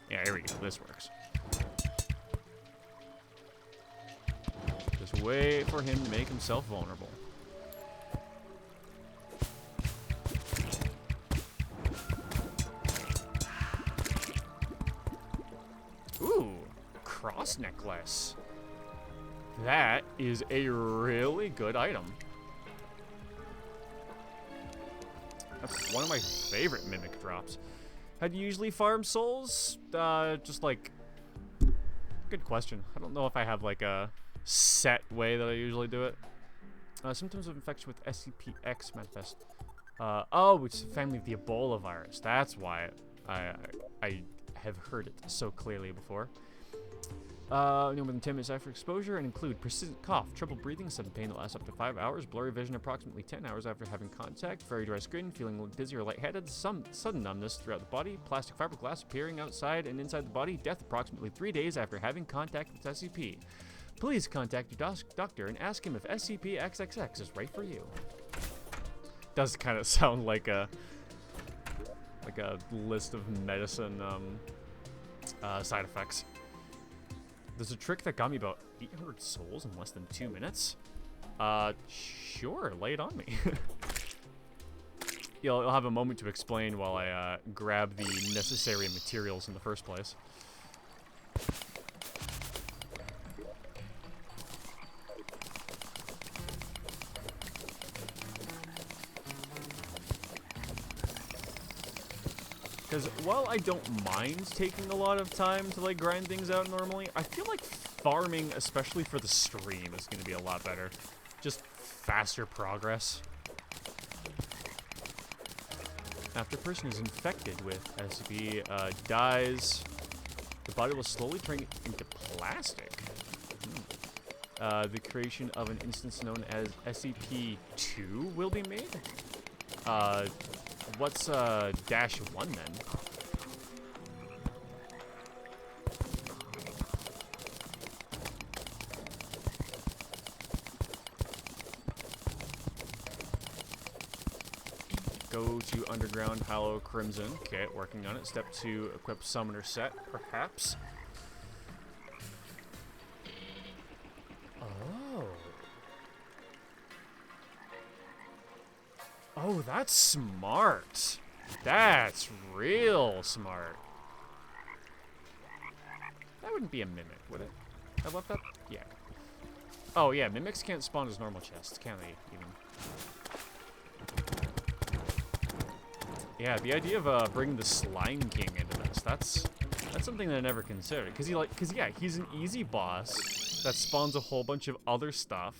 Yeah, here we go. This works. Just wait for him to make himself vulnerable. Ooh, cross necklace. That is a really good item. That's one of my favorite mimic drops. How do you usually farm souls? Just like... Good question. I don't know if I have like a set way that I usually do it. Symptoms of infection with SCP-X manifest. Oh, it's a family of the Ebola virus. That's why I have heard it so clearly before. No more than 10 minutes after exposure and include persistent cough, trouble breathing, sudden pain that lasts up to 5 hours, blurry vision approximately 10 hours after having contact, very dry skin, feeling dizzy or lightheaded, some sudden numbness throughout the body, plastic fiberglass appearing outside and inside the body, death approximately 3 days after having contact with SCP. Please contact your doctor and ask him if SCP-XXX is right for you. Does kind of sound like a list of medicine side effects. There's a trick that got me about 800 souls in less than 2 minutes. Sure, lay it on me. You'll have a moment to explain while I grab the necessary materials in the first place. Because while I don't mind taking a lot of time to like grind things out normally, I feel like farming, especially for the stream, is going to be a lot better. Just faster progress. After a person is infected with SCP dies, the body will slowly turn it into plastic. The creation of an instance known as SCP-2 will be made. What's -1 then? Go to Underground Hallow Crimson. Okay, working on it. Step 2, equip Summoner Set, perhaps. Oh, that's smart. That's real smart. That wouldn't be a mimic, would it? I left that? Yeah. Oh, yeah, mimics can't spawn as normal chests, can they, even? Yeah, the idea of bringing the Slime King into this, that's something that I never considered. Because yeah, he's an easy boss that spawns a whole bunch of other stuff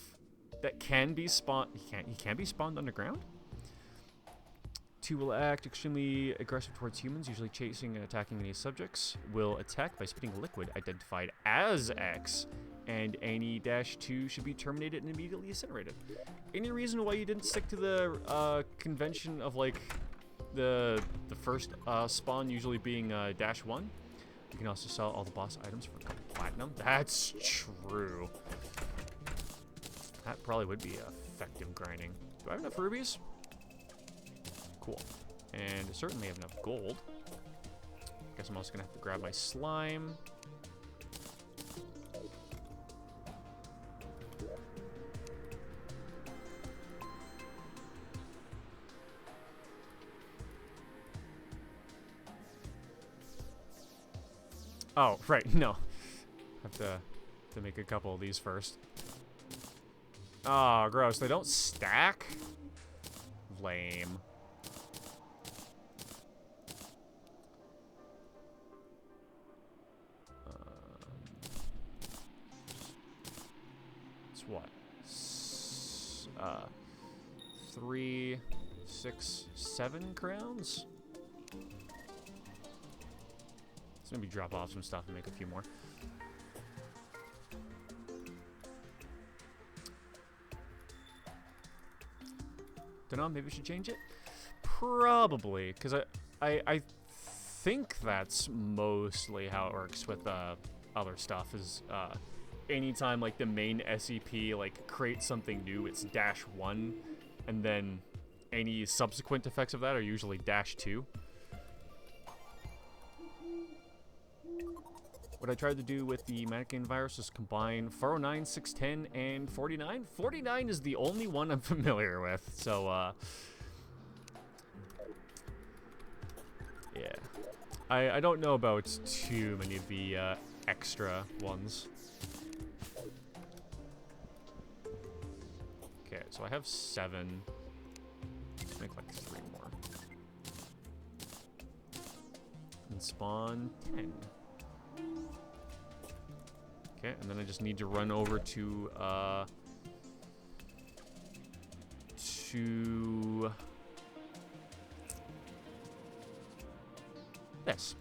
that can be spawned. He can be spawned underground? 2 will act extremely aggressive towards humans, usually chasing and attacking any subjects. Will attack by spitting a liquid identified as X, and any -2 should be terminated and immediately incinerated. Any reason why you didn't stick to the convention of like the first spawn usually being -1? You can also sell all the boss items for a couple platinum. That's true. That probably would be effective grinding. Do I have enough rubies? Cool. And I certainly have enough gold. Guess I'm also gonna have to grab my slime. Oh, right, no. Have to make a couple of these first. Oh, gross. They don't stack? Lame. It's what? 3, 6, 7 crowns? Let's maybe drop off some stuff and make a few more. Don't know, maybe we should change it? Probably, because I think that's mostly how it works with other stuff, is anytime like the main SCP like creates something new, it's -1, and then any subsequent effects of that are usually -2. What I tried to do with the mannequin virus is combine 409, 610, and 49. 49 is the only one I'm familiar with, so, yeah. I don't know about too many of the, extra ones. Okay, so I have 7. Let's make like 3 more. And spawn 10. Okay, and then I just need to run over to this.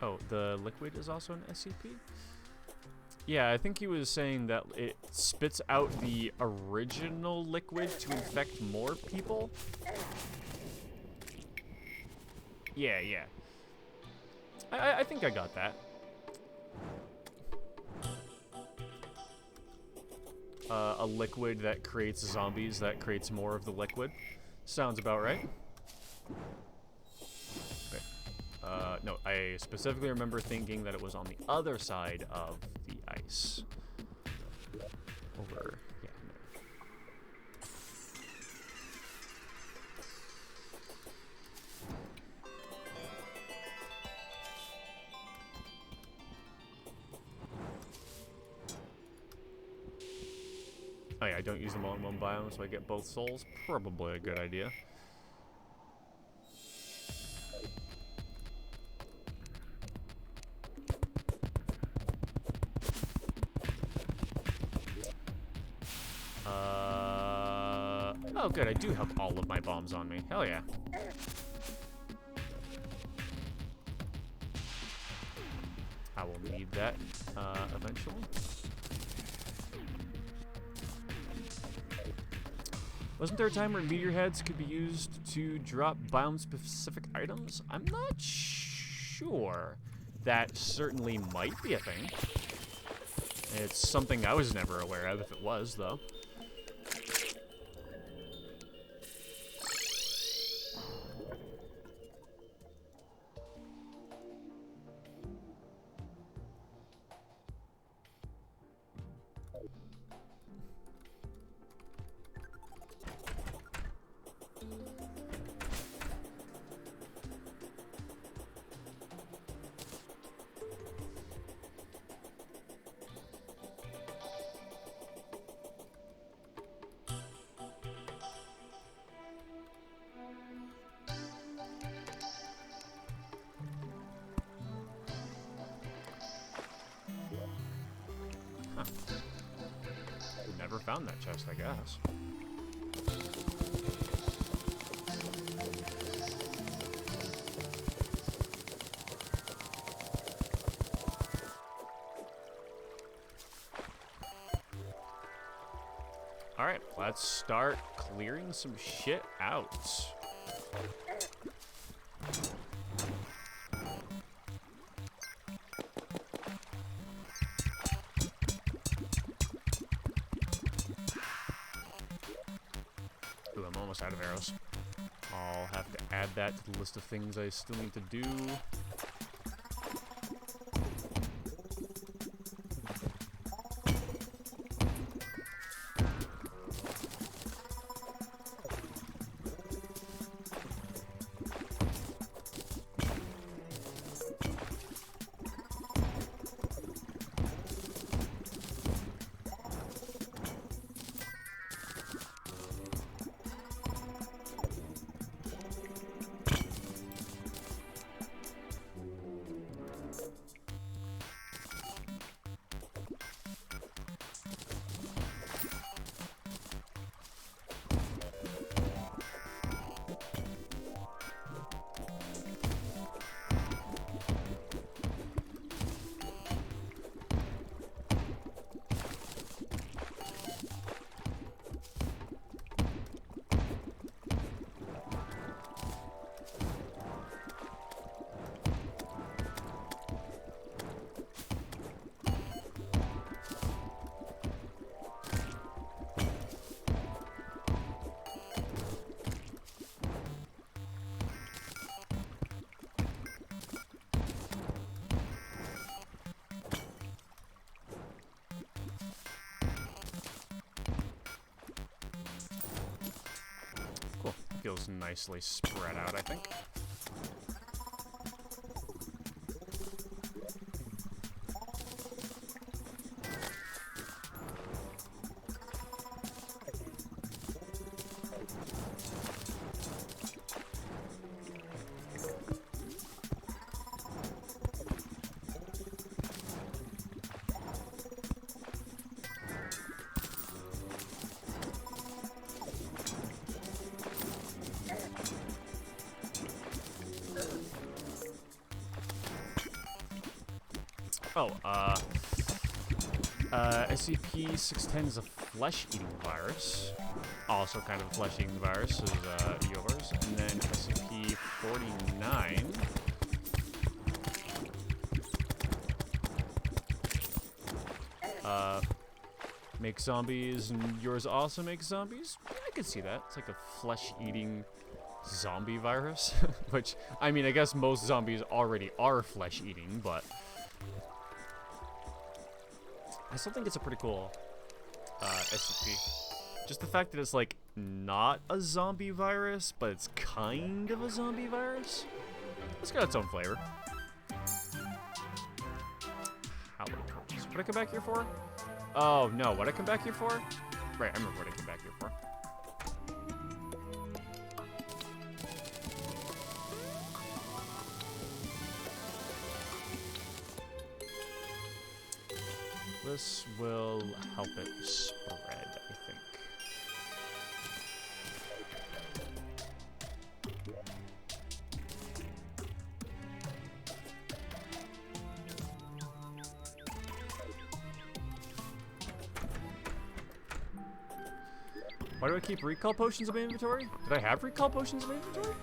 Oh, the liquid is also an SCP? Yeah, I think he was saying that it spits out the original liquid to infect more people. Yeah, yeah. I think I got that. A liquid that creates zombies that creates more of the liquid. Sounds about right. No, I specifically remember thinking that it was on the other side of the ice. Over, yeah. Oh yeah, I don't use them all in one biome, so I get both souls. Probably a good idea. Oh good, I do have all of my bombs on me. Hell yeah. I will need that eventually. Wasn't there a time where meteor heads could be used to drop biome-specific items? I'm not sure. That certainly might be a thing. It's something I was never aware of if it was, though. Huh. Never found that chest, I guess. Alright, let's start clearing some shit out. Ooh, I'm almost out of arrows. I'll have to add that to the list of things I still need to do. Feels nicely spread out, I think. Oh, SCP-610 is a flesh-eating virus. Also kind of a flesh-eating virus is yours. And then SCP-49 makes zombies, and yours also makes zombies? Yeah, I could see that. It's like a flesh-eating zombie virus. Which, I mean, I guess most zombies already are flesh-eating, but I still think it's a pretty cool SCP. Just the fact that it's like not a zombie virus, but it's kind of a zombie virus. It's got its own flavor. How would what did I come back here for? Oh no, what did I come back here for? Right, I remember what I came back here for. This will help it spread, I think. Why do I keep recall potions in my inventory? Did I have recall potions in my inventory?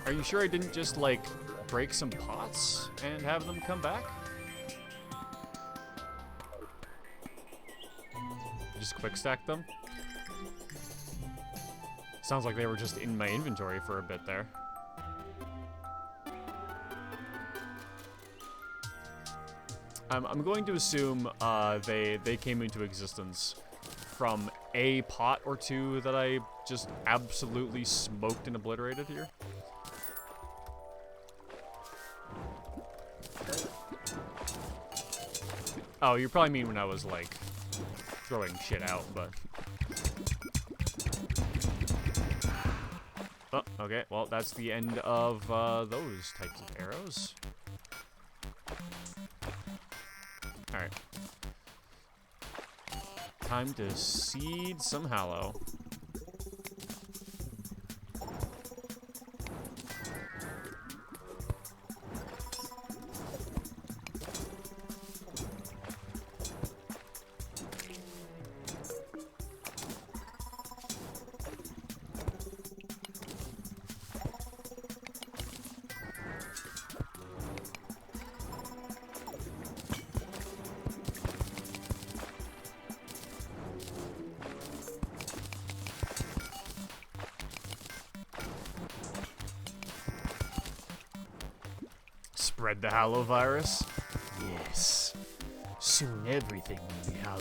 Are you sure I didn't just, like, break some pots and have them come back? Just quick stack them? Sounds like they were just in my inventory for a bit there. I'm going to assume they came into existence from a pot or two that I just absolutely smoked and obliterated here. Oh, you probably mean when I was like throwing shit out, but oh, okay, well, that's the end of those types of arrows. Alright. time to seed some Hallow. Spread the Hallow virus? Yes. Soon everything will be Hallow.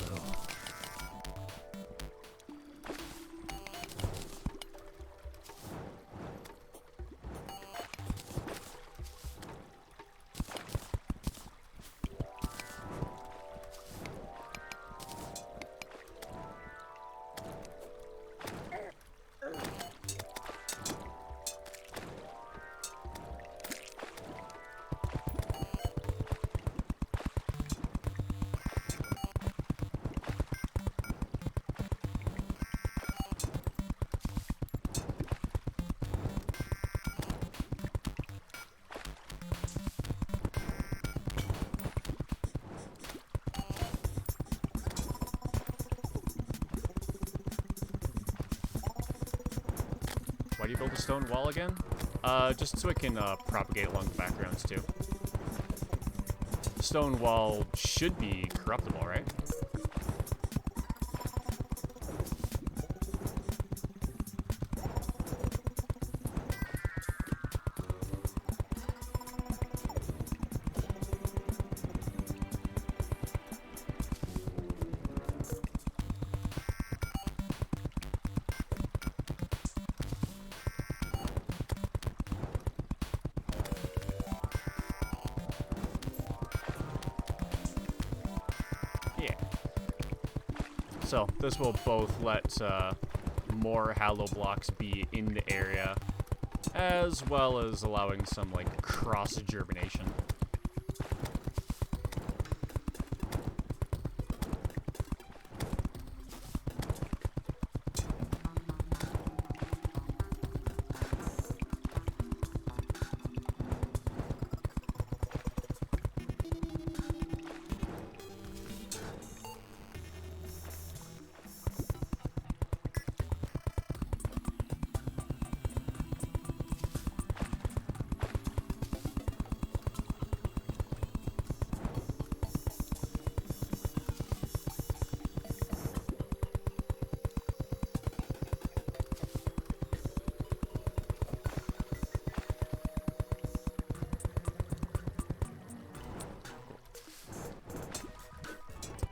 Why do you build a stone wall again? Just so it can propagate along the backgrounds too. The stone wall should be corruptible, right? So this will both let more Hallow blocks be in the area, as well as allowing some like cross germination.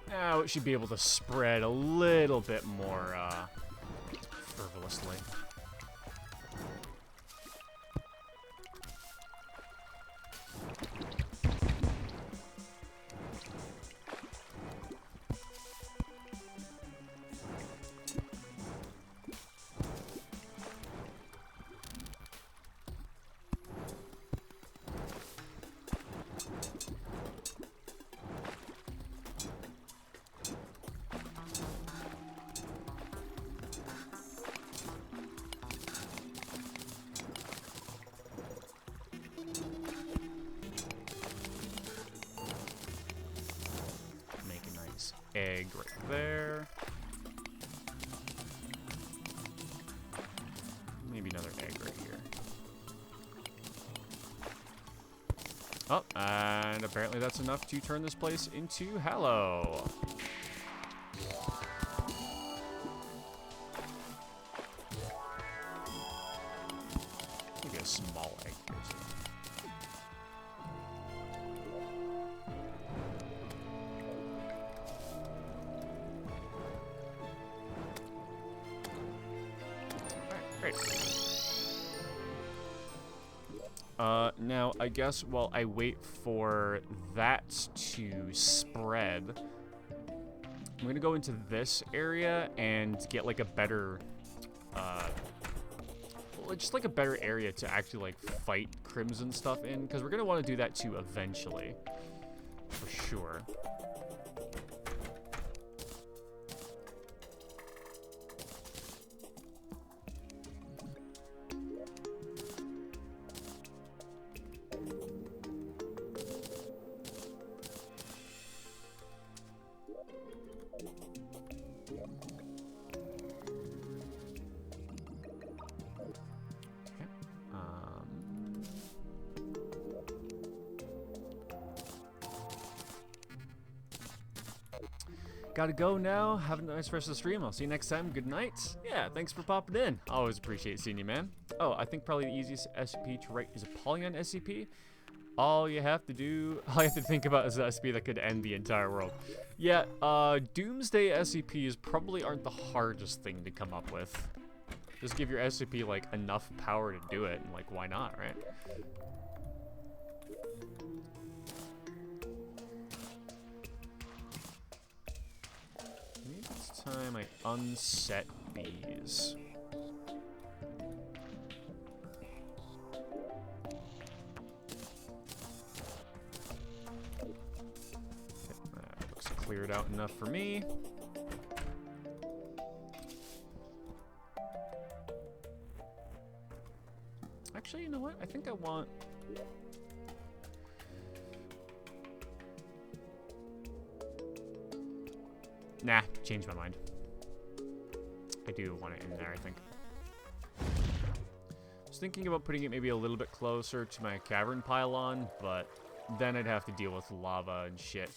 Now it should be able to spread a little bit more frivolously. Egg right there. Maybe another egg right here. Oh, and apparently that's enough to turn this place into Hallow. Maybe a small egg here too. Now, I guess while I wait for that to spread, I'm going to go into this area and get, like, a better, just, like, a better area to actually, like, fight Crimson stuff in, because we're going to want to do that, too, eventually, for sure. Gotta go now. Have a nice rest of the stream. I'll see you next time. Good night. Yeah, thanks for popping in. Always appreciate seeing you, man. Oh, I think probably the easiest SCP to write is a Polygon SCP. All you have to think about is the SCP that could end the entire world. Yeah, Doomsday SCPs probably aren't the hardest thing to come up with. Just give your SCP, like, enough power to do it, and, like, why not, right? Maybe it's time I unset these. That looks cleared out enough for me. Actually, you know what? I think I want... Nah, changed my mind. I do want it in there, I think. I was thinking about putting it maybe a little bit closer to my cavern pylon, but then I'd have to deal with lava and shit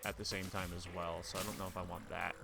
at the same time as well, so I don't know if I want that.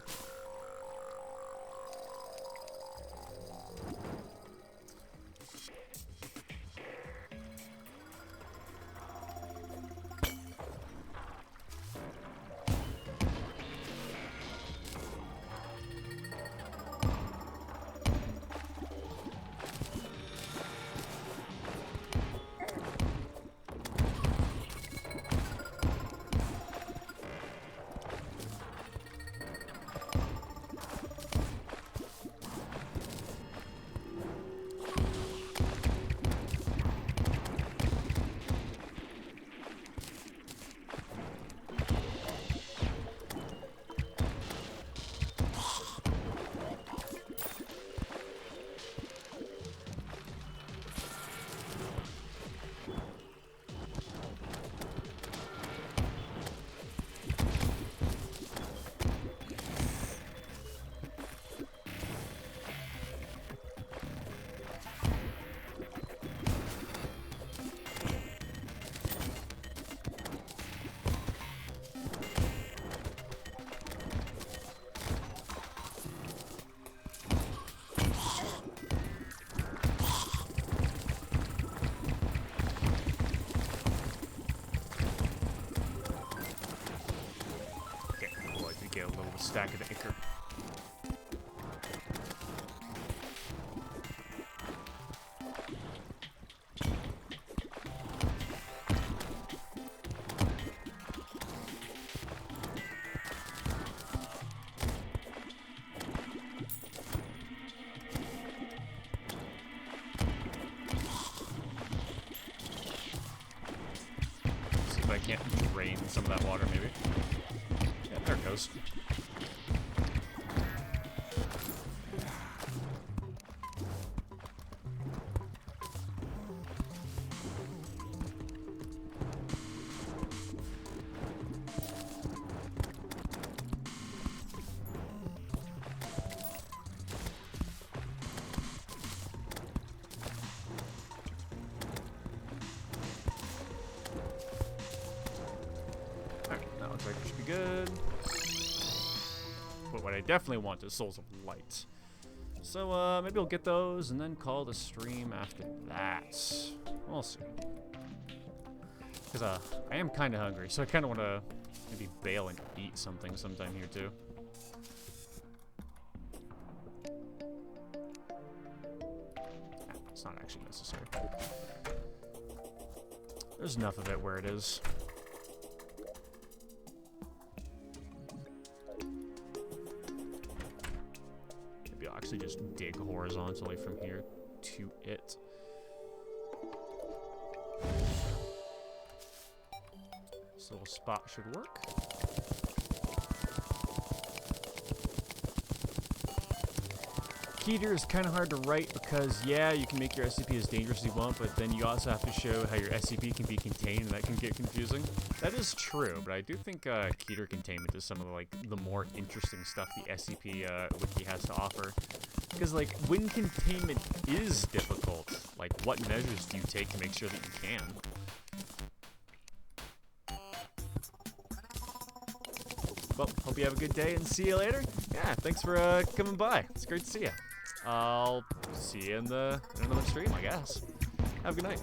Stack of anchor. See if I can't drain some of that water, maybe. Yeah, there it goes. Looks like it should be good. But what I definitely want is Souls of Light. So, maybe we'll get those and then call the stream after that. We'll see. Because, I am kind of hungry, so I kind of want to maybe bail and eat something sometime here, too. It's not actually necessary. There's enough of it where it is. Actually just dig horizontally from here to it. This little spot should work. Keter is kind of hard to write because, yeah, you can make your SCP as dangerous as you want, but then you also have to show how your SCP can be contained, and that can get confusing. That is true, but I do think Keter containment is some of the more interesting stuff the SCP wiki has to offer. Because, like, when containment is difficult, like, what measures do you take to make sure that you can? well, hope you have a good day and see you later. Yeah, thanks for coming by. It's great to see you. I'll see you in another stream, I guess. Have a good night.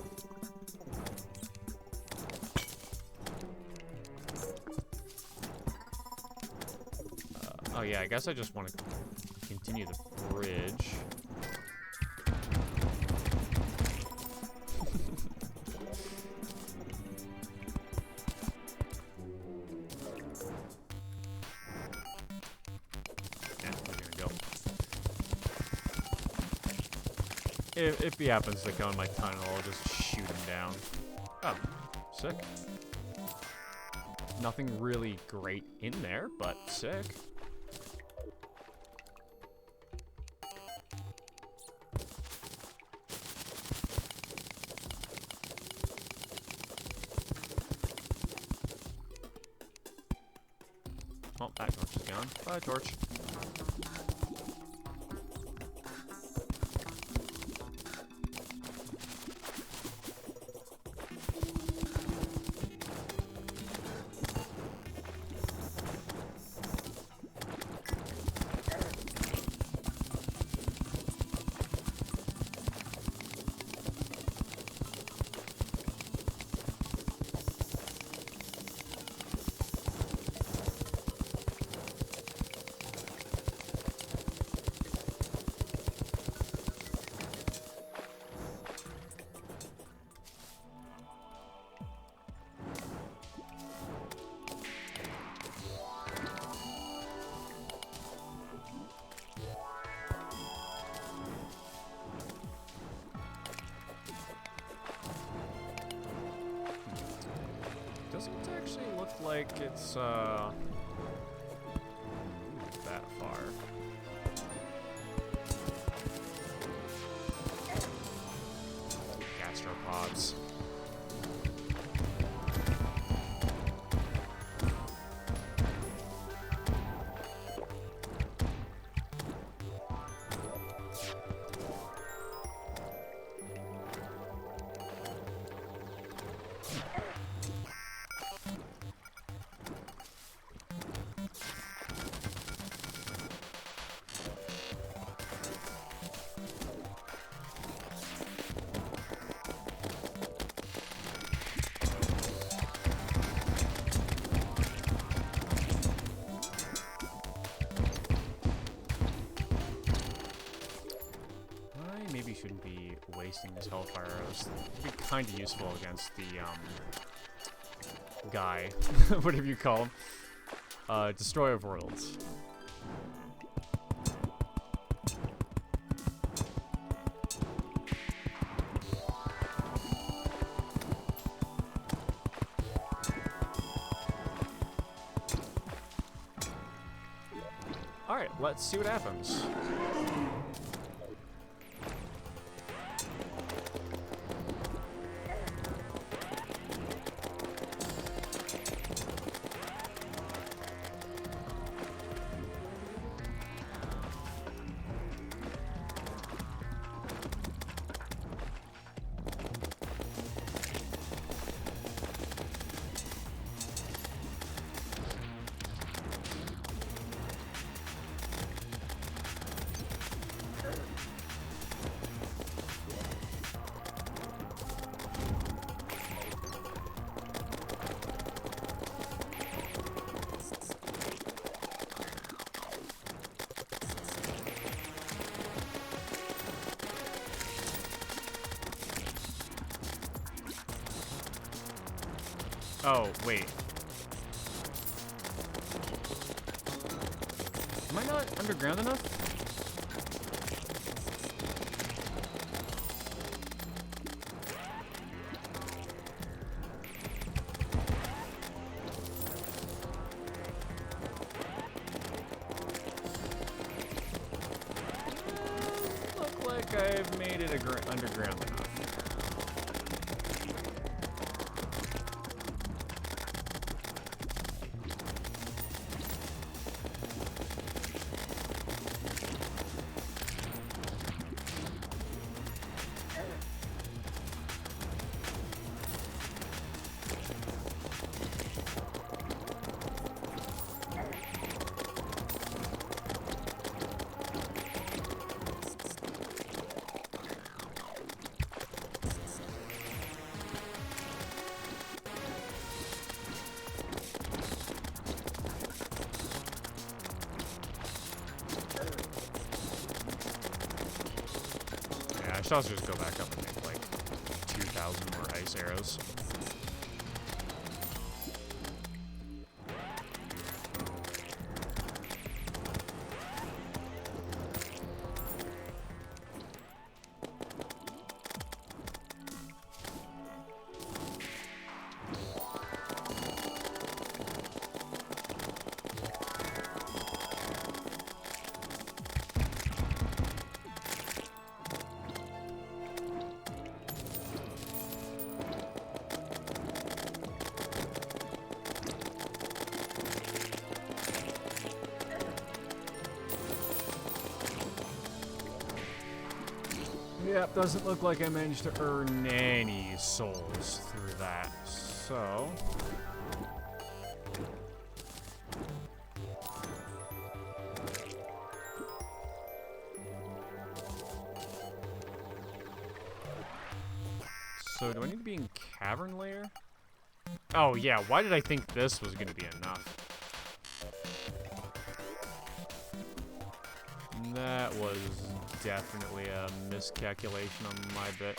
Oh yeah, I guess I just want to continue the bridge. If he happens to go in my tunnel, I'll just shoot him down. Oh, sick. Nothing really great in there, but sick. Oh, that torch is gone. Bye, torch. Doesn't actually look like it's that far. Gastropods. Shouldn't be wasting his hellfire arrows. It'd be kind of useful against the guy, whatever you call him, Destroyer of Worlds. All right, let's see what happens. Oh, wait. Am I not underground enough? Look like I've made it underground enough. should also just go back up and make like 2,000 more ice arrows. Yep, doesn't look like I managed to earn any souls through that, so... So, do I need to be in Cavern Lair? Oh, yeah, why did I think this was going to be enough? That was definitely a miscalculation on my bit.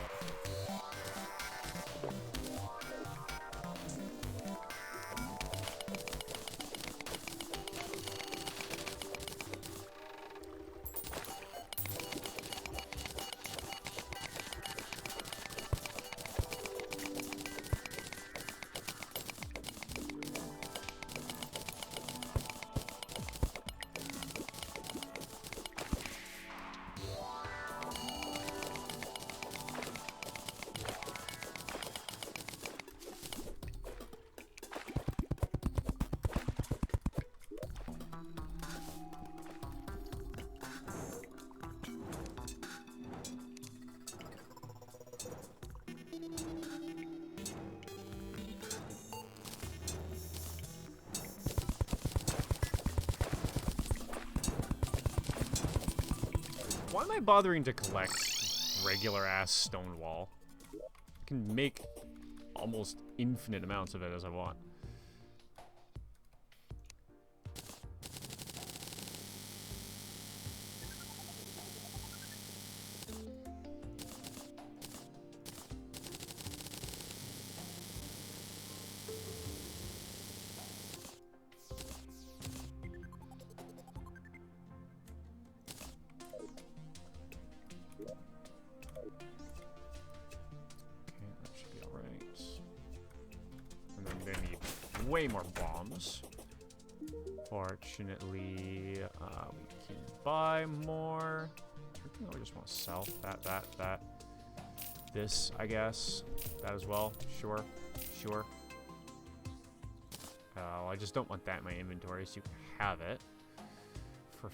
Why am I bothering to collect regular-ass stone wall? I can make almost infinite amounts of it as I want. Way more bombs. Fortunately, we can buy more. I think I just want to sell that. This, I guess. That as well. Sure. I just don't want that in my inventory, so you can have it. For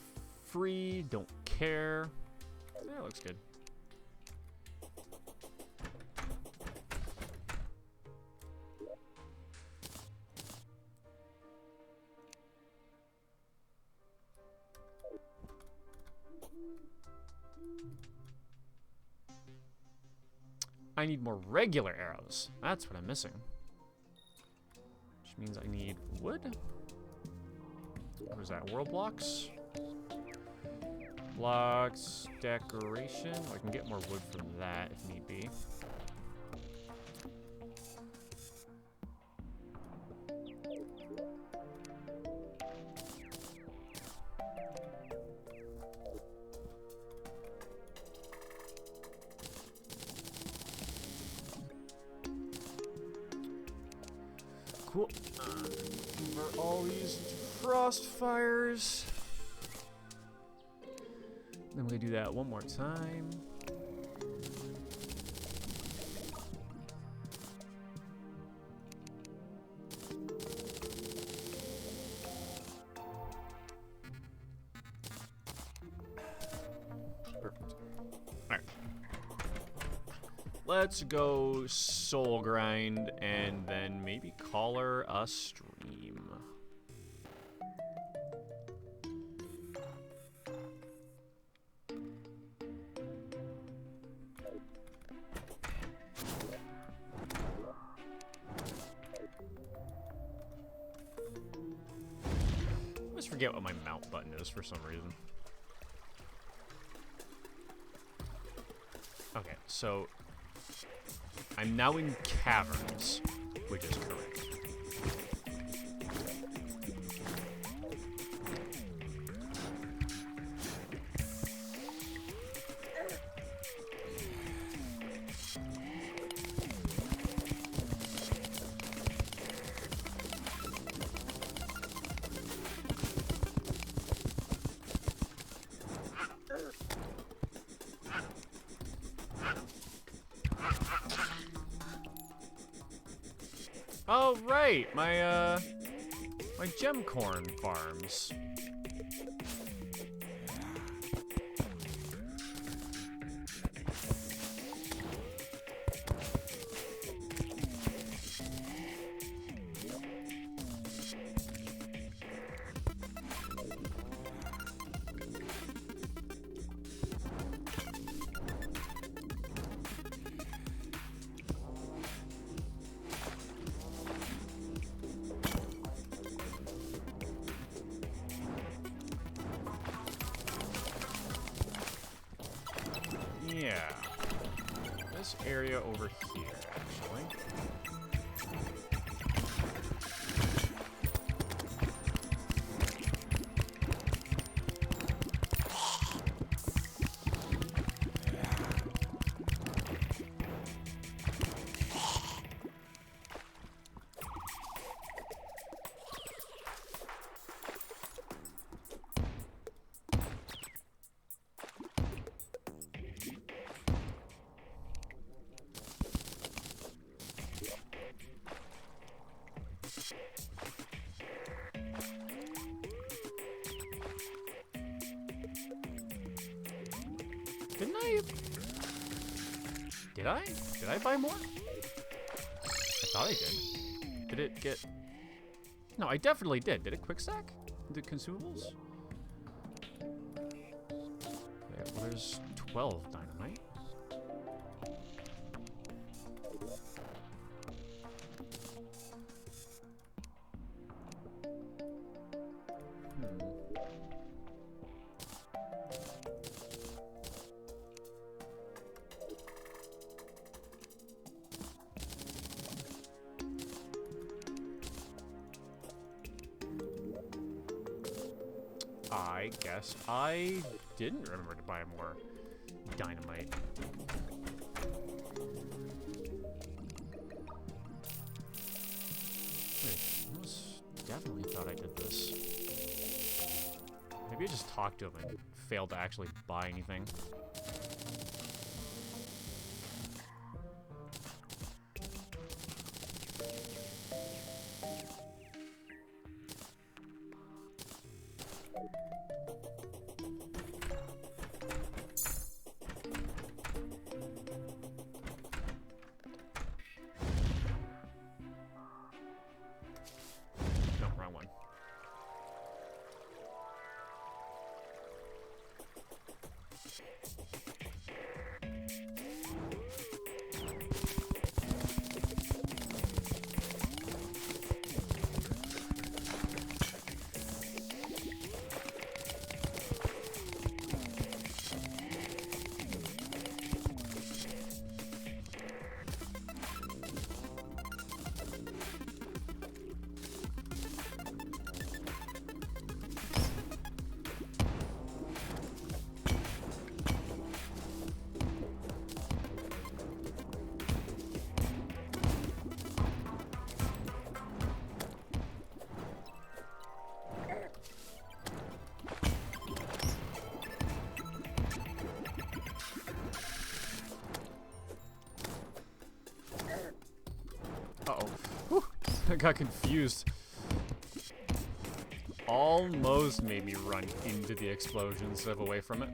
free, don't care. Yeah, looks good. I need more regular arrows. That's what I'm missing. Which means I need wood. What is that? World blocks? Blocks, decoration. I can get more wood from that if need be. Cool. Convert all these into frost fires. Then we do that one more time. Perfect. Alright. Let's go soul grind and then maybe color a stream. I always forget what my mount button is for some reason. Okay, so I'm now in caverns, which is correct. Oh, right, my gem corn farms. Yeah. This area over here, actually. Didn't I? Did I? Did I buy more? I thought I did. Did it get... No, I definitely did. Did it quick stack? The consumables? Okay, well, there's 12 dynamite. I guess I didn't remember to buy more dynamite. Wait, I almost definitely thought I did this. Maybe I just talked to him and failed to actually buy anything. Uh-oh. Whew. I got confused. Almost made me run into the explosion instead of away from it.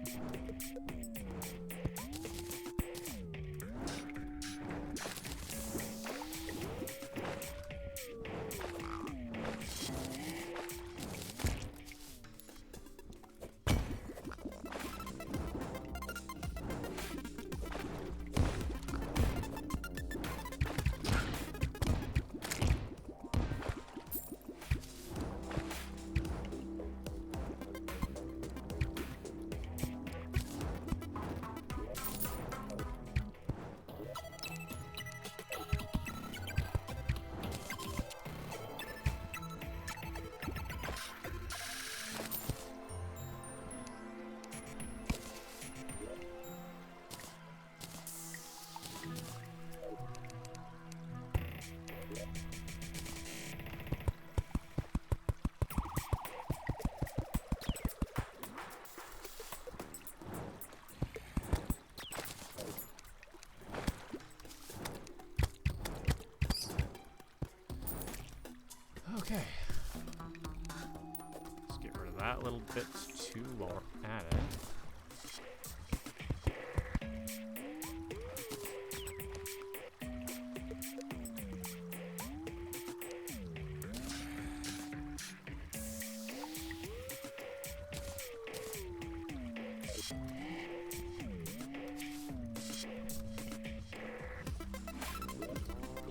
that little bit too while we're at it.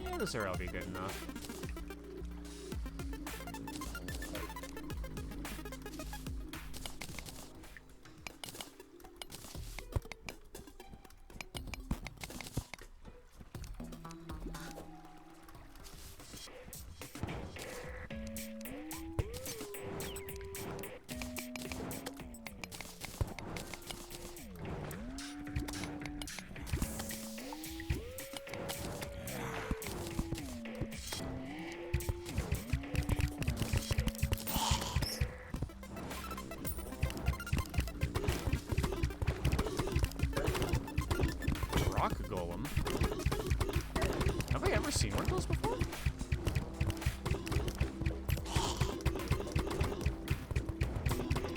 Yeah, this area will be good enough. Golem. Have I ever seen one of those before?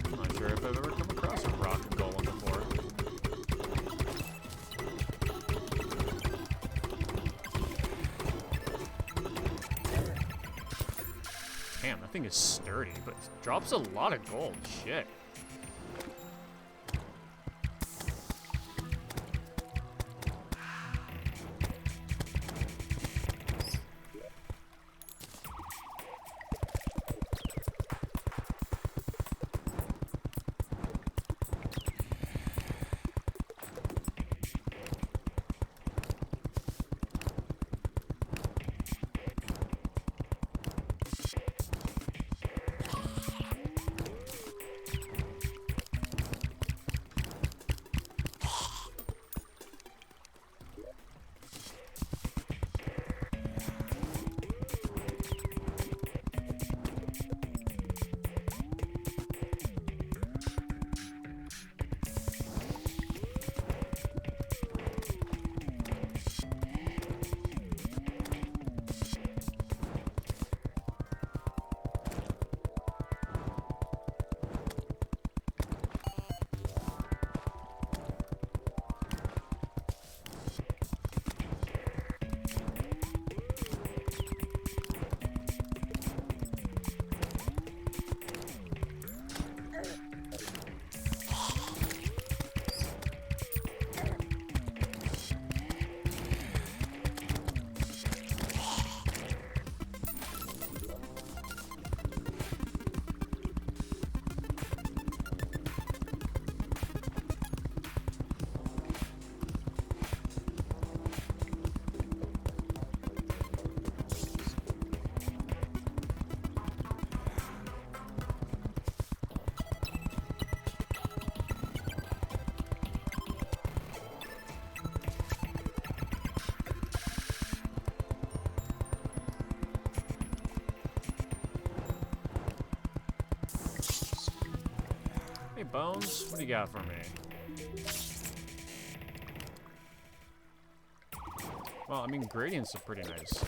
I'm not sure if I've ever come across a rock golem before. Damn, that thing is sturdy, but it drops a lot of gold. Shit. Hey, Bones, what do you got for me? Well, I mean, Gradient's a pretty nice,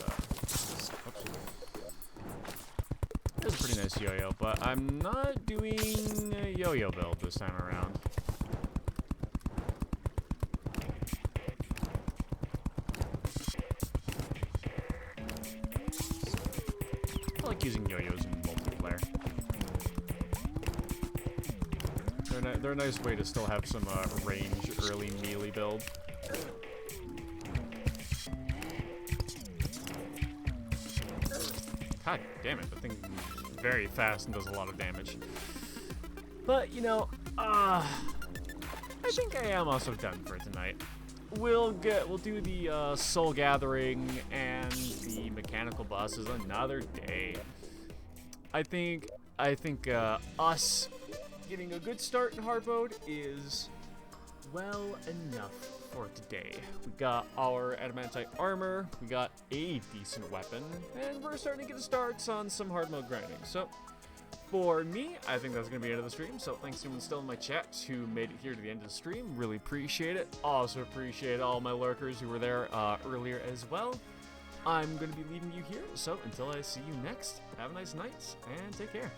it's a pretty nice yo-yo, but I'm not doing a yo-yo build this time around. I like using yo-yos in multiplayer. They're a nice way to still have some range early melee build. God damn it, the thing's very fast and does a lot of damage. But, you know, I think I am also done for tonight. We'll do the soul gathering and the mechanical bosses another day. I think us getting a good start in hard mode is well enough for today. We got our adamantite armor, we got a decent weapon, and we're starting to get starts on some hard mode grinding. So for me, I think that's going to be the end of the stream. So thanks to anyone still in my chat who made it here to the end of the stream. Really appreciate it. Also appreciate all my lurkers who were there earlier as well. I'm going to be leaving you here. So until I see you next, have a nice night and take care.